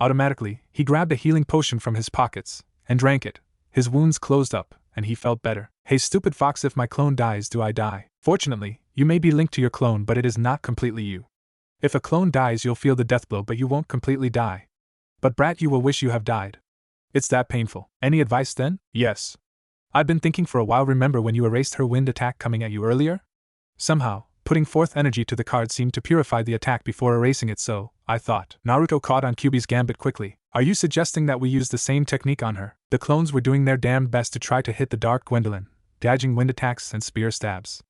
Automatically, he grabbed a healing potion from his pockets, and drank it. His wounds closed up, and he felt better. Hey stupid fox, if my clone dies, do I die? Fortunately, you may be linked to your clone, but it is not completely you. If a clone dies, you'll feel the death blow, but you won't completely die. But brat, you will wish you have died. It's that painful. Any advice then? Yes. I've been thinking for a while. Remember when you erased her wind attack coming at you earlier? Somehow, putting forth energy to the card seemed to purify the attack before erasing it, so, I thought. Naruto caught on Kyuubi's gambit quickly. Are you suggesting that we use the same technique on her? The clones were doing their damned best to try to hit the dark Gwendolyn, dodging wind attacks and spear stabs.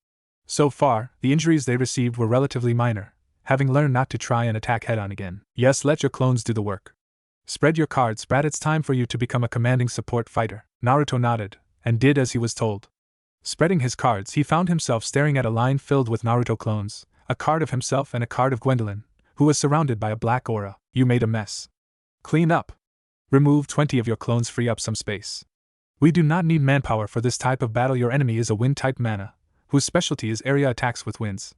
So far, the injuries they received were relatively minor, having learned not to try and attack head-on again. Yes, let your clones do the work. Spread your cards, brat. It's time for you to become a commanding support fighter. Naruto nodded, and did as he was told. Spreading his cards, he found himself staring at a line filled with Naruto clones, a card of himself and a card of Gwendolyn, who was surrounded by a black aura. You made a mess. Clean up. Remove 20 of your clones, free up some space. We do not need manpower for this type of battle. Your enemy is a wind-type Manna, whose specialty is area attacks with winds.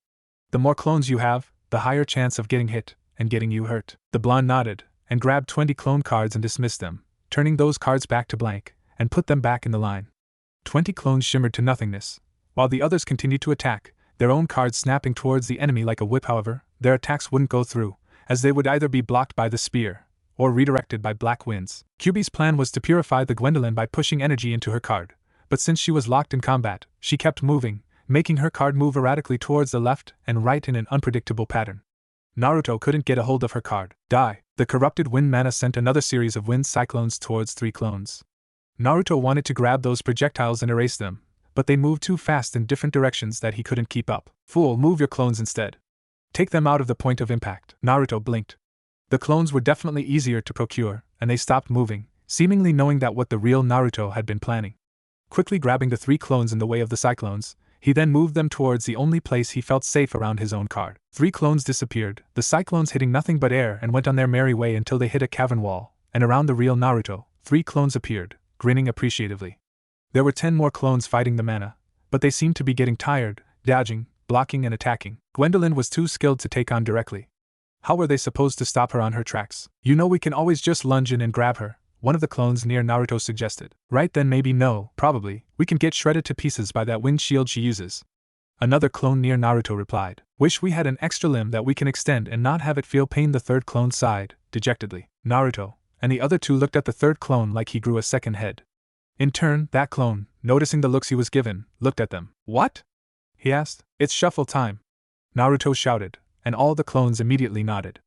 The more clones you have, the higher chance of getting hit, and getting you hurt. The blonde nodded, and grabbed 20 clone cards and dismissed them, turning those cards back to blank, and put them back in the line. 20 clones shimmered to nothingness, while the others continued to attack, their own cards snapping towards the enemy like a whip. However, their attacks wouldn't go through, as they would either be blocked by the spear, or redirected by black winds. Kyuubi's plan was to purify the Gwendolyn by pushing energy into her card, but since she was locked in combat, she kept moving, making her card move erratically towards the left and right in an unpredictable pattern. Naruto couldn't get a hold of her card. Die! The corrupted wind Manna sent another series of wind cyclones towards 3 clones. Naruto wanted to grab those projectiles and erase them, but they moved too fast in different directions that he couldn't keep up. Fool, move your clones instead. Take them out of the point of impact. Naruto blinked. The clones were definitely easier to procure, and they stopped moving, seemingly knowing that what the real Naruto had been planning. Quickly grabbing the 3 clones in the way of the cyclones, he then moved them towards the only place he felt safe around his own card. 3 clones disappeared, the cyclones hitting nothing but air, and went on their merry way until they hit a cavern wall, and around the real Naruto, 3 clones appeared, grinning appreciatively. There were 10 more clones fighting the Manna, but they seemed to be getting tired, dodging, blocking and attacking. Gwendolyn was too skilled to take on directly. How were they supposed to stop her on her tracks? You know we can always just lunge in and grab her, one of the clones near Naruto suggested. Right then maybe no, probably, we can get shredded to pieces by that wind shield she uses. Another clone near Naruto replied. Wish we had an extra limb that we can extend and not have it feel pain, the third clone sighed, dejectedly. Naruto and the other two looked at the third clone like he grew a second head. In turn, that clone, noticing the looks he was given, looked at them. What? He asked. It's shuffle time, Naruto shouted, and all the clones immediately nodded.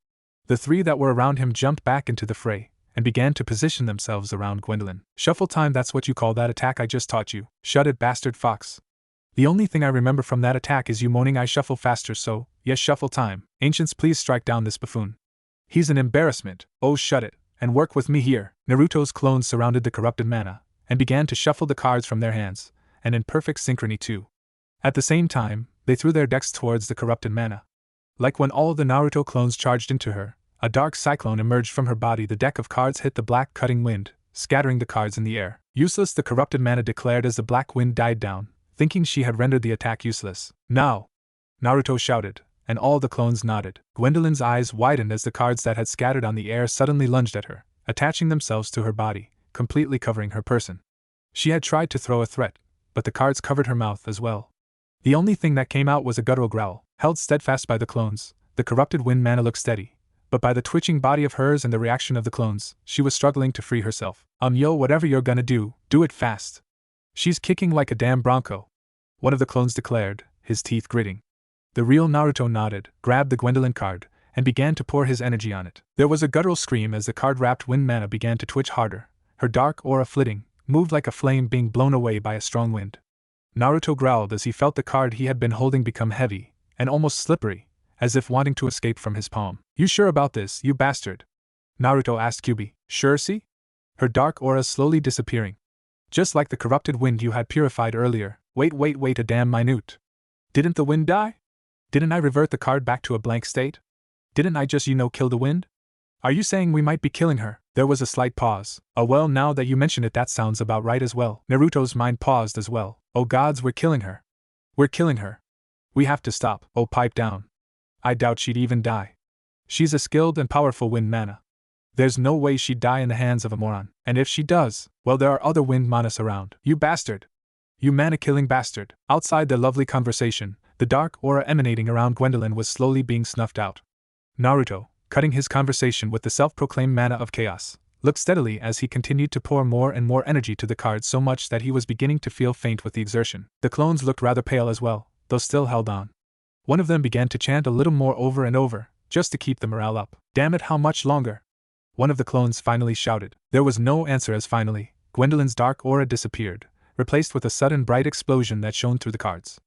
The three that were around him jumped back into the fray and began to position themselves around Gwendolyn. Shuffle time, that's what you call that attack I just taught you, shouted Bastard Fox. The only thing I remember from that attack is you moaning I shuffle faster, so, yes, shuffle time. Ancients, please strike down this buffoon. He's an embarrassment. Oh, shut it, and work with me here. Naruto's clones surrounded the corrupted Manna and began to shuffle the cards from their hands, and in perfect synchrony too. At the same time, they threw their decks towards the corrupted Manna. Like when all the Naruto clones charged into her, a dark cyclone emerged from her body. The deck of cards hit the black cutting wind, scattering the cards in the air. Useless, the corrupted Manna declared as the black wind died down, thinking she had rendered the attack useless. Now! Naruto shouted, and all the clones nodded. Gwendolyn's eyes widened as the cards that had scattered on the air suddenly lunged at her, attaching themselves to her body, completely covering her person. She had tried to throw a threat, but the cards covered her mouth as well. The only thing that came out was a guttural growl. Held steadfast by the clones, the corrupted wind Manna looked steady, but by the twitching body of hers and the reaction of the clones, she was struggling to free herself. Yo, whatever you're gonna do it fast. She's kicking like a damn bronco, one of the clones declared, his teeth gritting. The real Naruto nodded, grabbed the Gwendolyn card, and began to pour his energy on it. There was a guttural scream as the card-wrapped wind Manna began to twitch harder, her dark aura flitting, moved like a flame being blown away by a strong wind. Naruto growled as he felt the card he had been holding become heavy and almost slippery, as if wanting to escape from his palm. You sure about this, you bastard? Naruto asked Kyubi. Sure, see? Her dark aura slowly disappearing. Just like the corrupted wind you had purified earlier. Wait, a damn minute. Didn't the wind die? Didn't I revert the card back to a blank state? Didn't I just, kill the wind? Are you saying we might be killing her? There was a slight pause. Oh well, now that you mention it, that sounds about right as well. Naruto's mind paused as well. Oh gods, we're killing her. We're killing her. We have to stop. Oh, pipe down. I doubt she'd even die. She's a skilled and powerful wind Manna. There's no way she'd die in the hands of a moron. And if she does, well, there are other wind Mannas around. You bastard! You Manna-killing bastard! Outside their lovely conversation, the dark aura emanating around Gwendolyn was slowly being snuffed out. Naruto, cutting his conversation with the self-proclaimed Manna of Chaos, looked steadily as he continued to pour more and more energy to the cards, so much that he was beginning to feel faint with the exertion. The clones looked rather pale as well, though still held on. One of them began to chant a little more over and over, just to keep the morale up. Damn it, how much longer? One of the clones finally shouted. There was no answer as finally, Gwendolyn's dark aura disappeared, replaced with a sudden bright explosion that shone through the cards.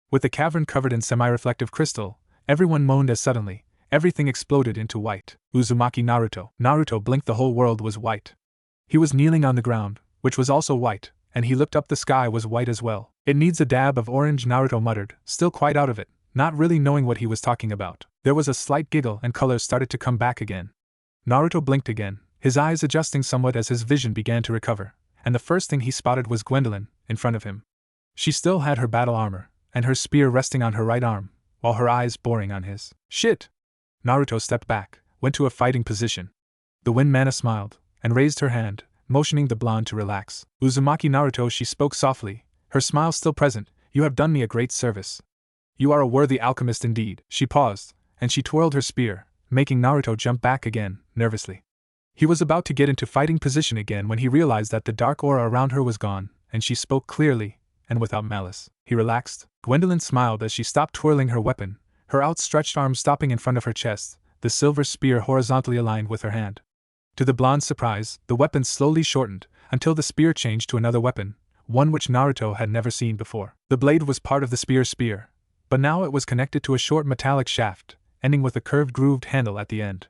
With the cavern covered in semi-reflective crystal, everyone moaned as suddenly, everything exploded into white. Uzumaki Naruto. Naruto blinked, the whole world was white. He was kneeling on the ground, which was also white, and he looked up, the sky was white as well. It needs a dab of orange, Naruto muttered, still quite out of it, not really knowing what he was talking about. There was a slight giggle and color started to come back again. Naruto blinked again, his eyes adjusting somewhat as his vision began to recover, and the first thing he spotted was Gwendolyn, in front of him. She still had her battle armor, and her spear resting on her right arm, while her eyes boring on his. Shit! Naruto stepped back, went to a fighting position. The wind Manna smiled, and raised her hand, motioning the blonde to relax. Uzumaki Naruto, she spoke softly, her smile still present, you have done me a great service. You are a worthy alchemist indeed. She paused, and she twirled her spear, making Naruto jump back again, nervously. He was about to get into fighting position again when he realized that the dark aura around her was gone, and she spoke clearly, and without malice. He relaxed. Gwendolyn smiled as she stopped twirling her weapon, her outstretched arm stopping in front of her chest, the silver spear horizontally aligned with her hand. To the blonde's surprise, the weapon slowly shortened, until the spear changed to another weapon, one which Naruto had never seen before. The blade was part of the spear, but now it was connected to a short metallic shaft, ending with a curved grooved handle at the end.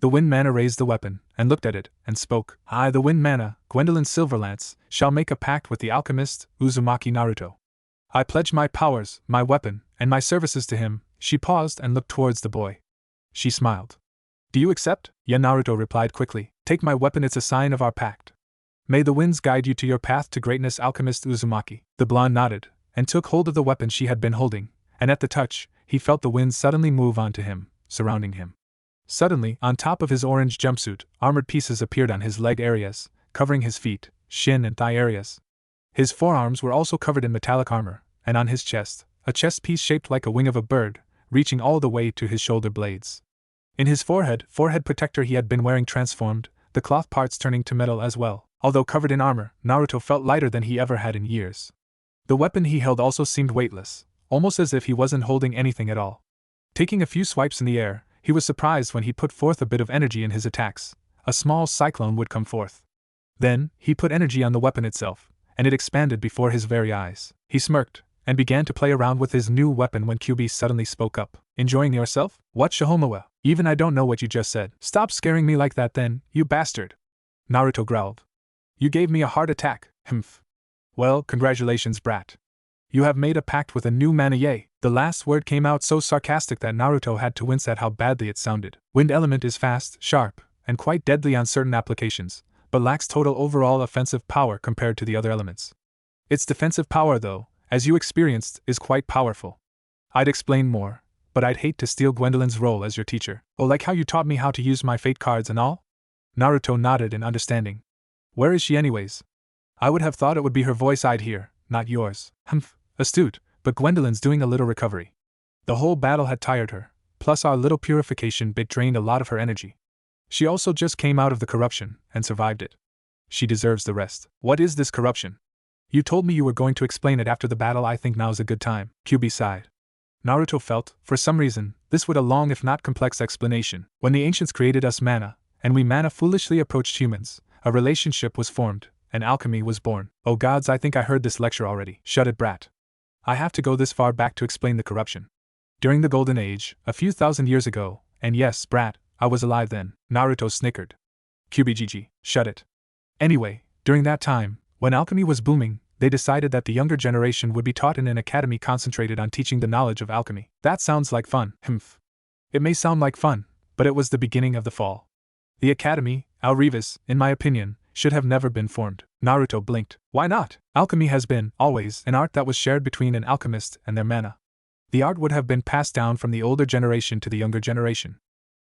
The wind Manna raised the weapon, and looked at it, and spoke. I, the wind Manna, Gwendolyn Silverlance, shall make a pact with the alchemist, Uzumaki Naruto. I pledge my powers, my weapon, and my services to him. She paused and looked towards the boy. She smiled. Do you accept? Yeah, Naruto replied quickly. Take my weapon, it's a sign of our pact. May the winds guide you to your path to greatness, alchemist Uzumaki. The blonde nodded, and took hold of the weapon she had been holding, and at the touch, he felt the winds suddenly move onto him, surrounding him. Suddenly, on top of his orange jumpsuit, armored pieces appeared on his leg areas, covering his feet, shin and thigh areas. His forearms were also covered in metallic armor, and on his chest, a chest piece shaped like a wing of a bird, reaching all the way to his shoulder blades. In his forehead protector he had been wearing transformed, the cloth parts turning to metal as well. Although covered in armor, Naruto felt lighter than he ever had in years. The weapon he held also seemed weightless, almost as if he wasn't holding anything at all. Taking a few swipes in the air, he was surprised when he put forth a bit of energy in his attacks. A small cyclone would come forth. Then, he put energy on the weapon itself, and it expanded before his very eyes. He smirked, and began to play around with his new weapon when QB suddenly spoke up. Enjoying yourself? What, Shihomawa? Even I don't know what you just said. Stop scaring me like that then, you bastard! Naruto growled. You gave me a heart attack, humph. Well, congratulations, brat. You have made a pact with a new Manna. Yay. The last word came out so sarcastic that Naruto had to wince at how badly it sounded. Wind element is fast, sharp, and quite deadly on certain applications, but lacks total overall offensive power compared to the other elements. Its defensive power, though, as you experienced, is quite powerful. I'd explain more, but I'd hate to steal Gwendolyn's role as your teacher. Oh, like how you taught me how to use my fate cards and all? Naruto nodded in understanding. Where is she anyways? I would have thought it would be her voice I'd hear, not yours. Humph, astute, but Gwendolyn's doing a little recovery. The whole battle had tired her, plus our little purification bit drained a lot of her energy. She also just came out of the corruption, and survived it. She deserves the rest. What is this corruption? You told me you were going to explain it after the battle. I think now's a good time. QB sighed. Naruto felt, for some reason, this would a long if not complex explanation. When the ancients created us Manna, and we Manna foolishly approached humans, a relationship was formed, and alchemy was born. Oh gods, I think I heard this lecture already. Shut it, brat. I have to go this far back to explain the corruption. During the Golden Age, a few thousand years ago, and yes, brat, I was alive then, Naruto snickered. QBGG, shut it. Anyway, during that time, when alchemy was booming, they decided that the younger generation would be taught in an academy concentrated on teaching the knowledge of alchemy. That sounds like fun, humph. It may sound like fun, but it was the beginning of the fall. The academy, Alrevis, in my opinion, should have never been formed. Naruto blinked. Why not? Alchemy has been, always, an art that was shared between an alchemist and their Manna. The art would have been passed down from the older generation to the younger generation.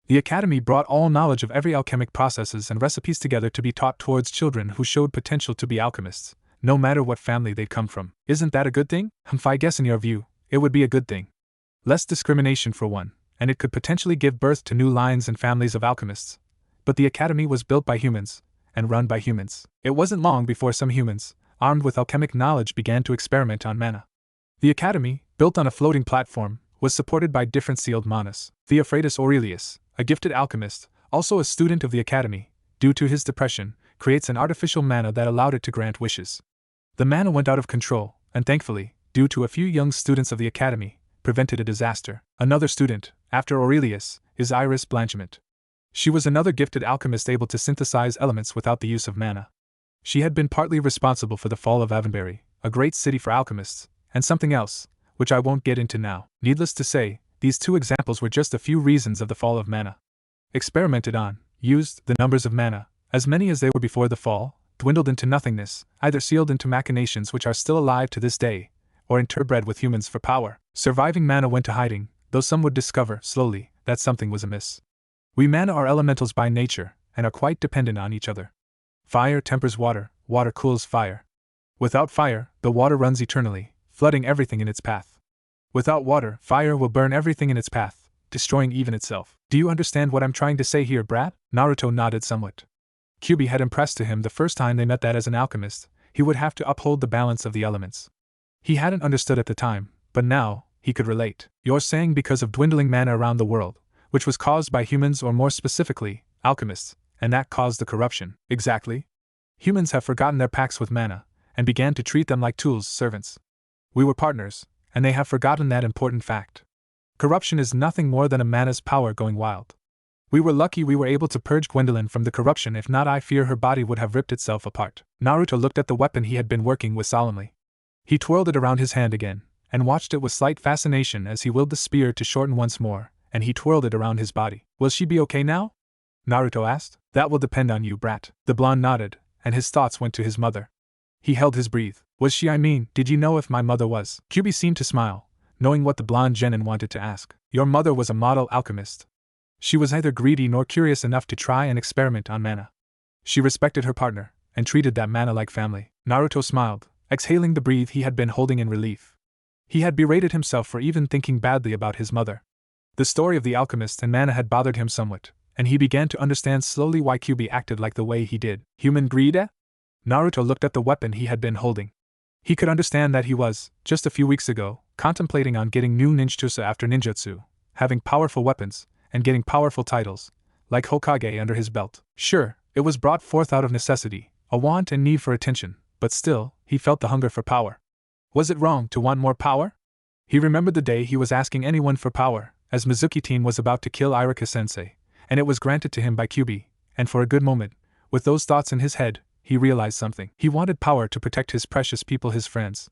The academy brought all knowledge of every alchemic processes and recipes together to be taught towards children who showed potential to be alchemists, no matter what family they'd come from. Isn't that a good thing? Humph, I guess in your view, it would be a good thing. Less discrimination for one, and it could potentially give birth to new lines and families of alchemists. But the academy was built by humans, and run by humans. It wasn't long before some humans, armed with alchemic knowledge, began to experiment on Manna. The academy, built on a floating platform, was supported by different sealed Mannas. Theophratus Aurelius, a gifted alchemist, also a student of the academy, due to his depression, creates an artificial Manna that allowed it to grant wishes. The Manna went out of control, and thankfully, due to a few young students of the academy, prevented a disaster. Another student, after Aurelius, is Iris Blanchiment. She was another gifted alchemist able to synthesize elements without the use of Manna. She had been partly responsible for the fall of Avonbury, a great city for alchemists, and something else, which I won't get into now. Needless to say, these two examples were just a few reasons of the fall of Manna. Experimented on, used, the numbers of Manna, as many as they were before the fall, dwindled into nothingness, either sealed into machinations which are still alive to this day, or interbred with humans for power. Surviving Manna went to hiding, though some would discover, slowly, that something was amiss. We Manna are elementals by nature, and are quite dependent on each other. Fire tempers water, water cools fire. Without fire, the water runs eternally, flooding everything in its path. Without water, fire will burn everything in its path, destroying even itself. Do you understand what I'm trying to say here, brat? Naruto nodded somewhat. Kyuubi had impressed to him the first time they met that as an alchemist, he would have to uphold the balance of the elements. He hadn't understood at the time, but now, he could relate. You're saying because of dwindling Manna around the world, which was caused by humans or more specifically, alchemists, and that caused the corruption. Exactly. Humans have forgotten their pacts with Manna, and began to treat them like tools, servants. We were partners, and they have forgotten that important fact. Corruption is nothing more than a Manna's power going wild. We were lucky we were able to purge Gwendolyn from the corruption, if not I fear her body would have ripped itself apart. Naruto looked at the weapon he had been working with solemnly. He twirled it around his hand again, and watched it with slight fascination as he willed the spear to shorten once more, and he twirled it around his body. Will she be okay now? Naruto asked. That will depend on you, brat. The blonde nodded, and his thoughts went to his mother. He held his breath. Was she, did you know if my mother was? Kyuubi seemed to smile, knowing what the blonde genin wanted to ask. Your mother was a model alchemist. She was neither greedy nor curious enough to try and experiment on Manna. She respected her partner, and treated that Manna like family. Naruto smiled, exhaling the breath he had been holding in relief. He had berated himself for even thinking badly about his mother. The story of the alchemist and Manna had bothered him somewhat, and he began to understand slowly why Kyuubi acted like the way he did. Human greed, eh? Naruto looked at the weapon he had been holding. He could understand that he was, just a few weeks ago, contemplating on getting new ninjutsu after ninjutsu, having powerful weapons, and getting powerful titles, like Hokage under his belt. Sure, it was brought forth out of necessity, a want and need for attention, but still, he felt the hunger for power. Was it wrong to want more power? He remembered the day he was asking anyone for power, as Mizuki-teen was about to kill Iruka-sensei, and it was granted to him by Kyuubi, and for a good moment, with those thoughts in his head, he realized something. He wanted power to protect his precious people, his friends.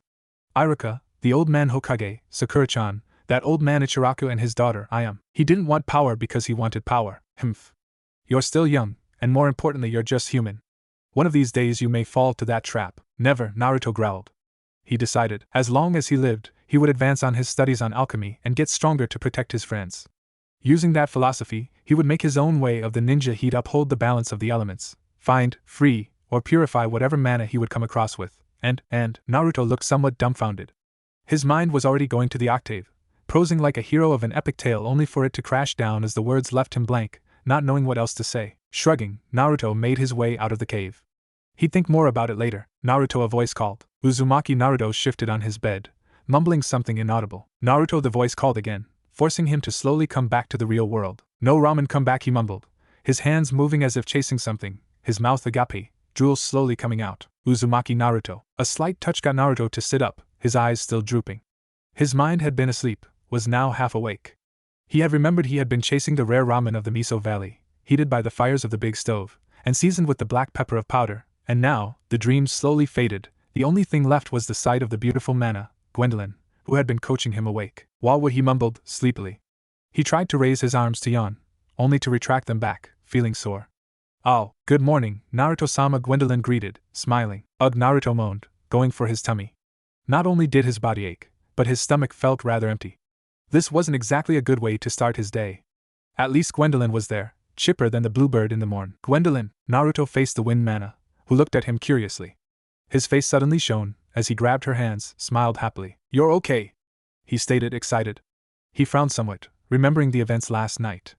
Iruka, the old man Hokage, Sakura-chan, that old man Ichiraku and his daughter, Ayame. He didn't want power because he wanted power. Humph. You're still young, and more importantly you're just human. One of these days you may fall to that trap. Never, Naruto growled. He decided, as long as he lived, he would advance on his studies on alchemy and get stronger to protect his friends. Using that philosophy, he would make his own way of the ninja. He'd uphold the balance of the elements, find, free, or purify whatever mana he would come across with, and Naruto looked somewhat dumbfounded. His mind was already going to the octave, prosing like a hero of an epic tale only for it to crash down as the words left him blank, not knowing what else to say. Shrugging, Naruto made his way out of the cave. He'd think more about it later. Naruto, a voice called. Uzumaki Naruto shifted on his bed, mumbling something inaudible. Naruto, the voice called again, forcing him to slowly come back to the real world. No ramen, come back, he mumbled, his hands moving as if chasing something, his mouth agape, drool slowly coming out. Uzumaki Naruto. A slight touch got Naruto to sit up, his eyes still drooping. His mind had been asleep, was now half awake. He had remembered he had been chasing the rare ramen of the Miso Valley, heated by the fires of the big stove, and seasoned with the black pepper of powder, and now, the dreams slowly faded. The only thing left was the sight of the beautiful Manna, Gwendolyn, who had been coaching him awake. While he mumbled, sleepily. He tried to raise his arms to yawn, only to retract them back, feeling sore. Oh, good morning, Naruto-sama, Gwendolyn greeted, smiling. Ugh, Naruto moaned, going for his tummy. Not only did his body ache, but his stomach felt rather empty. This wasn't exactly a good way to start his day. At least Gwendolyn was there, chipper than the bluebird in the morn. Gwendolyn, Naruto faced the wind Manna, who looked at him curiously. His face suddenly shone, as he grabbed her hands, smiled happily. You're okay, he stated, excited. He frowned somewhat, remembering the events last night.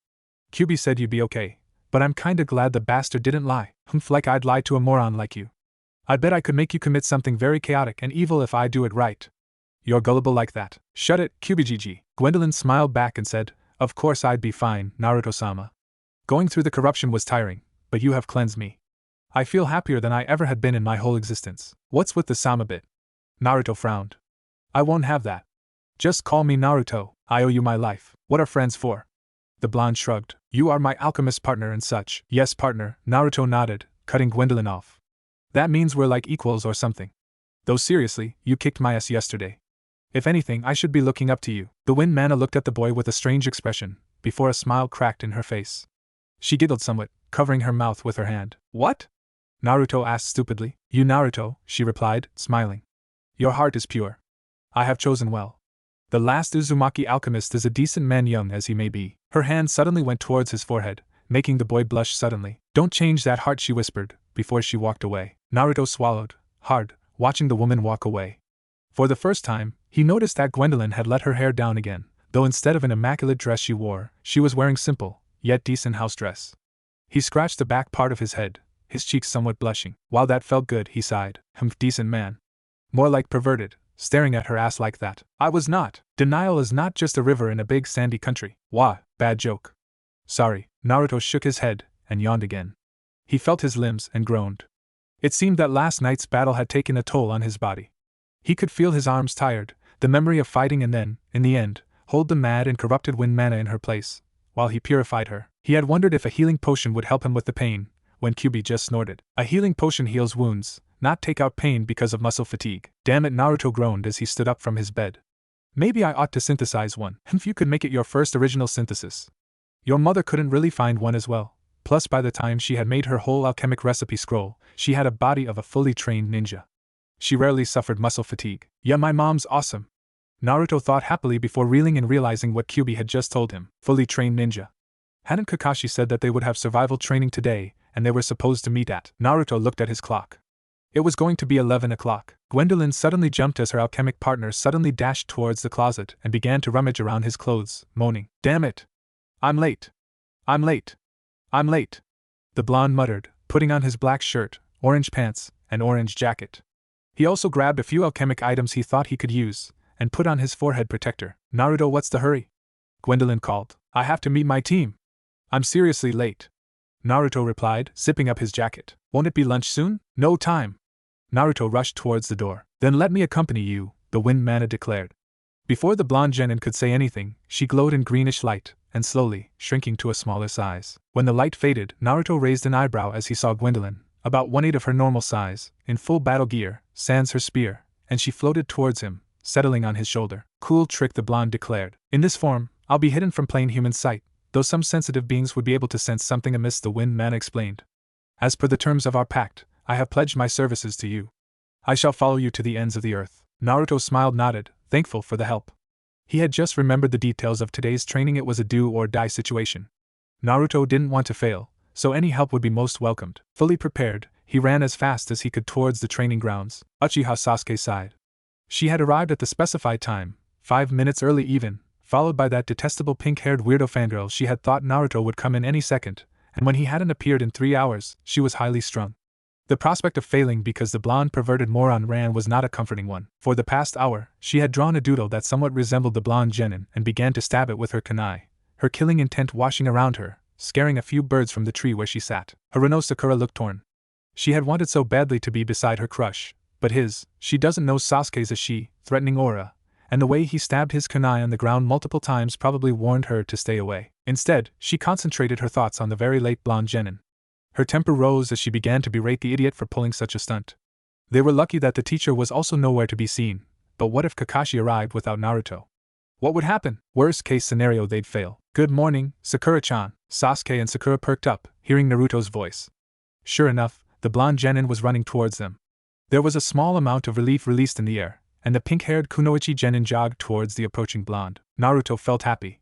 Kyuubi said you'd be okay, but I'm kinda glad the bastard didn't lie. Humph, like I'd lie to a moron like you. I bet I could make you commit something very chaotic and evil if I do it right. You're gullible like that. Shut it, Kyuubi-gg. Gwendolyn smiled back and said, of course I'd be fine, Naruto-sama. Going through the corruption was tiring, but you have cleansed me. I feel happier than I ever had been in my whole existence. What's with the Sama bit? Naruto frowned. I won't have that. Just call me Naruto, I owe you my life. What are friends for? The blonde shrugged. You are my alchemist partner and such. Yes, partner, Naruto nodded, cutting Gwendolyn off. That means we're like equals or something. Though seriously, you kicked my ass yesterday. If anything, I should be looking up to you. The wind Manna looked at the boy with a strange expression, before a smile cracked in her face. She giggled somewhat, covering her mouth with her hand. What? Naruto asked stupidly. You, Naruto, she replied, smiling. Your heart is pure. I have chosen well. The last Uzumaki alchemist is a decent man, young as he may be. Her hand suddenly went towards his forehead, making the boy blush suddenly. Don't change that heart, she whispered, before she walked away. Naruto swallowed, hard, watching the woman walk away. For the first time, he noticed that Gwendolyn had let her hair down again, though instead of an immaculate dress she wore, she was wearing simple, yet decent house dress. He scratched the back part of his head, his cheeks somewhat blushing. While that felt good, he sighed. Humph, decent man. More like perverted, staring at her ass like that. I was not. Denial is not just a river in a big sandy country. Wah, bad joke. Sorry. Naruto shook his head, and yawned again. He felt his limbs and groaned. It seemed that last night's battle had taken a toll on his body. He could feel his arms tired, the memory of fighting and then, in the end, hold the mad and corrupted wind Manna in her place, while he purified her. He had wondered if a healing potion would help him with the pain, when Kyuubi just snorted. A healing potion heals wounds, not take out pain because of muscle fatigue. Damn it, Naruto groaned as he stood up from his bed. Maybe I ought to synthesize one. If you could make it your first original synthesis. Your mother couldn't really find one as well. Plus, by the time she had made her whole alchemic recipe scroll, she had a body of a fully trained ninja. She rarely suffered muscle fatigue. Yeah, my mom's awesome. Naruto thought happily before reeling and realizing what Kyuubi had just told him. Fully trained ninja. Hadn't Kakashi said that they would have survival training today, and they were supposed to meet at? Naruto looked at his clock. It was going to be 11 o'clock. Gwendolyn suddenly jumped as her alchemic partner suddenly dashed towards the closet and began to rummage around his clothes, moaning, "Damn it! I'm late! I'm late! I'm late!" The blonde muttered, putting on his black shirt, orange pants, and orange jacket. He also grabbed a few alchemic items he thought he could use, and put on his forehead protector. "Naruto, what's the hurry?" Gwendolyn called. "I have to meet my team. I'm seriously late." Naruto replied, zipping up his jacket. "Won't it be lunch soon?" "No time." Naruto rushed towards the door. "Then let me accompany you," the wind Manna declared. Before the blonde genin could say anything, she glowed in greenish light, and slowly, shrinking to a smaller size. When the light faded, Naruto raised an eyebrow as he saw Gwendolyn, about 1/8 of her normal size, in full battle gear, sans her spear, and she floated towards him, settling on his shoulder. "Cool trick," the blonde declared. "In this form, I'll be hidden from plain human sight, though some sensitive beings would be able to sense something amiss," the wind man explained. "As per the terms of our pact, I have pledged my services to you. I shall follow you to the ends of the earth." Naruto smiled, nodded, thankful for the help. He had just remembered the details of today's training. It was a do-or-die situation. Naruto didn't want to fail, so any help would be most welcomed. Fully prepared, he ran as fast as he could towards the training grounds. Uchiha Sasuke sighed. She had arrived at the specified time, 5 minutes early even, followed by that detestable pink-haired weirdo fangirl. She had thought Naruto would come in any second, and when he hadn't appeared in 3 hours, she was highly strung. The prospect of failing because the blonde perverted moron ran was not a comforting one. For the past hour, she had drawn a doodle that somewhat resembled the blonde genin and began to stab it with her kunai, her killing intent washing around her, scaring a few birds from the tree where she sat. Haruno Sakura looked torn. She had wanted so badly to be beside her crush, but she doesn't know Sasuke's threatening aura, and the way he stabbed his kunai on the ground multiple times probably warned her to stay away. Instead, she concentrated her thoughts on the very late blonde genin. Her temper rose as she began to berate the idiot for pulling such a stunt. They were lucky that the teacher was also nowhere to be seen, but what if Kakashi arrived without Naruto? What would happen? Worst case scenario, they'd fail. "Good morning, Sakura-chan." Sasuke and Sakura perked up, hearing Naruto's voice. Sure enough, the blonde genin was running towards them. There was a small amount of relief released in the air, and the pink-haired Kunoichi genin jogged towards the approaching blonde. Naruto felt happy.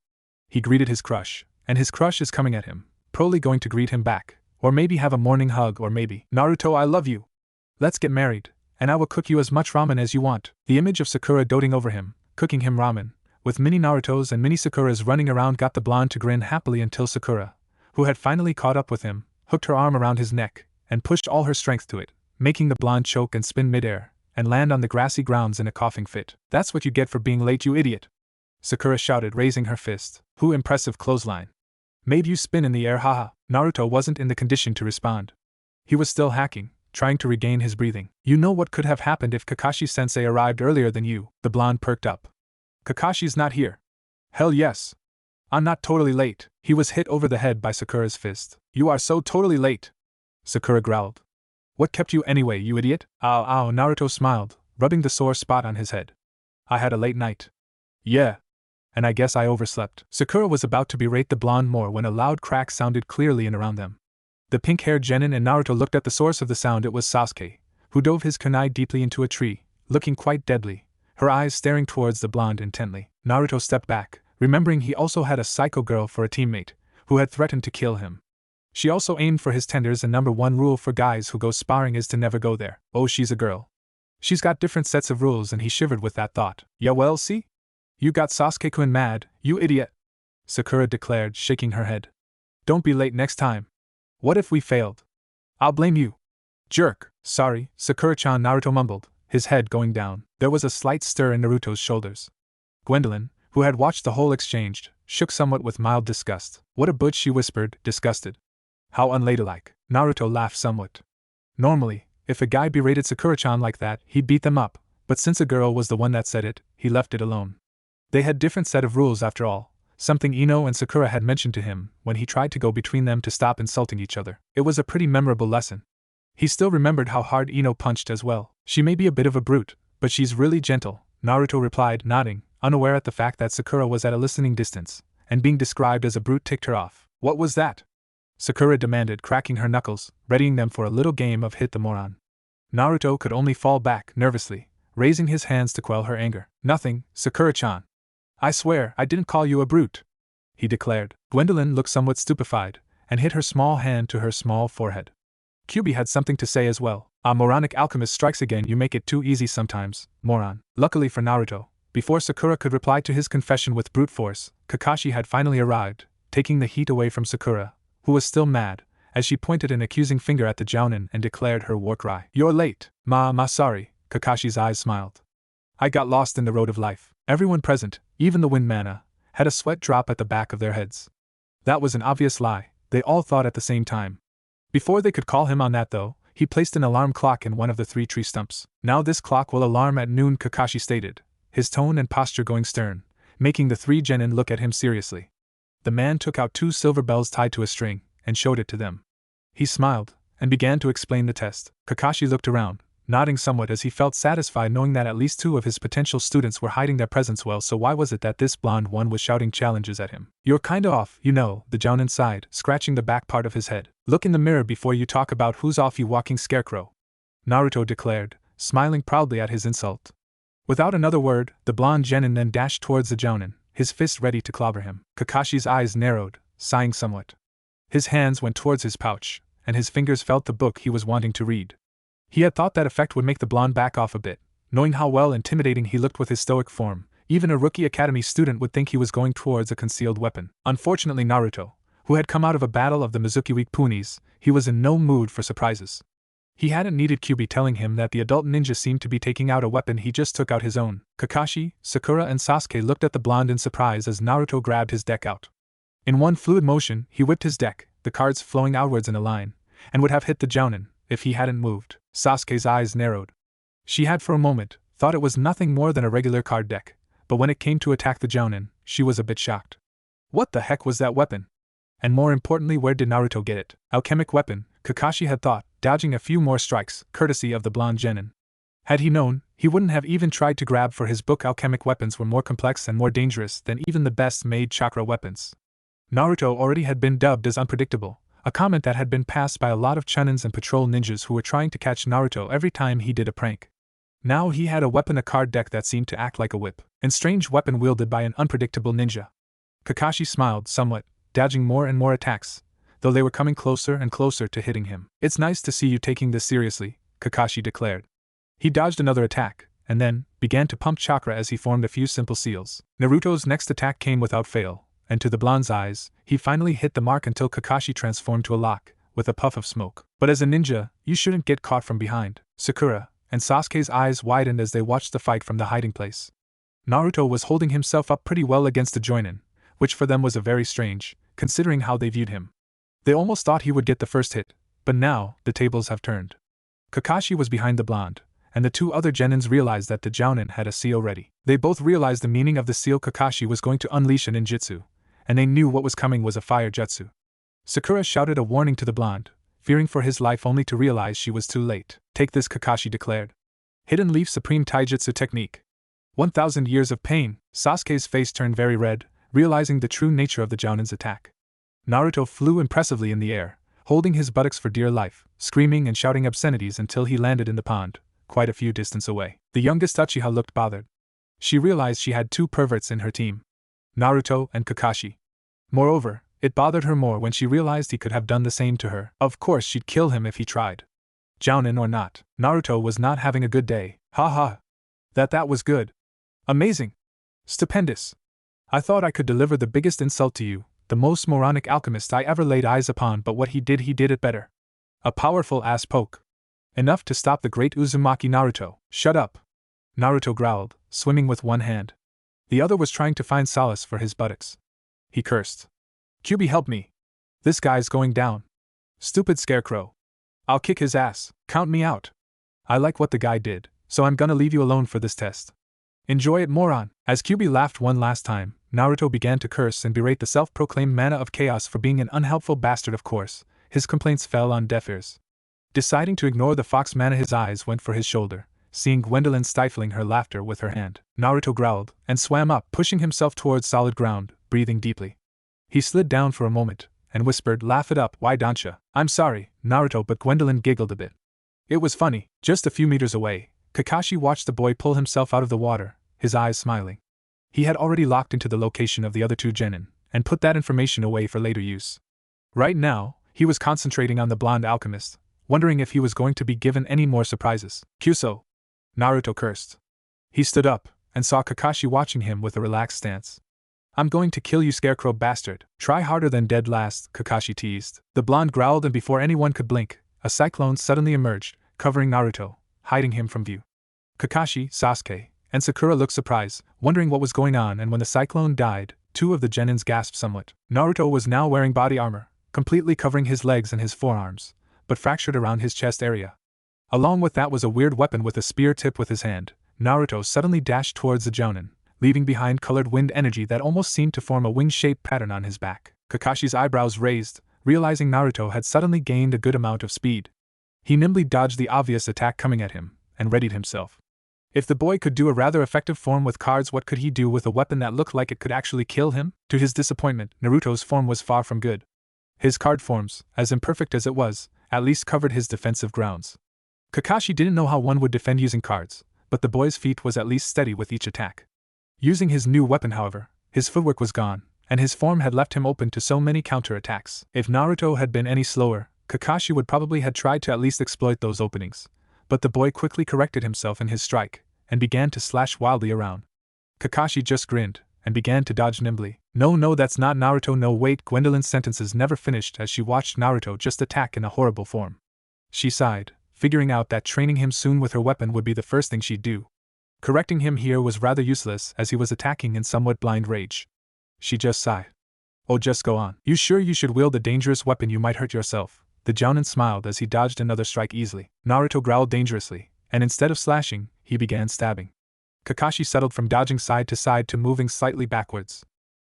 He greeted his crush, and his crush is coming at him, probably going to greet him back. Or maybe have a morning hug, or maybe, "Naruto, I love you. Let's get married, and I will cook you as much ramen as you want." The image of Sakura doting over him, cooking him ramen, with mini Narutos and mini Sakuras running around, got the blonde to grin happily until Sakura, who had finally caught up with him, hooked her arm around his neck, and pushed all her strength to it, making the blonde choke and spin midair, and land on the grassy grounds in a coughing fit. "That's what you get for being late, you idiot!" Sakura shouted, raising her fist. "Who impressive clothesline. Made you spin in the air, haha." Naruto wasn't in the condition to respond. He was still hacking, trying to regain his breathing. "You know what could have happened if Kakashi-sensei arrived earlier than you?" The blonde perked up. "Kakashi's not here." "Hell yes. I'm not totally late." He was hit over the head by Sakura's fist. "You are so totally late," Sakura growled. "What kept you anyway, you idiot?" "Ow, ow," Naruto smiled, rubbing the sore spot on his head. "I had a late night." "Yeah. And I guess I overslept." Sakura was about to berate the blonde more when a loud crack sounded clearly in around them. The pink-haired genin and Naruto looked at the source of the sound. It was Sasuke, who dove his kunai deeply into a tree, looking quite deadly, her eyes staring towards the blonde intently. Naruto stepped back, remembering he also had a psycho girl for a teammate, who had threatened to kill him. She also aimed for his tenders, and #1 rule for guys who go sparring is to never go there. Oh, she's a girl. She's got different sets of rules, and he shivered with that thought. "Yeah, well, see? You got Sasuke-kun mad, you idiot," Sakura declared, shaking her head. "Don't be late next time. What if we failed? I'll blame you. Jerk." "Sorry, Sakura-chan," Naruto mumbled, his head going down. There was a slight stir in Naruto's shoulders. Gwendolyn, who had watched the whole exchange, shook somewhat with mild disgust. "What a butch," she whispered, disgusted. "How unladylike." Naruto laughed somewhat. Normally, if a guy berated Sakura-chan like that, he'd beat them up, but since a girl was the one that said it, he left it alone. They had different set of rules after all, something Ino and Sakura had mentioned to him when he tried to go between them to stop insulting each other. It was a pretty memorable lesson. He still remembered how hard Ino punched as well. "She may be a bit of a brute, but she's really gentle," Naruto replied, nodding, unaware at the fact that Sakura was at a listening distance, and being described as a brute ticked her off. "What was that?" Sakura demanded, cracking her knuckles, readying them for a little game of hit the moron. Naruto could only fall back, nervously, raising his hands to quell her anger. "Nothing, Sakura-chan. I swear, I didn't call you a brute." he declared. Gwendolyn looked somewhat stupefied, and hit her small hand to her small forehead. Kyubi had something to say as well. "Ah, moronic alchemist strikes again, you make it too easy sometimes, moron." Luckily for Naruto, before Sakura could reply to his confession with brute force, Kakashi had finally arrived, taking the heat away from Sakura, who was still mad, as she pointed an accusing finger at the Jounin and declared her war cry. "You're late." Sorry," Kakashi's eyes smiled. "I got lost in the road of life." Everyone present, even the wind Manna, had a sweat drop at the back of their heads. That was an obvious lie, they all thought at the same time. Before they could call him on that though, he placed an alarm clock in one of the 3 tree stumps. "Now this clock will alarm at noon," Kakashi stated, his tone and posture going stern, making the 3 genin look at him seriously. The man took out 2 silver bells tied to a string, and showed it to them. He smiled, and began to explain the test. Kakashi looked around, nodding somewhat as he felt satisfied knowing that at least 2 of his potential students were hiding their presence well, so why was it that this blonde one was shouting challenges at him? "You're kinda off, you know," the Jounin sighed, scratching the back part of his head. "Look in the mirror before you talk about who's off, you walking scarecrow," Naruto declared, smiling proudly at his insult. Without another word, the blonde genin then dashed towards the Jounin, his fist ready to clobber him. Kakashi's eyes narrowed, sighing somewhat. His hands went towards his pouch, and his fingers felt the book he was wanting to read. He had thought that effect would make the blonde back off a bit, knowing how well intimidating he looked with his stoic form. Even a rookie academy student would think he was going towards a concealed weapon. Unfortunately, Naruto, who had come out of a battle of the Mizuki-weak ponies, he was in no mood for surprises. He hadn't needed Kyubi telling him that the adult ninja seemed to be taking out a weapon, he just took out his own. Kakashi, Sakura and Sasuke looked at the blonde in surprise as Naruto grabbed his deck out. In one fluid motion, he whipped his deck, the cards flowing outwards in a line, and would have hit the Jounin, if he hadn't moved. Sasuke's eyes narrowed. She had for a moment thought it was nothing more than a regular card deck, but when it came to attack the Jounin, she was a bit shocked. What the heck was that weapon? And more importantly, where did Naruto get it? Alchemic weapon, Kakashi had thought, dodging a few more strikes, courtesy of the blonde genin. Had he known, he wouldn't have even tried to grab, for his book alchemic weapons were more complex and more dangerous than even the best-made chakra weapons. Naruto already had been dubbed as unpredictable, a comment that had been passed by a lot of chunins and patrol ninjas who were trying to catch Naruto every time he did a prank. Now he had a card deck that seemed to act like a whip, and strange weapon wielded by an unpredictable ninja. Kakashi smiled somewhat, dodging more and more attacks, though they were coming closer and closer to hitting him. "It's nice to see you taking this seriously," Kakashi declared. He dodged another attack, and then began to pump chakra as he formed a few simple seals. Naruto's next attack came without fail, and to the blonde's eyes, he finally hit the mark until Kakashi transformed to a lock, with a puff of smoke. "But as a ninja, you shouldn't get caught from behind." Sakura and Sasuke's eyes widened as they watched the fight from the hiding place. Naruto was holding himself up pretty well against the Jounin, which for them was a very strange, considering how they viewed him. They almost thought he would get the first hit, but now, the tables have turned. Kakashi was behind the blonde, and the 2 other genins realized that the Jounin had a seal ready. They both realized the meaning of the seal. Kakashi was going to unleash a ninjutsu, and they knew what was coming was a fire jutsu. Sakura shouted a warning to the blonde, fearing for his life only to realize she was too late. "Take this," Kakashi declared. "Hidden Leaf Supreme Taijutsu Technique." 1,000 years of pain. Sasuke's face turned very red, realizing the true nature of the Jounin's attack. Naruto flew impressively in the air, holding his buttocks for dear life, screaming and shouting obscenities until he landed in the pond, quite a few distance away. The youngest Uchiha looked bothered. She realized she had 2 perverts in her team, Naruto and Kakashi. Moreover, it bothered her more when she realized he could have done the same to her. Of course she'd kill him if he tried. Jounin or not, Naruto was not having a good day. "Ha ha. That was good. Amazing. Stupendous. I thought I could deliver the biggest insult to you, the most moronic alchemist I ever laid eyes upon, but what he did it better. A powerful ass poke. Enough to stop the great Uzumaki Naruto." "Shut up," Naruto growled, swimming with one hand. The other was trying to find solace for his buttocks. He cursed. "Kyubi, help me. This guy's going down. Stupid scarecrow. I'll kick his ass. Count me out. I like what the guy did, so I'm gonna leave you alone for this test. Enjoy it, moron." As Kyubi laughed one last time, Naruto began to curse and berate the self-proclaimed Manna of Chaos for being an unhelpful bastard. Of course, his complaints fell on deaf ears. Deciding to ignore the fox Manna, his eyes went for his shoulder, seeing Gwendolyn stifling her laughter with her hand. Naruto growled and swam up, pushing himself towards solid ground, breathing deeply. He slid down for a moment and whispered, "Laugh it up, why don't ya?" "I'm sorry, Naruto," but Gwendolyn giggled a bit. It was funny. Just a few meters away, Kakashi watched the boy pull himself out of the water, his eyes smiling. He had already locked into the location of the other 2 genin, and put that information away for later use. Right now, he was concentrating on the blonde alchemist, wondering if he was going to be given any more surprises. Kyuso! Naruto cursed. He stood up, and saw Kakashi watching him with a relaxed stance. I'm going to kill you, scarecrow bastard. Try harder than dead last, Kakashi teased. The blonde growled, and before anyone could blink, a cyclone suddenly emerged, covering Naruto, hiding him from view. Kakashi, Sasuke, and Sakura looked surprised, wondering what was going on, and when the cyclone died, two of the genins gasped somewhat. Naruto was now wearing body armor, completely covering his legs and his forearms, but fractured around his chest area. Along with that was a weird weapon with a spear tip with his hand. Naruto suddenly dashed towards the Jounin, leaving behind colored wind energy that almost seemed to form a wing-shaped pattern on his back. Kakashi's eyebrows raised, realizing Naruto had suddenly gained a good amount of speed. He nimbly dodged the obvious attack coming at him, and readied himself. If the boy could do a rather effective form with cards, what could he do with a weapon that looked like it could actually kill him? To his disappointment, Naruto's form was far from good. His card forms, as imperfect as it was, at least covered his defensive grounds. Kakashi didn't know how one would defend using cards, but the boy's feet was at least steady with each attack. Using his new weapon, however, his footwork was gone, and his form had left him open to so many counter-attacks. If Naruto had been any slower, Kakashi would probably have tried to at least exploit those openings, but the boy quickly corrected himself in his strike, and began to slash wildly around. Kakashi just grinned, and began to dodge nimbly. No, that's not Naruto, no wait. Gwendolyn's sentences never finished as she watched Naruto just attack in a horrible form. She sighed, figuring out that training him soon with her weapon would be the first thing she'd do. Correcting him here was rather useless as he was attacking in somewhat blind rage. She just sighed. Oh, just go on. You sure you should wield a dangerous weapon? You might hurt yourself. The Jounin smiled as he dodged another strike easily. Naruto growled dangerously, and instead of slashing, he began stabbing. Kakashi settled from dodging side to side to moving slightly backwards.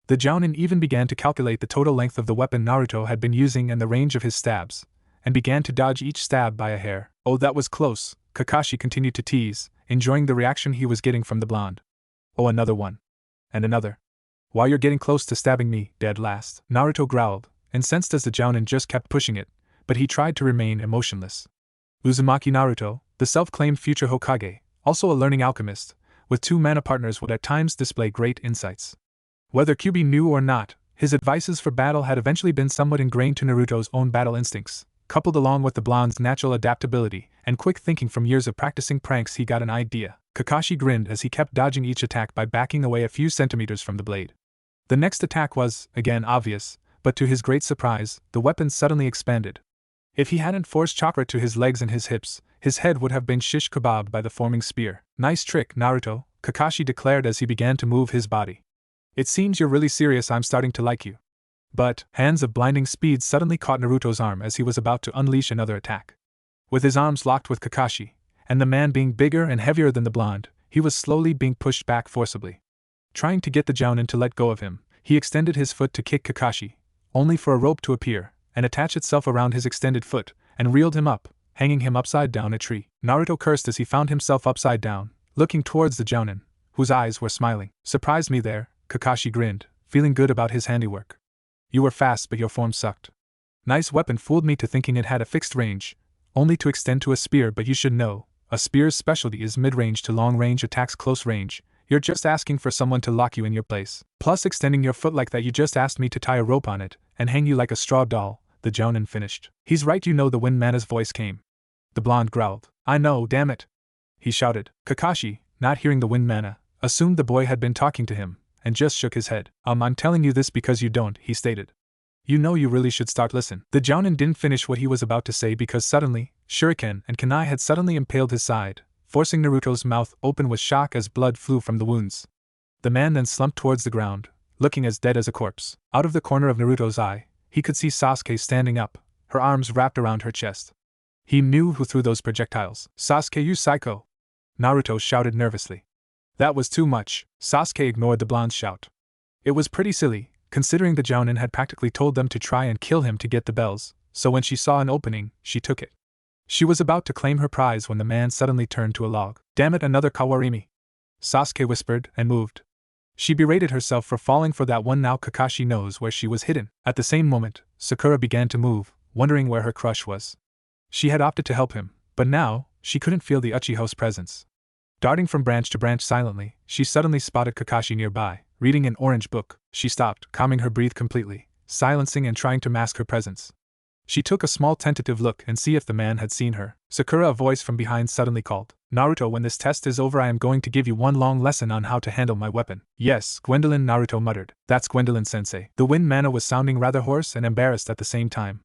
The Jounin even began to calculate the total length of the weapon Naruto had been using and the range of his stabs, and began to dodge each stab by a hair. Oh, that was close, Kakashi continued to tease, enjoying the reaction he was getting from the blonde. Oh, another one. And another. Why, you're getting close to stabbing me, dead last, Naruto growled, incensed as the Jounin just kept pushing it, but he tried to remain emotionless. Uzumaki Naruto, the self-claimed future Hokage, also a learning alchemist, with two mana partners, would at times display great insights. Whether Kyuubi knew or not, his advices for battle had eventually been somewhat ingrained to Naruto's own battle instincts. Coupled along with the blonde's natural adaptability and quick thinking from years of practicing pranks, he got an idea. Kakashi grinned as he kept dodging each attack by backing away a few centimeters from the blade. The next attack was, again, obvious, but to his great surprise, the weapon suddenly expanded. If he hadn't forced chakra to his legs and his hips, his head would have been shish kebabbed by the forming spear. Nice trick, Naruto, Kakashi declared as he began to move his body. It seems you're really serious. I'm starting to like you. But, hands of blinding speed suddenly caught Naruto's arm as he was about to unleash another attack. With his arms locked with Kakashi, and the man being bigger and heavier than the blonde, he was slowly being pushed back forcibly. Trying to get the Jounin to let go of him, he extended his foot to kick Kakashi, only for a rope to appear and attach itself around his extended foot, and reeled him up, hanging him upside down a tree. Naruto cursed as he found himself upside down, looking towards the Jounin, whose eyes were smiling. Surprised me there, Kakashi grinned, feeling good about his handiwork. You were fast, but your form sucked. Nice weapon. Fooled me to thinking it had a fixed range, only to extend to a spear, but you should know, a spear's specialty is mid-range to long-range attacks. Close range, you're just asking for someone to lock you in your place. Plus extending your foot like that, you just asked me to tie a rope on it and hang you like a straw doll, the Jounin finished. He's right, you know, the Wind Manna's voice came. The blonde growled. I know, damn it, he shouted. Kakashi, not hearing the Wind Manna, assumed the boy had been talking to him, and just shook his head. I'm telling you this because you don't, he stated. You know, you really should start listen. The Jounin didn't finish what he was about to say because suddenly, Shuriken and Kunai had suddenly impaled his side, forcing Naruto's mouth open with shock as blood flew from the wounds. The man then slumped towards the ground, looking as dead as a corpse. Out of the corner of Naruto's eye, he could see Sasuke standing up, her arms wrapped around her chest. He knew who threw those projectiles. Sasuke, you psycho! Naruto shouted nervously. That was too much. Sasuke ignored the blonde's shout. It was pretty silly, considering the Jounin had practically told them to try and kill him to get the bells, so when she saw an opening, she took it. She was about to claim her prize when the man suddenly turned to a log. Damn it, another Kawarimi! Sasuke whispered and moved. She berated herself for falling for that one. Now Kakashi knows where she was hidden. At the same moment, Sakura began to move, wondering where her crush was. She had opted to help him, but now, she couldn't feel the Uchiha's presence. Darting from branch to branch silently, she suddenly spotted Kakashi nearby, reading an orange book. She stopped, calming her breath completely, silencing and trying to mask her presence. She took a small tentative look and see if the man had seen her. Sakura, a voice from behind suddenly called. Naruto, when this test is over I am going to give you one long lesson on how to handle my weapon. Yes, Gwendolyn, Naruto muttered. That's Gwendolyn-sensei. The wind Manna was sounding rather hoarse and embarrassed at the same time.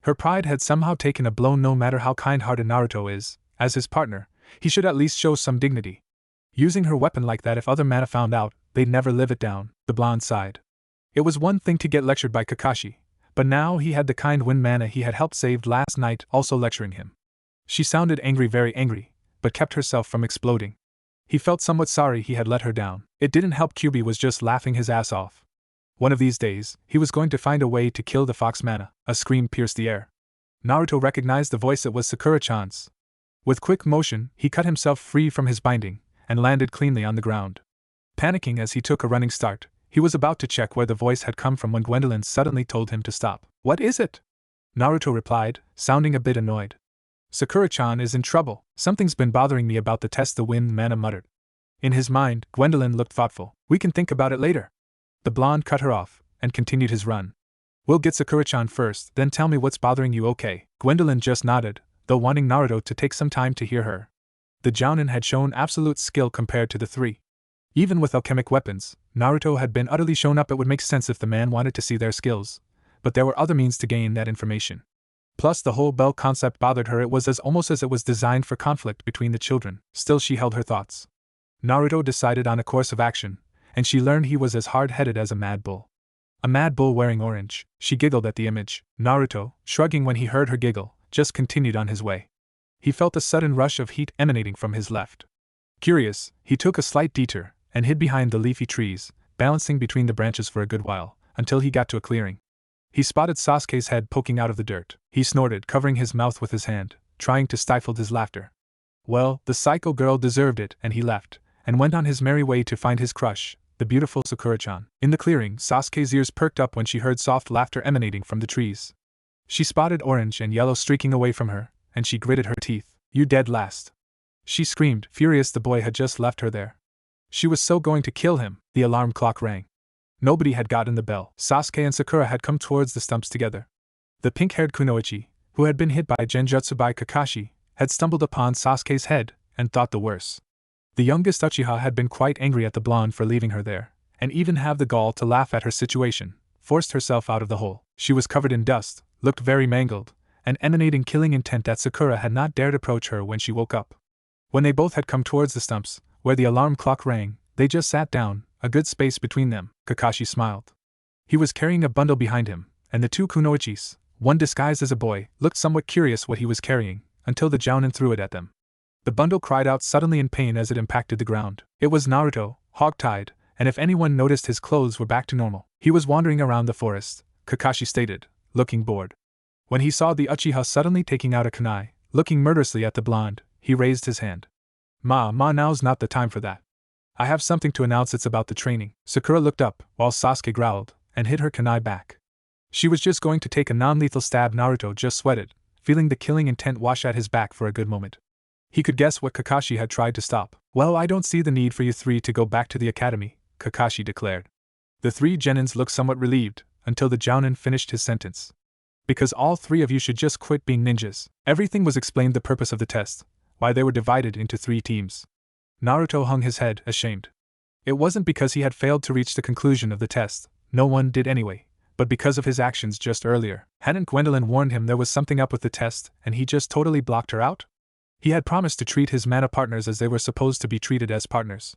Her pride had somehow taken a blow. No matter how kind-hearted Naruto is, as his partner, he should at least show some dignity. Using her weapon like that, if other Manna found out, they'd never live it down. The blonde sighed. It was one thing to get lectured by Kakashi, but now he had the kind wind Manna he had helped save last night also lecturing him. She sounded angry, very angry, but kept herself from exploding. He felt somewhat sorry he had let her down. It didn't help. Kyubi was just laughing his ass off. One of these days, he was going to find a way to kill the fox Manna. A scream pierced the air. Naruto recognized the voice. It was Sakura-chan's. With quick motion, he cut himself free from his binding and landed cleanly on the ground. Panicking as he took a running start, he was about to check where the voice had come from when Gwendolyn suddenly told him to stop. What is it? Naruto replied, sounding a bit annoyed. Sakura-chan is in trouble. Something's been bothering me about the test, the wind Manna muttered. In his mind, Gwendolyn looked thoughtful. We can think about it later. The blonde cut her off and continued his run. We'll get Sakura-chan first, then tell me what's bothering you, okay? Gwendolyn just nodded, though wanting Naruto to take some time to hear her. The Jounin had shown absolute skill compared to the three. Even with alchemic weapons, Naruto had been utterly shown up. It would make sense if the man wanted to see their skills, but there were other means to gain that information. Plus, the whole bell concept bothered her. It was almost as it was designed for conflict between the children. Still, she held her thoughts. Naruto decided on a course of action, and she learned he was as hard-headed as a mad bull. A mad bull wearing orange. She giggled at the image. Naruto, shrugging when he heard her giggle, just continued on his way. He felt a sudden rush of heat emanating from his left. Curious, he took a slight detour and hid behind the leafy trees, balancing between the branches for a good while, until he got to a clearing. He spotted Sasuke's head poking out of the dirt. He snorted, covering his mouth with his hand, trying to stifle his laughter. Well, the psycho girl deserved it, and he left, and went on his merry way to find his crush, the beautiful Sakura-chan. In the clearing, Sasuke's ears perked up when she heard soft laughter emanating from the trees. She spotted orange and yellow streaking away from her, and she gritted her teeth. You dead last! She screamed, furious. The boy had just left her there. She was so going to kill him. The alarm clock rang. Nobody had gotten the bell. Sasuke and Sakura had come towards the stumps together. The pink-haired kunoichi, who had been hit by genjutsu by Kakashi, had stumbled upon Sasuke's head and thought the worse. The youngest Uchiha had been quite angry at the blonde for leaving her there, and even have the gall to laugh at her situation, forced herself out of the hole. She was covered in dust, looked very mangled, and emanating killing intent that Sakura had not dared approach her when she woke up. When they both had come towards the stumps, where the alarm clock rang, they just sat down, a good space between them. Kakashi smiled. He was carrying a bundle behind him, and the two kunoichis, one disguised as a boy, looked somewhat curious what he was carrying, until the Jounin threw it at them. The bundle cried out suddenly in pain as it impacted the ground. It was Naruto, hog-tied, and if anyone noticed, his clothes were back to normal. He was wandering around the forest, Kakashi stated, looking bored. When he saw the Uchiha suddenly taking out a kunai, looking murderously at the blonde, he raised his hand. Now's not the time for that. I have something to announce. It's about the training. Sakura looked up, while Sasuke growled, and hid her kunai back. She was just going to take a non-lethal stab. Naruto just sweated, feeling the killing intent wash at his back for a good moment. He could guess what Kakashi had tried to stop. Well, I don't see the need for you three to go back to the academy, Kakashi declared. The three genins looked somewhat relieved, until the Jounin finished his sentence. Because all three of you should just quit being ninjas. Everything was explained, the purpose of the test, why they were divided into 3 teams. Naruto hung his head, ashamed. It wasn't because he had failed to reach the conclusion of the test, no one did anyway, but because of his actions just earlier. Hadn't Gwendolyn warned him there was something up with the test, and he just totally blocked her out? He had promised to treat his Manna partners as they were supposed to be treated as partners.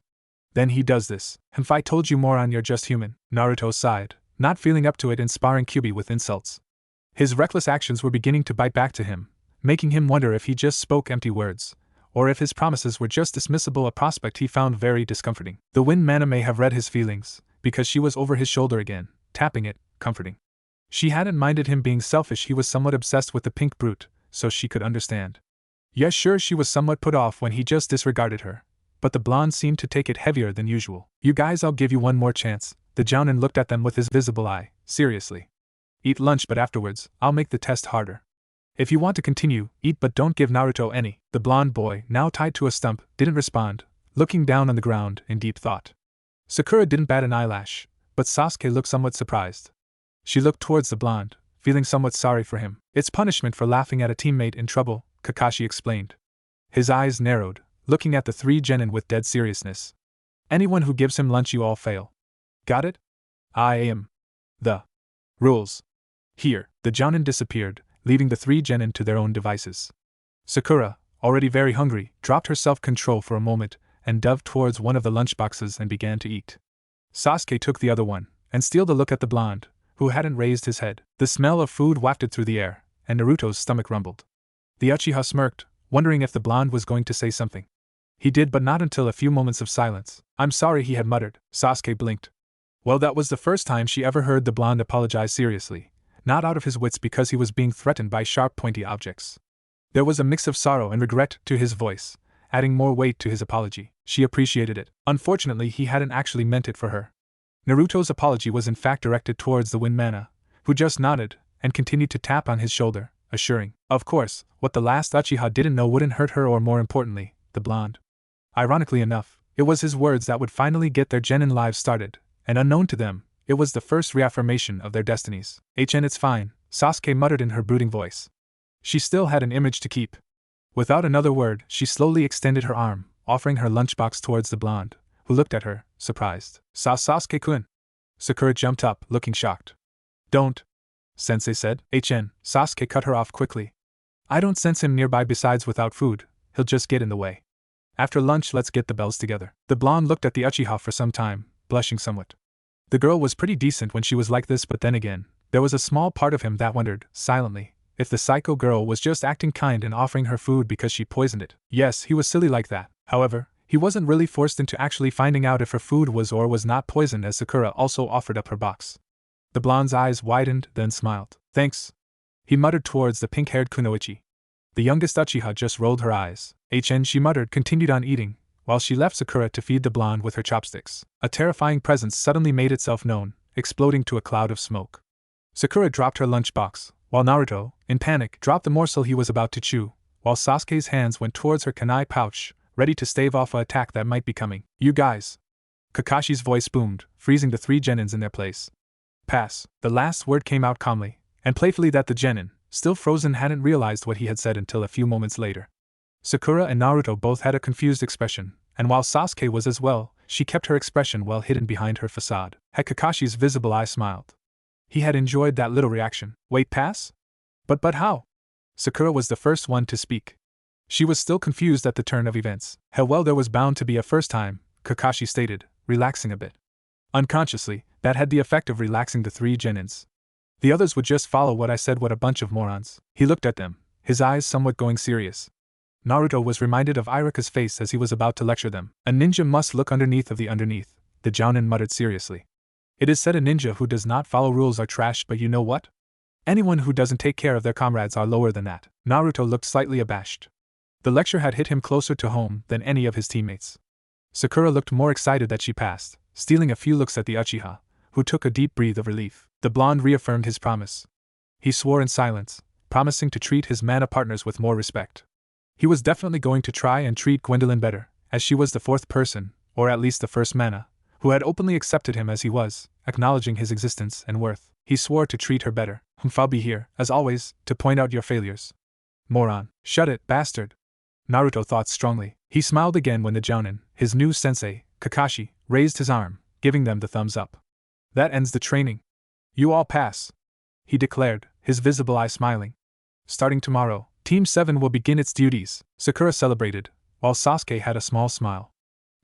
Then he does this. If I told you more on you're just human, Naruto sighed, not feeling up to it and sparring Kyubi with insults. His reckless actions were beginning to bite back to him, making him wonder if he just spoke empty words, or if his promises were just dismissible, a prospect he found very discomforting. The wind Manna may have read his feelings, because she was over his shoulder again, tapping it, comforting. She hadn't minded him being selfish. He was somewhat obsessed with the pink brute, so she could understand. Yes, sure, she was somewhat put off when he just disregarded her, but the blonde seemed to take it heavier than usual. You guys, I'll give you one more chance. The Jounin looked at them with his visible eye, seriously. Eat lunch, but afterwards, I'll make the test harder. If you want to continue, eat, but don't give Naruto any. The blonde boy, now tied to a stump, didn't respond, looking down on the ground in deep thought. Sakura didn't bat an eyelash, but Sasuke looked somewhat surprised. She looked towards the blonde, feeling somewhat sorry for him. It's punishment for laughing at a teammate in trouble, Kakashi explained. His eyes narrowed, looking at the three genin with dead seriousness. Anyone who gives him lunch you all fail. Got it? I am. The rules. Here, the Jounin disappeared, leaving the three genin to their own devices. Sakura, already very hungry, dropped her self-control for a moment and dove towards one of the lunchboxes and began to eat. Sasuke took the other one and stealed a look at the blonde, who hadn't raised his head. The smell of food wafted through the air, and Naruto's stomach rumbled. The Uchiha smirked, wondering if the blonde was going to say something. He did, but not until a few moments of silence. I'm sorry, he had muttered. Sasuke blinked. Well, that was the first time she ever heard the blonde apologize seriously, not out of his wits because he was being threatened by sharp, pointy objects. There was a mix of sorrow and regret to his voice, adding more weight to his apology. She appreciated it. Unfortunately, he hadn't actually meant it for her. Naruto's apology was in fact directed towards the wind Manna, who just nodded and continued to tap on his shoulder, assuring, of course, what the last Uchiha didn't know wouldn't hurt her or, more importantly, the blonde. Ironically enough, it was his words that would finally get their genin lives started, and unknown to them, it was the first reaffirmation of their destinies. It's fine, Sasuke muttered in her brooding voice. She still had an image to keep. Without another word, she slowly extended her arm, offering her lunchbox towards the blonde, who looked at her, surprised. Sasuke-kun. Sakura jumped up, looking shocked. Don't, Sensei said. Sasuke cut her off quickly. I don't sense him nearby. Besides, without food, he'll just get in the way. After lunch, let's get the bells together. The blonde looked at the Uchiha for some time, blushing somewhat. The girl was pretty decent when she was like this, but then again, there was a small part of him that wondered, silently, if the psycho girl was just acting kind and offering her food because she poisoned it. Yes, he was silly like that. However, he wasn't really forced into actually finding out if her food was or was not poisoned, as Sakura also offered up her box. The blonde's eyes widened, then smiled. Thanks, he muttered towards the pink-haired kunoichi. The youngest Uchiha just rolled her eyes. She muttered, continued on eating, while she left Sakura to feed the blonde with her chopsticks. A terrifying presence suddenly made itself known, exploding to a cloud of smoke. Sakura dropped her lunchbox, while Naruto, in panic, dropped the morsel he was about to chew, while Sasuke's hands went towards her kunai pouch, ready to stave off an attack that might be coming. You guys! Kakashi's voice boomed, freezing the three genins in their place. Pass. The last word came out calmly and playfully that the genin, still frozen, hadn't realized what he had said until a few moments later. Sakura and Naruto both had a confused expression, and while Sasuke was as well, she kept her expression well hidden behind her facade. Had Kakashi's visible eye smiled. He had enjoyed that little reaction. Wait, pass? But how? Sakura was the first one to speak. She was still confused at the turn of events. Hell, well, there was bound to be a first time, Kakashi stated, relaxing a bit. Unconsciously, that had the effect of relaxing the three genins. The others would just follow what I said. What a bunch of morons. He looked at them, his eyes somewhat going serious. Naruto was reminded of Iruka's face as he was about to lecture them. A ninja must look underneath of the underneath, the Jounin muttered seriously. It is said a ninja who does not follow rules are trash, but you know what? Anyone who doesn't take care of their comrades are lower than that. Naruto looked slightly abashed. The lecture had hit him closer to home than any of his teammates. Sakura looked more excited that she passed, stealing a few looks at the Uchiha, who took a deep breath of relief. The blonde reaffirmed his promise. He swore in silence, promising to treat his Manna partners with more respect. He was definitely going to try and treat Gwendolyn better, as she was the fourth person, or at least the first Manna, who had openly accepted him as he was, acknowledging his existence and worth. He swore to treat her better. I'll be here, as always, to point out your failures. Moron. Shut it, bastard. Naruto thought strongly. He smiled again when the Jounin, his new sensei, Kakashi, raised his arm, giving them the thumbs up. That ends the training. You all pass, he declared, his visible eye smiling. Starting tomorrow, Team 7 will begin its duties, Sakura celebrated, while Sasuke had a small smile.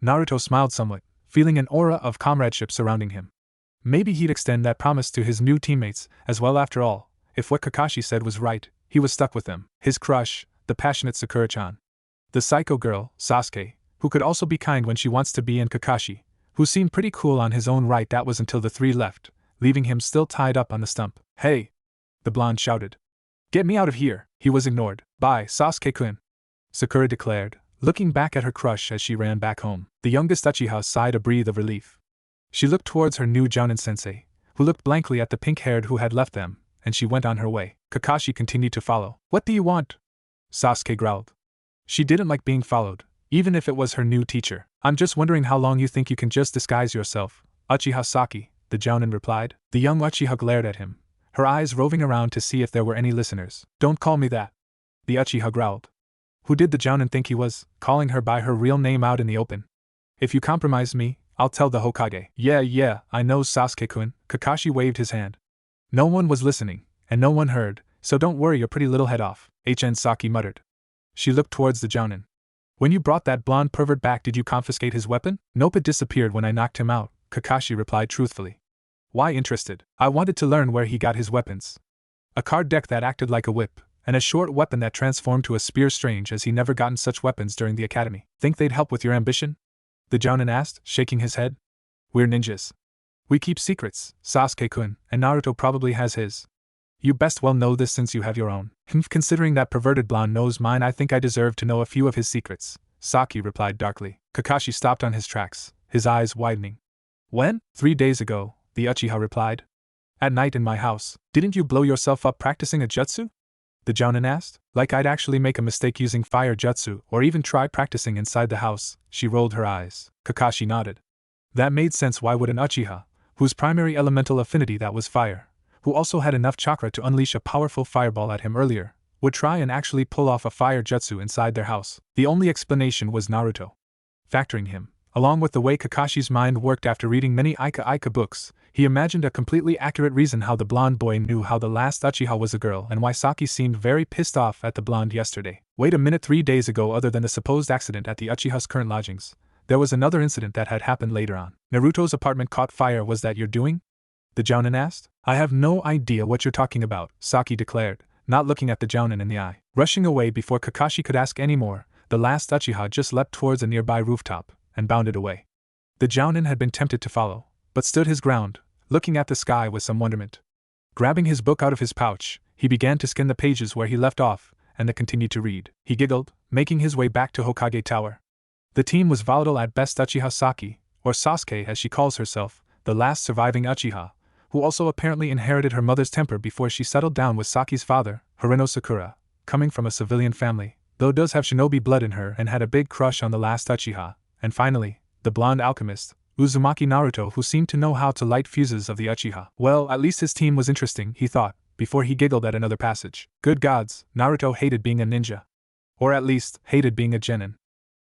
Naruto smiled somewhat, feeling an aura of comradeship surrounding him. Maybe he'd extend that promise to his new teammates as well. After all, if what Kakashi said was right, he was stuck with them. His crush, the passionate Sakura-chan. The psycho girl, Sasuke, who could also be kind when she wants to be, and Kakashi, who seemed pretty cool on his own right. That was until the three left, leaving him still tied up on the stump. Hey! The blonde shouted. Get me out of here! He was ignored. Bye, Sasuke-kun, Sakura declared, looking back at her crush as she ran back home. The youngest Uchiha sighed a breath of relief. She looked towards her new Jounin sensei, who looked blankly at the pink-haired who had left them, and she went on her way. Kakashi continued to follow. What do you want? Sasuke growled. She didn't like being followed, even if it was her new teacher. I'm just wondering how long you think you can just disguise yourself, Uchiha Saki, the Jounin replied. The young Uchiha glared at him, her eyes roving around to see if there were any listeners. Don't call me that, the Uchiha growled. Who did the Jounin think he was, calling her by her real name out in the open? If you compromise me, I'll tell the Hokage. Yeah, I know, Sasuke-kun. Kakashi waved his hand. No one was listening, and no one heard, so don't worry your pretty little head off, HN Saki muttered. She looked towards the Jounin. When you brought that blonde pervert back, did you confiscate his weapon? Nope, it disappeared when I knocked him out, Kakashi replied truthfully. Why interested? I wanted to learn where he got his weapons. A card deck that acted like a whip, and a short weapon that transformed to a spear, strange as he never gotten such weapons during the academy. Think they'd help with your ambition? The Jounin asked, shaking his head. We're ninjas. We keep secrets, Sasuke-kun, and Naruto probably has his. You best well know this since you have your own. Considering that perverted blonde knows mine, I think I deserve to know a few of his secrets, Saki replied darkly. Kakashi stopped on his tracks, his eyes widening. When? 3 days ago, the Uchiha replied. At night in my house. Didn't you blow yourself up practicing a jutsu? The Jounin asked. Like I'd actually make a mistake using fire jutsu or even try practicing inside the house. She rolled her eyes. Kakashi nodded. That made sense. Why would an Uchiha, whose primary elemental affinity that was fire, who also had enough chakra to unleash a powerful fireball at him earlier, would try and actually pull off a fire jutsu inside their house? The only explanation was Naruto. Factoring him, along with the way Kakashi's mind worked after reading many Ika books, he imagined a completely accurate reason how the blonde boy knew how the last Uchiha was a girl and why Saki seemed very pissed off at the blonde yesterday. Wait a minute, 3 days ago, other than the supposed accident at the Uchiha's current lodgings, there was another incident that had happened later on. Naruto's apartment caught fire. Was that your doing? The Jounin asked. I have no idea what you're talking about, Saki declared, not looking at the Jounin in the eye. Rushing away before Kakashi could ask any more, the last Uchiha just leapt towards a nearby rooftop and bounded away. The Jounin had been tempted to follow, but stood his ground, looking at the sky with some wonderment. Grabbing his book out of his pouch, he began to skim the pages where he left off, and then continued to read. He giggled, making his way back to Hokage Tower. The team was volatile at best. Uchiha Saki, or Sasuke as she calls herself, the last surviving Uchiha, who also apparently inherited her mother's temper before she settled down with Saki's father, Hirono Sakura, coming from a civilian family, though does have shinobi blood in her and had a big crush on the last Uchiha, and finally, the blonde alchemist, Uzumaki Naruto, who seemed to know how to light fuses of the Uchiha. Well, at least his team was interesting, he thought, before he giggled at another passage. Good gods, Naruto hated being a ninja. Or at least, hated being a genin.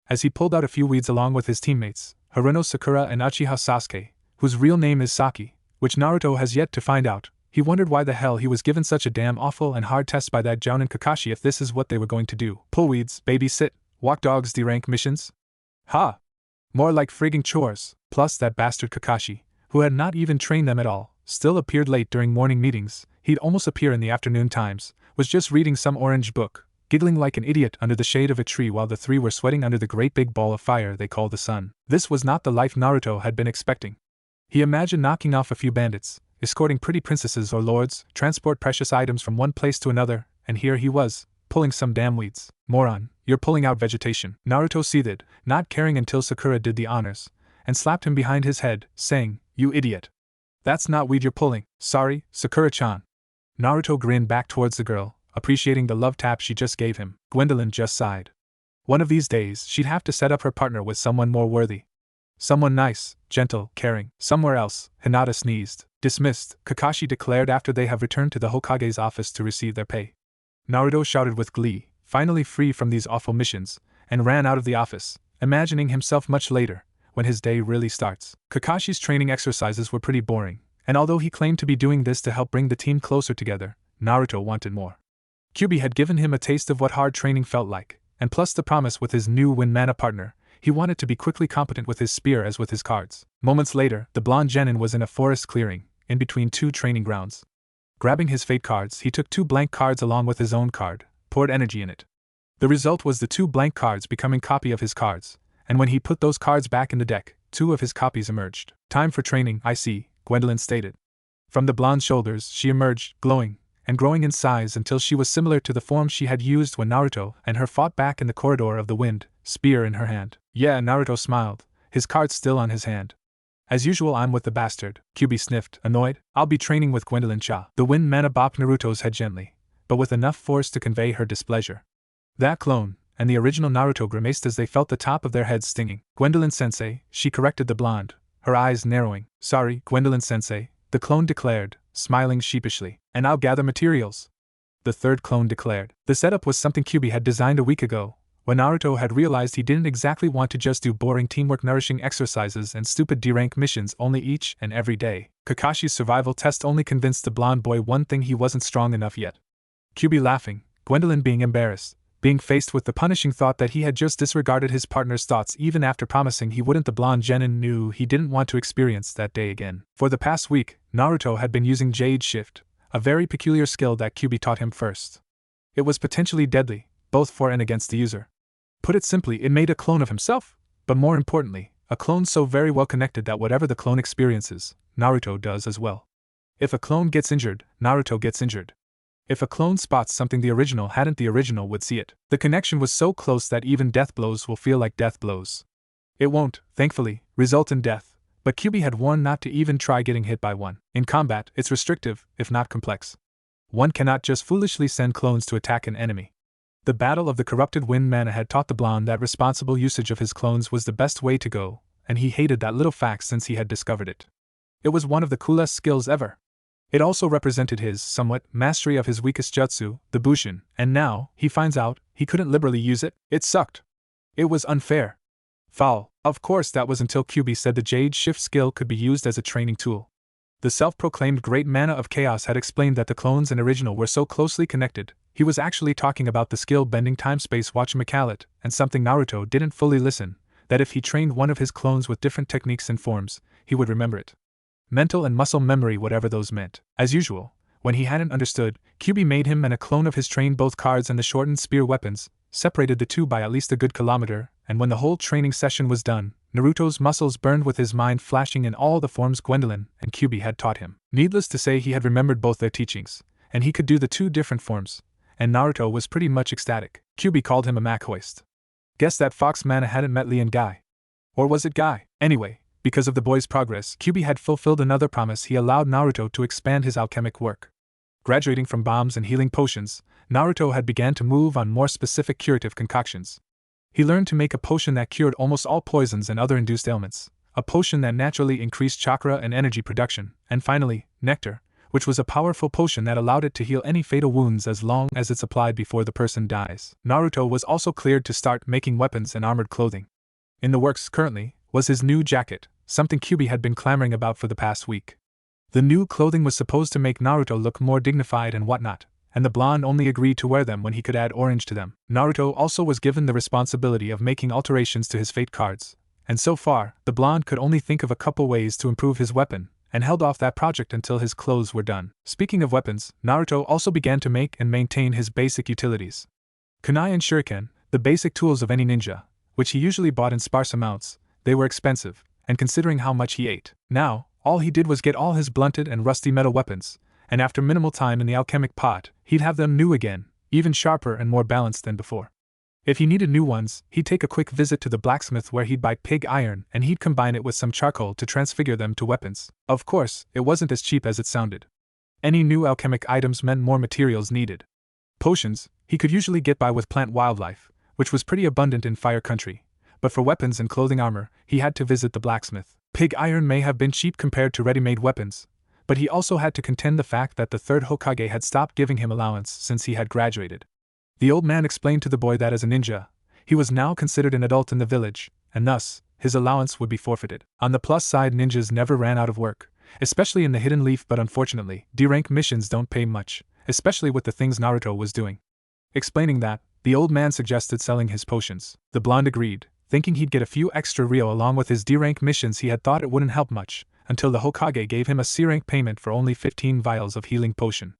As he pulled out a few weeds along with his teammates, Hirono Sakura and Uchiha Sasuke, whose real name is Saki, which Naruto has yet to find out, he wondered why the hell he was given such a damn awful and hard test by that Jounin Kakashi if this is what they were going to do. Pull weeds, babysit, walk dogs, D-rank missions? Ha! More like frigging chores. Plus that bastard Kakashi, who had not even trained them at all, still appeared late during morning meetings. He'd almost appear in the afternoon times, was just reading some orange book, giggling like an idiot under the shade of a tree while the three were sweating under the great big ball of fire they called the sun. This was not the life Naruto had been expecting. He imagined knocking off a few bandits, escorting pretty princesses or lords, transport precious items from one place to another, and here he was, pulling some damn weeds. Moron, you're pulling out vegetation. Naruto seethed, not caring until Sakura did the honors, and slapped him behind his head, saying, You idiot. That's not weed you're pulling. Sorry, Sakura-chan. Naruto grinned back towards the girl, appreciating the love tap she just gave him. Gwendolyn just sighed. One of these days she'd have to set up her partner with someone more worthy. Someone nice, gentle, caring. Somewhere else, Hinata sneezed. Dismissed, Kakashi declared after they have returned to the Hokage's office to receive their pay. Naruto shouted with glee, finally free from these awful missions, and ran out of the office, imagining himself much later, when his day really starts. Kakashi's training exercises were pretty boring, and although he claimed to be doing this to help bring the team closer together, Naruto wanted more. Kyuubi had given him a taste of what hard training felt like, and plus the promise with his new Manna partner, he wanted to be quickly competent with his spear as with his cards. Moments later, the blonde genin was in a forest clearing, in between two training grounds. Grabbing his fate cards, he took 2 blank cards along with his own card, poured energy in it. The result was the 2 blank cards becoming copy of his cards, and when he put those cards back in the deck, 2 of his copies emerged. Time for training, I see, Gwendolyn stated. From the blonde's shoulders, she emerged, glowing, and growing in size until she was similar to the form she had used when Naruto and her fought back in the corridor of the wind, spear in her hand. Yeah, Naruto smiled, his card still on his hand. As usual, I'm with the bastard, Kyuubi sniffed, annoyed. I'll be training with Gwendolyn-cha. The wind Manna bopped Naruto's head gently, but with enough force to convey her displeasure. That clone, and the original Naruto grimaced as they felt the top of their heads stinging. Gwendolyn-sensei, she corrected the blonde, her eyes narrowing. Sorry, Gwendolyn-sensei, the clone declared, smiling sheepishly. And I'll gather materials, the third clone declared. The setup was something Kyubi had designed a week ago, when Naruto had realized he didn't exactly want to just do boring teamwork nourishing exercises and stupid D-rank missions only each and every day. Kakashi's survival test only convinced the blonde boy one thing: he wasn't strong enough yet. Kyubi laughing, Gwendolyn being embarrassed, being faced with the punishing thought that he had just disregarded his partner's thoughts even after promising he wouldn't. The blonde genin knew he didn't want to experience that day again. For the past week, Naruto had been using Jade Shift, a very peculiar skill that Kyubi taught him first. It was potentially deadly, both for and against the user. Put it simply, it made a clone of himself, but more importantly, a clone so very well connected that whatever the clone experiences, Naruto does as well. If a clone gets injured, Naruto gets injured. If a clone spots something the original hadn't, the original would see it. The connection was so close that even death blows will feel like death blows. It won't, thankfully, result in death, but Kyubi had warned not to even try getting hit by one. In combat, it's restrictive, if not complex. One cannot just foolishly send clones to attack an enemy. The Battle of the Corrupted Wind. Manna had taught the blonde that responsible usage of his clones was the best way to go, and he hated that little fact since he had discovered it. It was one of the coolest skills ever. It also represented his, somewhat, mastery of his weakest jutsu, the Bushin, and now, he finds out, he couldn't liberally use it. It sucked. It was unfair. Foul. Of course, that was until Kyubi said the Jade Shift skill could be used as a training tool. The self-proclaimed Great Manna of Chaos had explained that the clones and original were so closely connected. He was actually talking about the skill bending time-space watch Makalit, and something Naruto didn't fully listen, that if he trained one of his clones with different techniques and forms, he would remember it. Mental and muscle memory, whatever those meant. As usual, when he hadn't understood, Kyubi made him and a clone of his train both cards and the shortened spear weapons, separated the two by at least a good kilometer, and when the whole training session was done, Naruto's muscles burned with his mind flashing in all the forms Gwendolyn and Kyubi had taught him. Needless to say, he had remembered both their teachings, and he could do the two different forms, and Naruto was pretty much ecstatic. Kyubi called him a Mac-hoist. Guess that Fox Manna hadn't met Lee and Guy. Or was it Guy? Anyway, because of the boy's progress, Kyubi had fulfilled another promise. He allowed Naruto to expand his alchemic work. Graduating from bombs and healing potions, Naruto had begun to move on more specific curative concoctions. He learned to make a potion that cured almost all poisons and other induced ailments, a potion that naturally increased chakra and energy production, and finally, nectar, which was a powerful potion that allowed it to heal any fatal wounds as long as it's applied before the person dies. Naruto was also cleared to start making weapons and armored clothing. In the works currently was his new jacket, something Kyubi had been clamoring about for the past week. The new clothing was supposed to make Naruto look more dignified and whatnot, and the blonde only agreed to wear them when he could add orange to them. Naruto also was given the responsibility of making alterations to his fate cards, and so far, the blonde could only think of a couple ways to improve his weapon, and held off that project until his clothes were done. Speaking of weapons, Naruto also began to make and maintain his basic utilities. Kunai and shuriken, the basic tools of any ninja, which he usually bought in sparse amounts, they were expensive, and considering how much he ate. Now, all he did was get all his blunted and rusty metal weapons, and after minimal time in the alchemic pot, he'd have them new again, even sharper and more balanced than before. If he needed new ones, he'd take a quick visit to the blacksmith where he'd buy pig iron and he'd combine it with some charcoal to transfigure them to weapons. Of course, it wasn't as cheap as it sounded. Any new alchemic items meant more materials needed. Potions, he could usually get by with plant wildlife, which was pretty abundant in Fire Country, but for weapons and clothing armor, he had to visit the blacksmith. Pig iron may have been cheap compared to ready-made weapons, but he also had to contend the fact that the third Hokage had stopped giving him allowance since he had graduated. The old man explained to the boy that as a ninja, he was now considered an adult in the village, and thus, his allowance would be forfeited. On the plus side, ninjas never ran out of work, especially in the Hidden Leaf, but unfortunately, D-rank missions don't pay much, especially with the things Naruto was doing. Explaining that, the old man suggested selling his potions. The blonde agreed, thinking he'd get a few extra ryo along with his D-rank missions. He had thought it wouldn't help much, until the Hokage gave him a C-rank payment for only 15 vials of healing potion.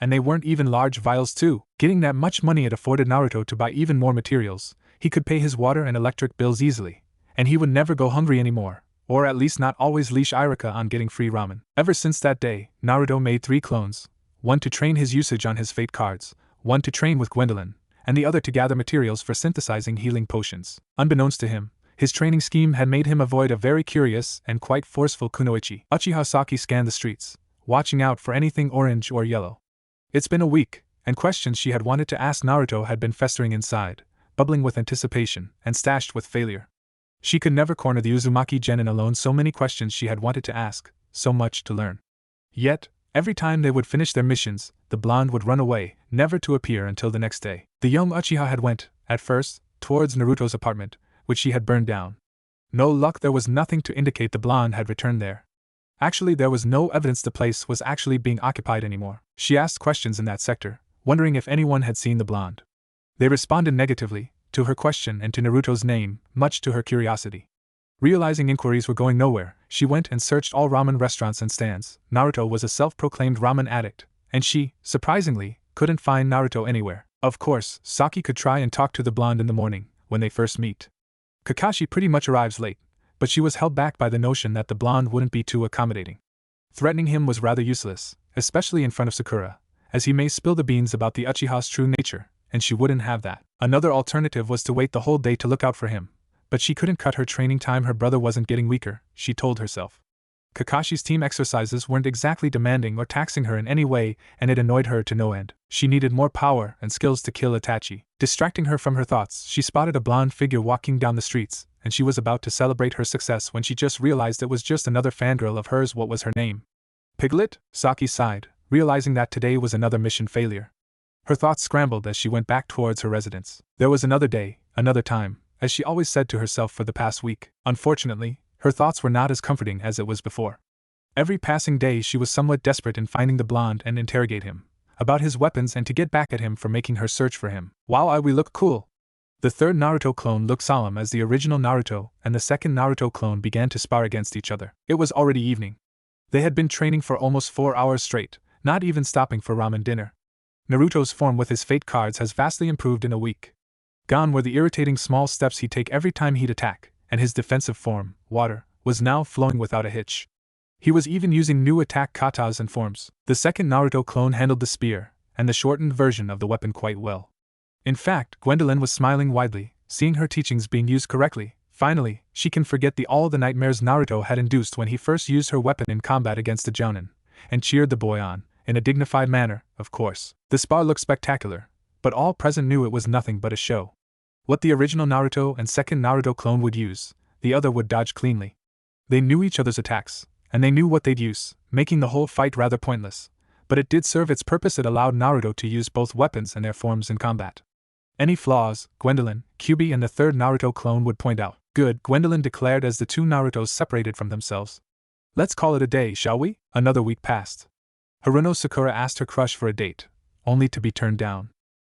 And they weren't even large vials too. Getting that much money, it afforded Naruto to buy even more materials. He could pay his water and electric bills easily, and he would never go hungry anymore, or at leash not always leash Irika on getting free ramen. Ever since that day, Naruto made 3 clones, one to train his usage on his fate cards, one to train with Gwendolyn, and the other to gather materials for synthesizing healing potions. Unbeknownst to him, his training scheme had made him avoid a very curious and quite forceful kunoichi. Uchiha Saki scanned the streets, watching out for anything orange or yellow. It's been a week, and questions she had wanted to ask Naruto had been festering inside, bubbling with anticipation, and stashed with failure. She could never corner the Uzumaki genin alone. So many questions she had wanted to ask, so much to learn. Yet, every time they would finish their missions, the blonde would run away, never to appear until the next day. The young Uchiha had went, at first, towards Naruto's apartment, which she had burned down. No luck, there was nothing to indicate the blonde had returned there. Actually, there was no evidence the place was actually being occupied anymore. She asked questions in that sector, wondering if anyone had seen the blonde. They responded negatively to her question and to Naruto's name, much to her curiosity. Realizing inquiries were going nowhere, she went and searched all ramen restaurants and stands. Naruto was a self-proclaimed ramen addict, and she, surprisingly, couldn't find Naruto anywhere. Of course, Saki could try and talk to the blonde in the morning, when they first meet. Kakashi pretty much arrives late, but she was held back by the notion that the blonde wouldn't be too accommodating. Threatening him was rather useless, especially in front of Sakura, as he may spill the beans about the Uchiha's true nature, and she wouldn't have that. Another alternative was to wait the whole day to look out for him, but she couldn't cut her training time. Her brother wasn't getting weaker, she told herself. Kakashi's team exercises weren't exactly demanding or taxing her in any way, and it annoyed her to no end. She needed more power and skills to kill Itachi. Distracting her from her thoughts, she spotted a blonde figure walking down the streets, and she was about to celebrate her success when she just realized it was just another fangirl of hers. What was her name? Piglet? Saki sighed, realizing that today was another mission failure. Her thoughts scrambled as she went back towards her residence. There was another day, another time, as she always said to herself for the past week. Unfortunately, her thoughts were not as comforting as it was before. Every passing day she was somewhat desperate in finding the blonde and interrogate him about his weapons and to get back at him for making her search for him. Wow, we look cool. The third Naruto clone looked solemn as the original Naruto and the second Naruto clone began to spar against each other. It was already evening. They had been training for almost 4 hours straight, not even stopping for ramen dinner. Naruto's form with his fate cards has vastly improved in a week. Gone were the irritating small steps he'd take every time he'd attack, and his defensive form, water, was now flowing without a hitch. He was even using new attack katas and forms. The second Naruto clone handled the spear, and the shortened version of the weapon quite well. In fact, Gwendolyn was smiling widely, seeing her teachings being used correctly. Finally, she can forget all the nightmares Naruto had induced when he first used her weapon in combat against the Jounin, and cheered the boy on, in a dignified manner, of course. The spar looked spectacular, but all present knew it was nothing but a show. What the original Naruto and second Naruto clone would use, the other would dodge cleanly. They knew each other's attacks, and they knew what they'd use, making the whole fight rather pointless. But it did serve its purpose. It allowed Naruto to use both weapons and their forms in combat. Any flaws, Gwendolyn, Kyuubi and the third Naruto clone would point out. Good, Gwendolyn declared as the two Narutos separated from themselves. Let's call it a day, shall we? Another week passed. Haruno Sakura asked her crush for a date, only to be turned down.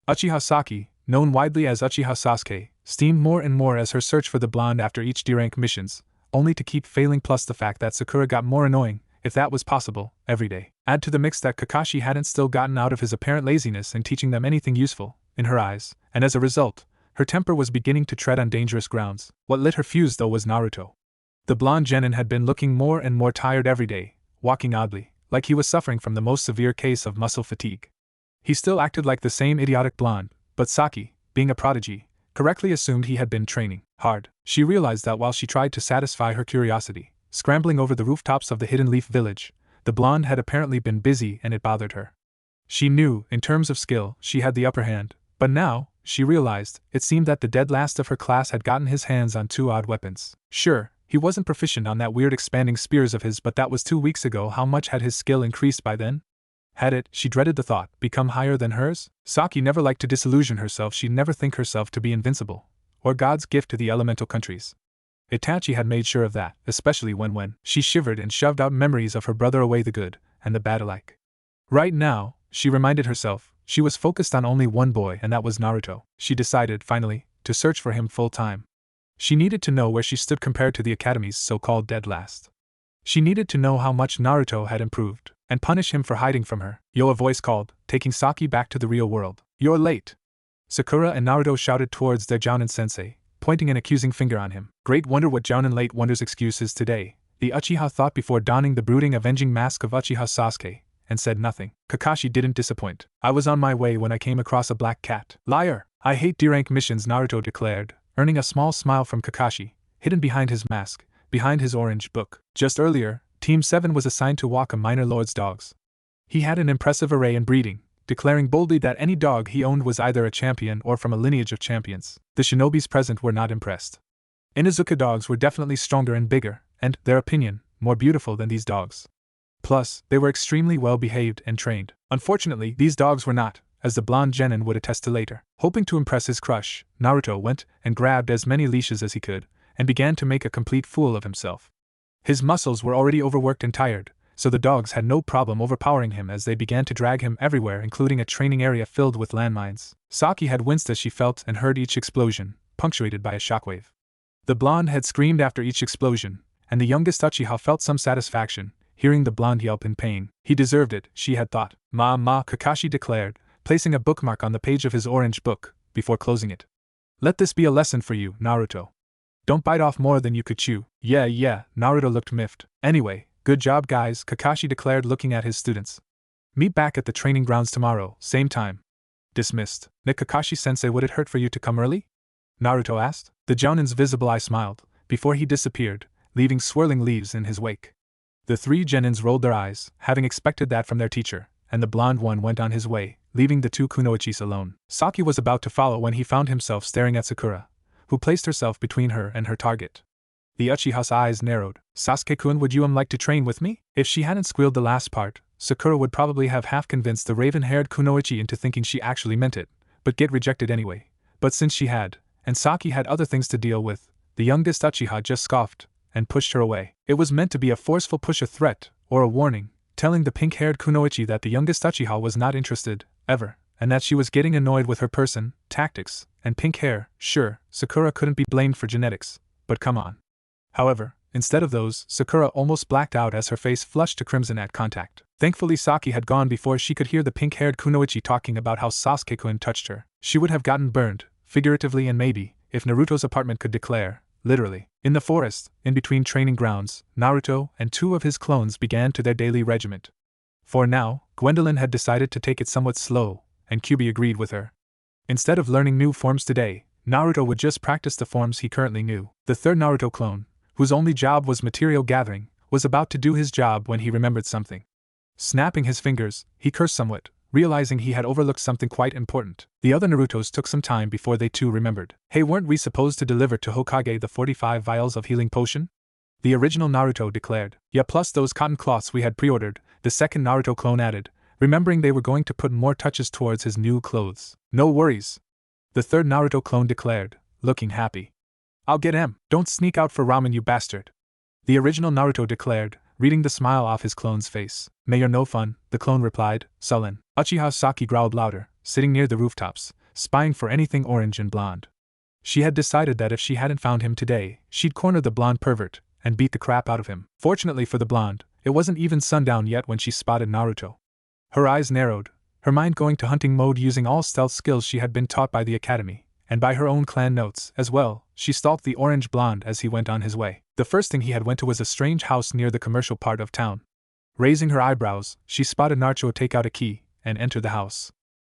Uchiha Saki, known widely as Uchiha Sasuke, steamed more and more as her search for the blonde after each D-rank missions, only to keep failing, plus the fact that Sakura got more annoying, if that was possible, every day. Add to the mix that Kakashi hadn't still gotten out of his apparent laziness in teaching them anything useful, in her eyes, and as a result, her temper was beginning to tread on dangerous grounds. What lit her fuse though was Naruto. The blonde genin had been looking more and more tired every day, walking oddly, like he was suffering from the most severe case of muscle fatigue. He still acted like the same idiotic blonde, but Saki, being a prodigy, correctly assumed he had been training hard. She realized that while she tried to satisfy her curiosity, scrambling over the rooftops of the Hidden Leaf Village, the blonde had apparently been busy and it bothered her. She knew, in terms of skill, she had the upper hand, but now, she realized, it seemed that the dead last of her class had gotten his hands on two odd weapons. Sure, he wasn't proficient on that weird expanding spears of his, but that was 2 weeks ago. How much had his skill increased by then? Had it, she dreaded the thought, become higher than hers? Saki never liked to disillusion herself. She'd never think herself to be invincible, or God's gift to the elemental countries. Itachi had made sure of that, especially when she shivered and shoved out memories of her brother away, the good and the bad alike. Right now, she reminded herself, she was focused on only one boy, and that was Naruto. She decided, finally, to search for him full time. She needed to know where she stood compared to the Academy's so-called dead last. She needed to know how much Naruto had improved, and punish him for hiding from her. Yo, a voice called, taking Saki back to the real world. You're late. Sakura and Naruto shouted towards their Jounin-sensei, pointing an accusing finger on him. Great wonder what Jounin late wonder's excuse is today, the Uchiha thought before donning the brooding avenging mask of Uchiha Sasuke, and said nothing. Kakashi didn't disappoint. I was on my way when I came across a black cat. Liar! I hate D-rank missions, Naruto declared, earning a small smile from Kakashi, hidden behind his mask, behind his orange book. Just earlier, Team 7 was assigned to walk a minor lord's dogs. He had an impressive array and breeding, declaring boldly that any dog he owned was either a champion or from a lineage of champions. The shinobis present were not impressed. Inuzuka dogs were definitely stronger and bigger, and, their opinion, more beautiful than these dogs. Plus, they were extremely well behaved and trained. Unfortunately, these dogs were not, as the blonde genin would attest to later. Hoping to impress his crush, Naruto went and grabbed as many leashes as he could, and began to make a complete fool of himself. His muscles were already overworked and tired, so the dogs had no problem overpowering him as they began to drag him everywhere, including a training area filled with landmines. Saki had winced as she felt and heard each explosion, punctuated by a shockwave. The blonde had screamed after each explosion, and the youngest Uchiha felt some satisfaction, hearing the blonde yelp in pain. He deserved it, she had thought. Ma, Kakashi declared, placing a bookmark on the page of his orange book, before closing it. Let this be a lesson for you, Naruto. Don't bite off more than you could chew. Yeah, Naruto looked miffed. Anyway, good job guys, Kakashi declared looking at his students. Meet back at the training grounds tomorrow, same time. Dismissed. Nick Kakashi-sensei, would it hurt for you to come early? Naruto asked. The Jounin's visible eye smiled, before he disappeared, leaving swirling leaves in his wake. The three genins rolled their eyes, having expected that from their teacher, and the blonde one went on his way, leaving the two kunoichis alone. Saki was about to follow when he found himself staring at Sakura, who placed herself between her and her target. The Uchiha's eyes narrowed. Sasuke-kun, would you like to train with me? If she hadn't squealed the last part, Sakura would probably have half convinced the raven-haired kunoichi into thinking she actually meant it, but get rejected anyway. But since she had, and Saki had other things to deal with, the youngest Uchiha just scoffed and pushed her away. It was meant to be a forceful push, a threat, or a warning, telling the pink-haired kunoichi that the youngest Uchiha was not interested, ever, and that she was getting annoyed with her person, tactics, and pink hair. Sure, Sakura couldn't be blamed for genetics, but come on. However, instead of those, Sakura almost blacked out as her face flushed to crimson at contact. Thankfully Saki had gone before she could hear the pink-haired kunoichi talking about how Sasuke-kun touched her. She would have gotten burned, figuratively and maybe, if Naruto's apartment could declare, literally. In the forest, in between training grounds, Naruto and two of his clones began to their daily regiment. For now, Gwendolyn had decided to take it somewhat slow, and Kyubi agreed with her. Instead of learning new forms today, Naruto would just practice the forms he currently knew. The third Naruto clone, whose only job was material gathering, was about to do his job when he remembered something. Snapping his fingers, he cursed somewhat, realizing he had overlooked something quite important. The other Narutos took some time before they too remembered. Hey, weren't we supposed to deliver to Hokage the 45 vials of healing potion? The original Naruto declared. Yeah, plus those cotton cloths we had pre-ordered, the second Naruto clone added, remembering they were going to put more touches towards his new clothes. No worries, the third Naruto clone declared, looking happy. I'll get him. Don't sneak out for ramen, you bastard. The original Naruto declared, reading the smile off his clone's face. May you're no fun, the clone replied, sullen. Uchiha Saki growled louder, sitting near the rooftops, spying for anything orange and blonde. She had decided that if she hadn't found him today, she'd corner the blonde pervert and beat the crap out of him. Fortunately for the blonde, it wasn't even sundown yet when she spotted Naruto. Her eyes narrowed, her mind going to hunting mode using all stealth skills she had been taught by the academy, and by her own clan notes as well. She stalked the orange blonde as he went on his way. The first thing he had went to was a strange house near the commercial part of town. Raising her eyebrows, she spotted Naruto take out a key and enter the house.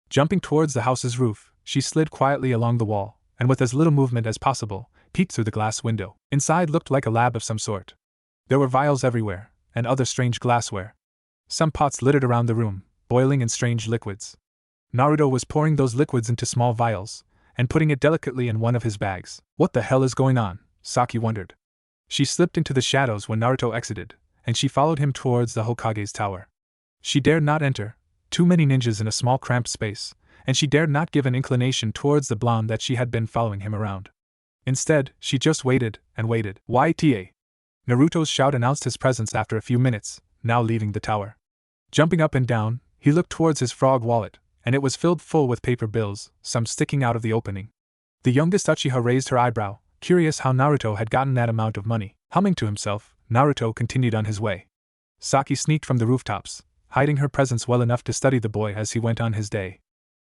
Jumping towards the house's roof, she slid quietly along the wall, and with as little movement as possible, peeked through the glass window. Inside looked like a lab of some sort. There were vials everywhere, and other strange glassware. Some pots littered around the room, boiling in strange liquids. Naruto was pouring those liquids into small vials, and putting it delicately in one of his bags. What the hell is going on? Saki wondered. She slipped into the shadows when Naruto exited, and she followed him towards the Hokage's tower. She dared not enter, too many ninjas in a small cramped space, and she dared not give an inclination towards the blonde that she had been following him around. Instead, she just waited and waited. YTA! Naruto's shout announced his presence after a few minutes, now leaving the tower. Jumping up and down, he looked towards his frog wallet, and it was filled full with paper bills, some sticking out of the opening. The youngest Uchiha raised her eyebrow, curious how Naruto had gotten that amount of money. Humming to himself, Naruto continued on his way. Saki sneaked from the rooftops, hiding her presence well enough to study the boy as he went on his day.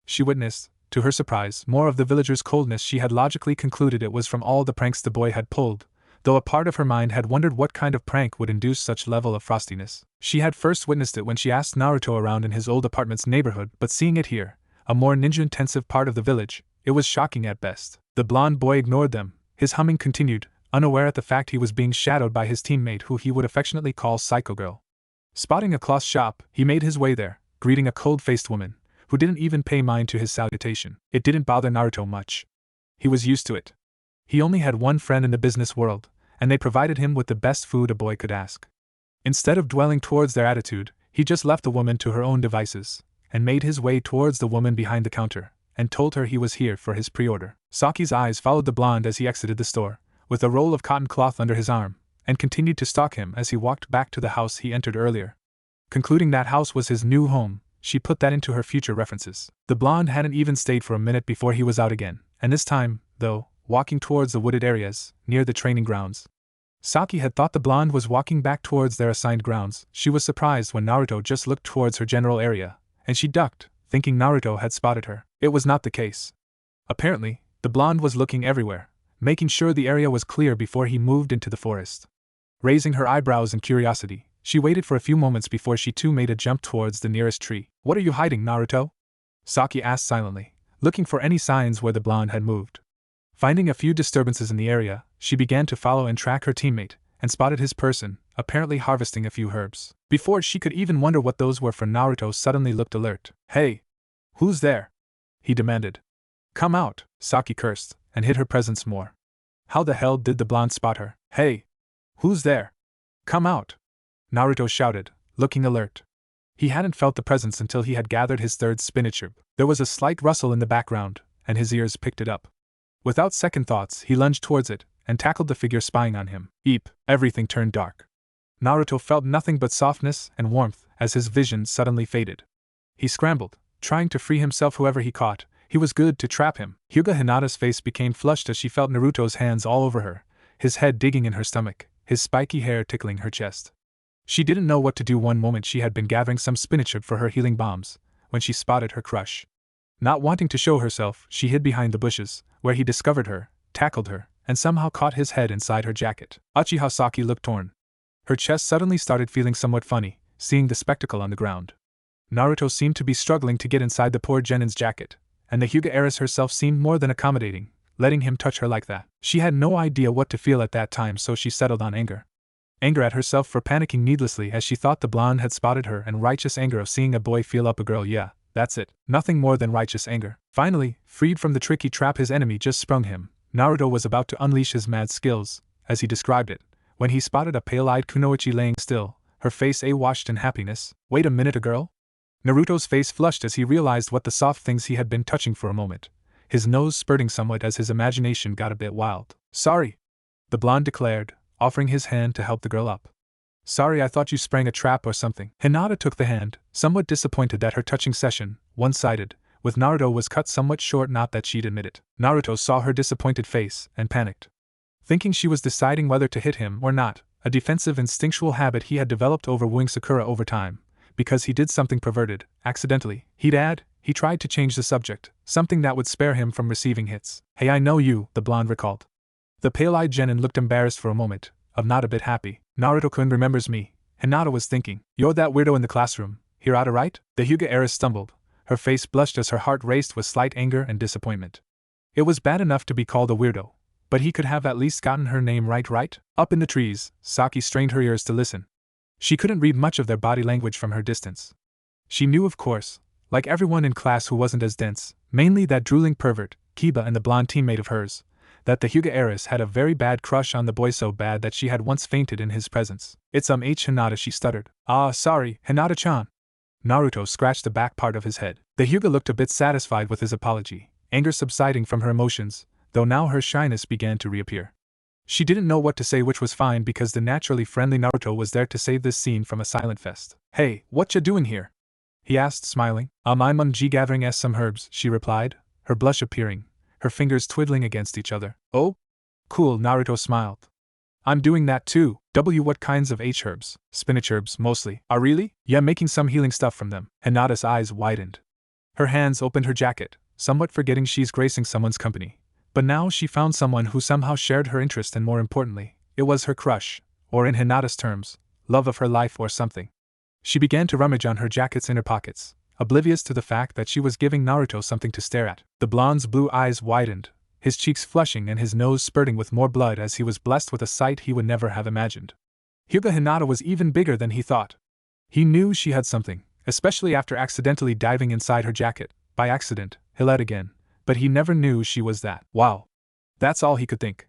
She witnessed, to her surprise, more of the villagers' coldness. She had logically concluded it was from all the pranks the boy had pulled, though a part of her mind had wondered what kind of prank would induce such level of frostiness. She had first witnessed it when she asked Naruto around in his old apartment's neighborhood, but seeing it here, a more ninja-intensive part of the village, it was shocking at best. The blonde boy ignored them. His humming continued, unaware at the fact he was being shadowed by his teammate who he would affectionately call Psycho Girl. Spotting a cloth shop, he made his way there, greeting a cold-faced woman, who didn't even pay mind to his salutation. It didn't bother Naruto much. He was used to it. He only had one friend in the business world, and they provided him with the best food a boy could ask. Instead of dwelling towards their attitude, he just left the woman to her own devices, and made his way towards the woman behind the counter, and told her he was here for his pre-order. Saki's eyes followed the blonde as he exited the store, with a roll of cotton cloth under his arm, and continued to stalk him as he walked back to the house he entered earlier. Concluding that house was his new home, she put that into her future references. The blonde hadn't even stayed for a minute before he was out again, and this time, though, walking towards the wooded areas, near the training grounds. Saki had thought the blonde was walking back towards their assigned grounds. She was surprised when Naruto just looked towards her general area, and she ducked, thinking Naruto had spotted her. It was not the case. Apparently, the blonde was looking everywhere, making sure the area was clear before he moved into the forest. Raising her eyebrows in curiosity, she waited for a few moments before she too made a jump towards the nearest tree. "What are you hiding, Naruto?" Saki asked silently, looking for any signs where the blonde had moved. Finding a few disturbances in the area, she began to follow and track her teammate, and spotted his person, apparently harvesting a few herbs. Before she could even wonder what those were, for Naruto suddenly looked alert. "Hey! Who's there?" he demanded. "Come out," Saki cursed, and hid her presence more. How the hell did the blonde spot her? "Hey! Who's there? Come out!" Naruto shouted, looking alert. He hadn't felt the presence until he had gathered his third spinach herb. There was a slight rustle in the background, and his ears picked it up. Without second thoughts, he lunged towards it, and tackled the figure spying on him. Eep! Everything turned dark. Naruto felt nothing but softness and warmth as his vision suddenly faded. He scrambled, trying to free himself. Whoever he caught, he was good to trap him. Hyuga Hinata's face became flushed as she felt Naruto's hands all over her, his head digging in her stomach, his spiky hair tickling her chest. She didn't know what to do. One moment she had been gathering some spinach herb for her healing bombs, when she spotted her crush. Not wanting to show herself, she hid behind the bushes, where he discovered her, tackled her, and somehow caught his head inside her jacket. Uchiha Saki looked torn. Her chest suddenly started feeling somewhat funny, seeing the spectacle on the ground. Naruto seemed to be struggling to get inside the poor Genin's jacket, and the Hyuga heiress herself seemed more than accommodating, letting him touch her like that. She had no idea what to feel at that time, so she settled on anger. Anger at herself for panicking needlessly as she thought the blonde had spotted her, and righteous anger of seeing a boy feel up a girl. Yeah, that's it. Nothing more than righteous anger. Finally, freed from the tricky trap his enemy just sprung him, Naruto was about to unleash his mad skills, as he described it, when he spotted a pale-eyed Kunoichi laying still, her face washed in happiness. "Wait a minute, a girl?" Naruto's face flushed as he realized what the soft things he had been touching for a moment, his nose spurting somewhat as his imagination got a bit wild. "Sorry," the blonde declared, offering his hand to help the girl up. "Sorry, I thought you sprang a trap or something." Hinata took the hand, somewhat disappointed that her touching session, one-sided, with Naruto was cut somewhat short. Not that she'd admit it. Naruto saw her disappointed face, and panicked. Thinking she was deciding whether to hit him or not, a defensive instinctual habit he had developed over wooing Sakura over time, because he did something perverted, accidentally, he'd add, he tried to change the subject, something that would spare him from receiving hits. "Hey, I know you," the blonde recalled. The pale-eyed Genin looked embarrassed for a moment, of not a bit happy. "Naruto-kun remembers me," Hinata was thinking. "You're that weirdo in the classroom, Hirata, right?" The Hyuga heiress stumbled. Her face blushed as her heart raced with slight anger and disappointment. It was bad enough to be called a weirdo, but he could have at least gotten her name right? Up in the trees, Saki strained her ears to listen. She couldn't read much of their body language from her distance. She knew, of course, like everyone in class who wasn't as dense, mainly that drooling pervert, Kiba, and the blonde teammate of hers, that the Hyuga heiress had a very bad crush on the boy, so bad that she had once fainted in his presence. "It's Hinata," she stuttered. "Ah, sorry, Hinata-chan." Naruto scratched the back part of his head. The Hyuga looked a bit satisfied with his apology, anger subsiding from her emotions, though now her shyness began to reappear. She didn't know what to say, which was fine because the naturally friendly Naruto was there to save this scene from a silent fest. "Hey, what ya doing here?" he asked, smiling. I'm gathering some herbs," she replied, her blush appearing, her fingers twiddling against each other. "Oh? Cool," Naruto smiled. "I'm doing that too." What kinds of herbs?" "Spinach herbs, mostly." "Ah, really?" "Yeah, making some healing stuff from them." Hinata's eyes widened. Her hands opened her jacket, somewhat forgetting she's gracing someone's company. But now she found someone who somehow shared her interest, and more importantly, it was her crush, or in Hinata's terms, love of her life or something. She began to rummage on her jacket's inner pockets, oblivious to the fact that she was giving Naruto something to stare at. The blonde's blue eyes widened, his cheeks flushing and his nose spurting with more blood as he was blessed with a sight he would never have imagined. Hyuga Hinata was even bigger than he thought. He knew she had something, especially after accidentally diving inside her jacket, by accident, he'll add again, but he never knew she was that. Wow. That's all he could think.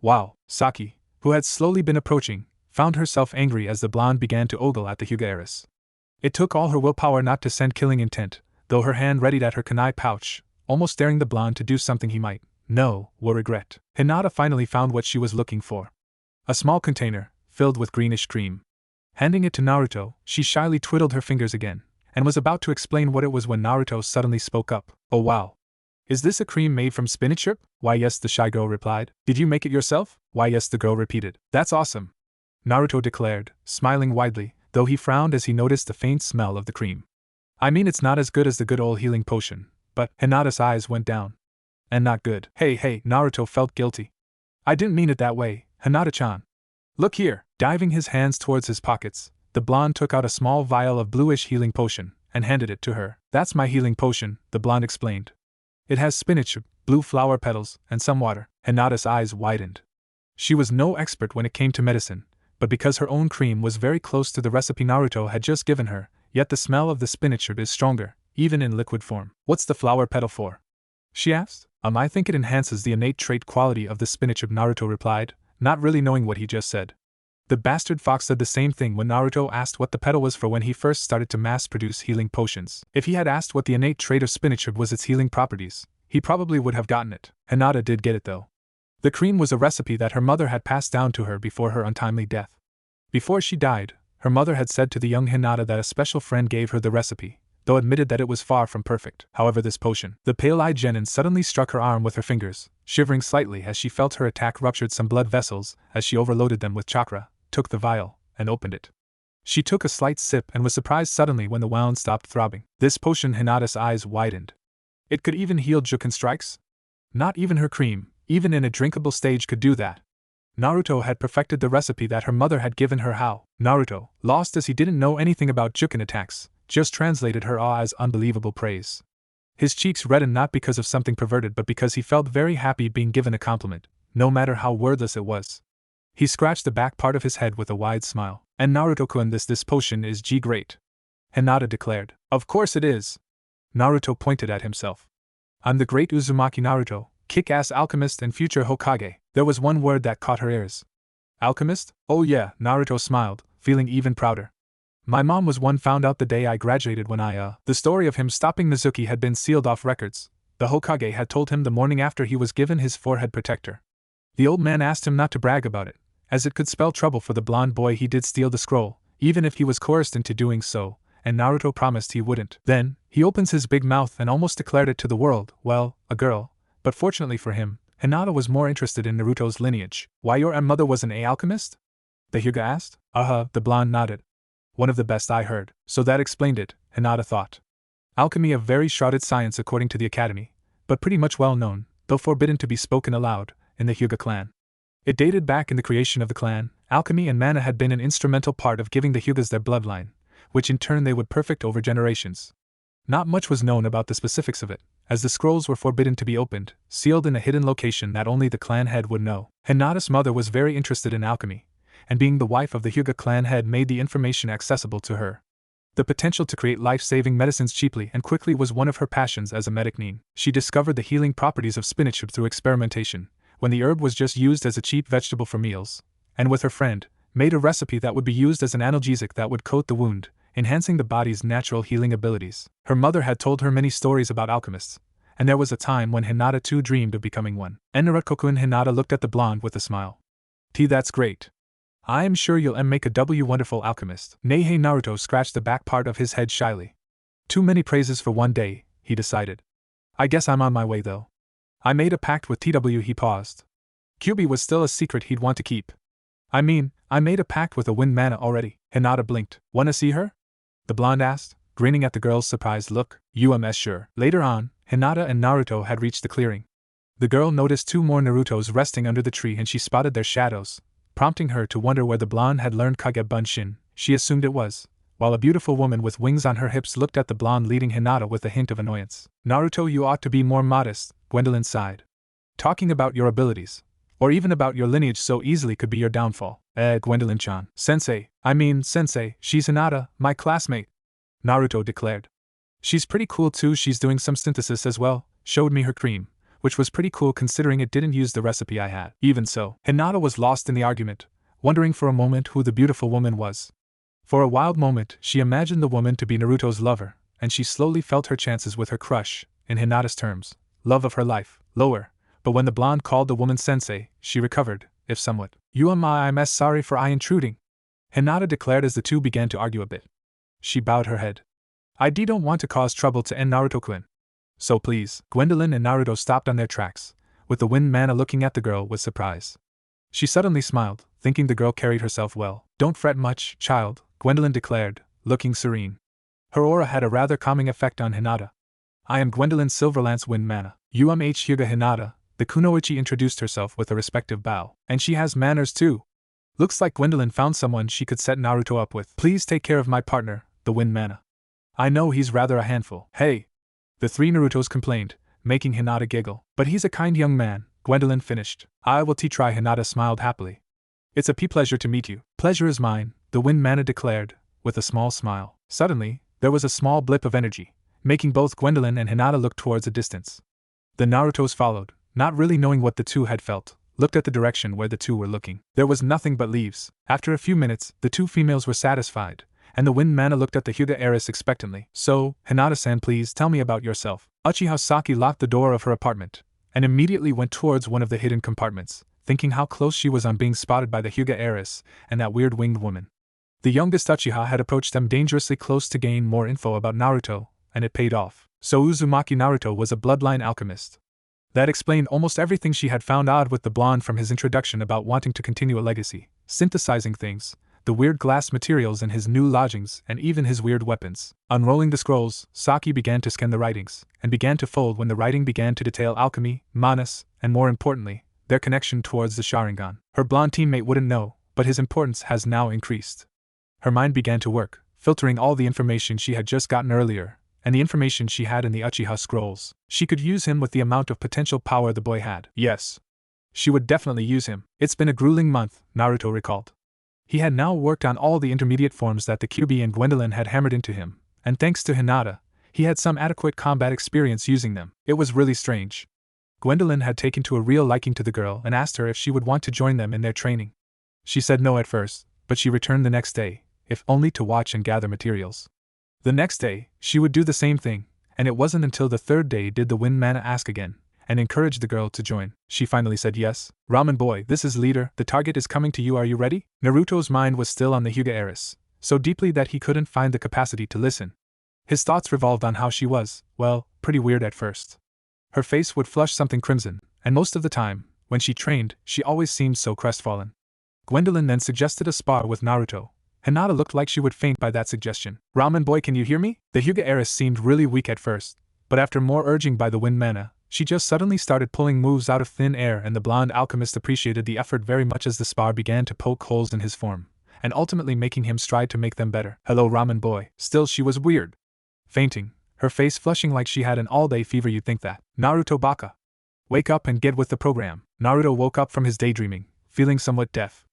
Wow. Saki, who had slowly been approaching, found herself angry as the blonde began to ogle at the Hyuga heiress. It took all her willpower not to send killing intent, though her hand readied at her kunai pouch, almost daring the blonde to do something he might, will regret. Hinata finally found what she was looking for. A small container, filled with greenish cream. Handing it to Naruto, she shyly twiddled her fingers again, and was about to explain what it was when Naruto suddenly spoke up. Oh wow. Is this a cream made from spinach syrup? Why yes, the shy girl replied. Did you make it yourself? Why yes, the girl repeated. That's awesome, Naruto declared, smiling widely, though he frowned as he noticed the faint smell of the cream. I mean, it's not as good as the good old healing potion, but Hinata's eyes went down. And not good. Hey, Naruto felt guilty. I didn't mean it that way, Hinata-chan. Look here. Diving his hands towards his pockets, the blonde took out a small vial of bluish healing potion and handed it to her. That's my healing potion, the blonde explained. It has spinach, blue flower petals, and some water. Hinata's eyes widened. She was no expert when it came to medicine, but because her own cream was very close to the recipe Naruto had just given her, yet the smell of the spinach is stronger, even in liquid form. What's the flower petal for? She asked. I think it enhances the innate trait quality of the spinach, Naruto replied, not really knowing what he just said. The bastard fox said the same thing when Naruto asked what the petal was for when he first started to mass-produce healing potions. If he had asked what the innate trait of spinach was its healing properties, he probably would have gotten it. Hinata did get it though. The cream was a recipe that her mother had passed down to her before her untimely death. Before she died, her mother had said to the young Hinata that a special friend gave her the recipe, though admitted that it was far from perfect. However, this potion. The pale-eyed genin suddenly struck her arm with her fingers, shivering slightly as she felt her attack ruptured some blood vessels as she overloaded them with chakra, took the vial, and opened it. She took a slight sip and was surprised suddenly when the wound stopped throbbing. This potion, Hinata's eyes widened. It could even heal Juken strikes? Not even her cream, even in a drinkable stage, could do that. Naruto had perfected the recipe that her mother had given her. How? Naruto, lost as he didn't know anything about Juken attacks, just translated her awe as unbelievable praise. His cheeks reddened not because of something perverted but because he felt very happy being given a compliment, no matter how wordless it was. He scratched the back part of his head with a wide smile. And Naruto-kun, this potion is great, Hinata declared. Of course it is. Naruto pointed at himself. I'm the great Uzumaki Naruto, kick-ass alchemist and future Hokage. There was one word that caught her ears. Alchemist? Oh yeah, Naruto smiled, feeling even prouder. My mom was one found out the day I graduated when The story of him stopping Mizuki had been sealed off records. The Hokage had told him the morning after he was given his forehead protector. The old man asked him not to brag about it, as it could spell trouble for the blonde boy. He did steal the scroll, even if he was coerced into doing so, and Naruto promised he wouldn't. Then, he opens his big mouth and almost declared it to the world, well, a girl, but fortunately for him, Hinata was more interested in Naruto's lineage. Why, your mother was an alchemist? The Hyuga asked. The blonde nodded. One of the best I heard. So that explained it, Hinata thought. Alchemy, a very shrouded science according to the academy, but pretty much well known, though forbidden to be spoken aloud, in the Hyuga clan. It dated back in the creation of the clan. Alchemy and Manna had been an instrumental part of giving the Hyugas their bloodline, which in turn they would perfect over generations. Not much was known about the specifics of it, as the scrolls were forbidden to be opened, sealed in a hidden location that only the clan head would know. Hinata's mother was very interested in alchemy, and being the wife of the Hyuga clan head made the information accessible to her. The potential to create life-saving medicines cheaply and quickly was one of her passions as a medic. She discovered the healing properties of spinach through experimentation, when the herb was just used as a cheap vegetable for meals, and with her friend, made a recipe that would be used as an analgesic that would coat the wound, enhancing the body's natural healing abilities. Her mother had told her many stories about alchemists, and there was a time when Hinata too dreamed of becoming one. Naruto-kun, Hinata looked at the blonde with a smile. That's great. I am sure you'll make a wonderful alchemist. Hey, Naruto scratched the back part of his head shyly. Too many praises for one day, he decided. I guess I'm on my way though. I made a pact with he paused. Kyuubi was still a secret he'd want to keep. I made a pact with a wind Manna already. Hinata blinked. Wanna see her? The blonde asked, grinning at the girl's surprised look. Sure. Later on, Hinata and Naruto had reached the clearing. The girl noticed two more Narutos resting under the tree and she spotted their shadows, prompting her to wonder where the blonde had learned Kage Bunshin. She assumed it was, while a beautiful woman with wings on her hips looked at the blonde leading Hinata with a hint of annoyance. Naruto, you ought to be more modest, Gwendolyn sighed. Talking about your abilities, or even about your lineage so easily could be your downfall. Gwendolyn-chan. Sensei, she's Hinata, my classmate. Naruto declared. She's pretty cool too, she's doing some synthesis as well, showed me her cream, which was pretty cool considering it didn't use the recipe I had. Even so, Hinata was lost in the argument, wondering for a moment who the beautiful woman was. For a wild moment, she imagined the woman to be Naruto's lover, and she slowly felt her chances with her crush, in Hinata's terms, love of her life, lower, but when the blonde called the woman sensei, she recovered, if somewhat. I'm sorry for I intruding, Hinata declared as the two began to argue a bit. She bowed her head. I don't want to cause trouble to end Naruto-kun. So please. Gwendolyn and Naruto stopped on their tracks, with the wind Manna looking at the girl with surprise. She suddenly smiled, thinking the girl carried herself well. Don't fret much, child, Gwendolyn declared, looking serene. Her aura had a rather calming effect on Hinata. I am Gwendolyn Silverlance Wind Manna. Hyuga Hinata, the kunoichi introduced herself with a respective bow. And she has manners too. Looks like Gwendolyn found someone she could set Naruto up with. Please take care of my partner, the Wind Manna. I know he's rather a handful. Hey! The three Narutos complained, making Hinata giggle. But he's a kind young man, Gwendolyn finished. I will try. Hinata smiled happily. It's a pleasure to meet you. Pleasure is mine, the Wind Manna declared, with a small smile. Suddenly, there was a small blip of energy, making both Gwendolyn and Hinata look towards a distance. The Narutos followed, not really knowing what the two had felt, looked at the direction where the two were looking. There was nothing but leaves. After a few minutes, the two females were satisfied, and the Wind Manna looked at the Hyuga heiress expectantly. So, Hinata-san, please tell me about yourself. Uchiha Saki locked the door of her apartment, and immediately went towards one of the hidden compartments, thinking how close she was on being spotted by the Hyuga heiress and that weird winged woman. The youngest Uchiha had approached them dangerously close to gain more info about Naruto, and it paid off. So Uzumaki Naruto was a bloodline alchemist. That explained almost everything she had found odd with the blonde from his introduction about wanting to continue a legacy, synthesizing things, the weird glass materials in his new lodgings, and even his weird weapons. Unrolling the scrolls, Saki began to scan the writings, and began to fold when the writing began to detail alchemy, manas, and more importantly, their connection towards the Sharingan. Her blonde teammate wouldn't know, but his importance has now increased. Her mind began to work, filtering all the information she had just gotten earlier, and the information she had in the Uchiha scrolls. She could use him with the amount of potential power the boy had. Yes. She would definitely use him. It's been a grueling month, Naruto recalled. He had now worked on all the intermediate forms that the Kyuubi and Gwendolyn had hammered into him, and thanks to Hinata, he had some adequate combat experience using them. It was really strange. Gwendolyn had taken to a real liking to the girl and asked her if she would want to join them in their training. She said no at first, but she returned the next day, if only to watch and gather materials. The next day, she would do the same thing, and it wasn't until the third day did the Wind Manna ask again, and encourage the girl to join. She finally said yes. Ramen boy, this is leader, the target is coming to you, are you ready? Naruto's mind was still on the Hyuga heiress, so deeply that he couldn't find the capacity to listen. His thoughts revolved on how she was, well, pretty weird at first. Her face would flush something crimson, and most of the time, when she trained, she always seemed so crestfallen. Gwendolyn then suggested a spar with Naruto. Hinata looked like she would faint by that suggestion. Ramen boy, can you hear me? The Hyuga heiress seemed really weak at first, but after more urging by the Wind Manna, she just suddenly started pulling moves out of thin air, and the blonde alchemist appreciated the effort very much as the spar began to poke holes in his form, and ultimately making him strive to make them better. Hello Ramen boy. Still she was weird. Fainting, her face flushing like she had an all-day fever. You'd think that. Naruto baka. Wake up and get with the program. Naruto woke up from his daydreaming, feeling somewhat deaf.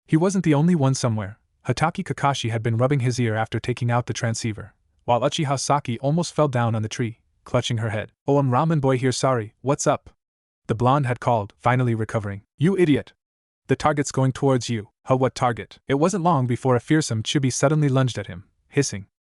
He wasn't the only one somewhere. Hatake Kakashi had been rubbing his ear after taking out the transceiver, while Uchiha Saki almost fell down on the tree, clutching her head. Oh, I'm Ramen boy here, sorry, what's up? The blonde had called, finally recovering. You idiot! The target's going towards you. Huh, what target? It wasn't long before a fearsome Chibi suddenly lunged at him, hissing.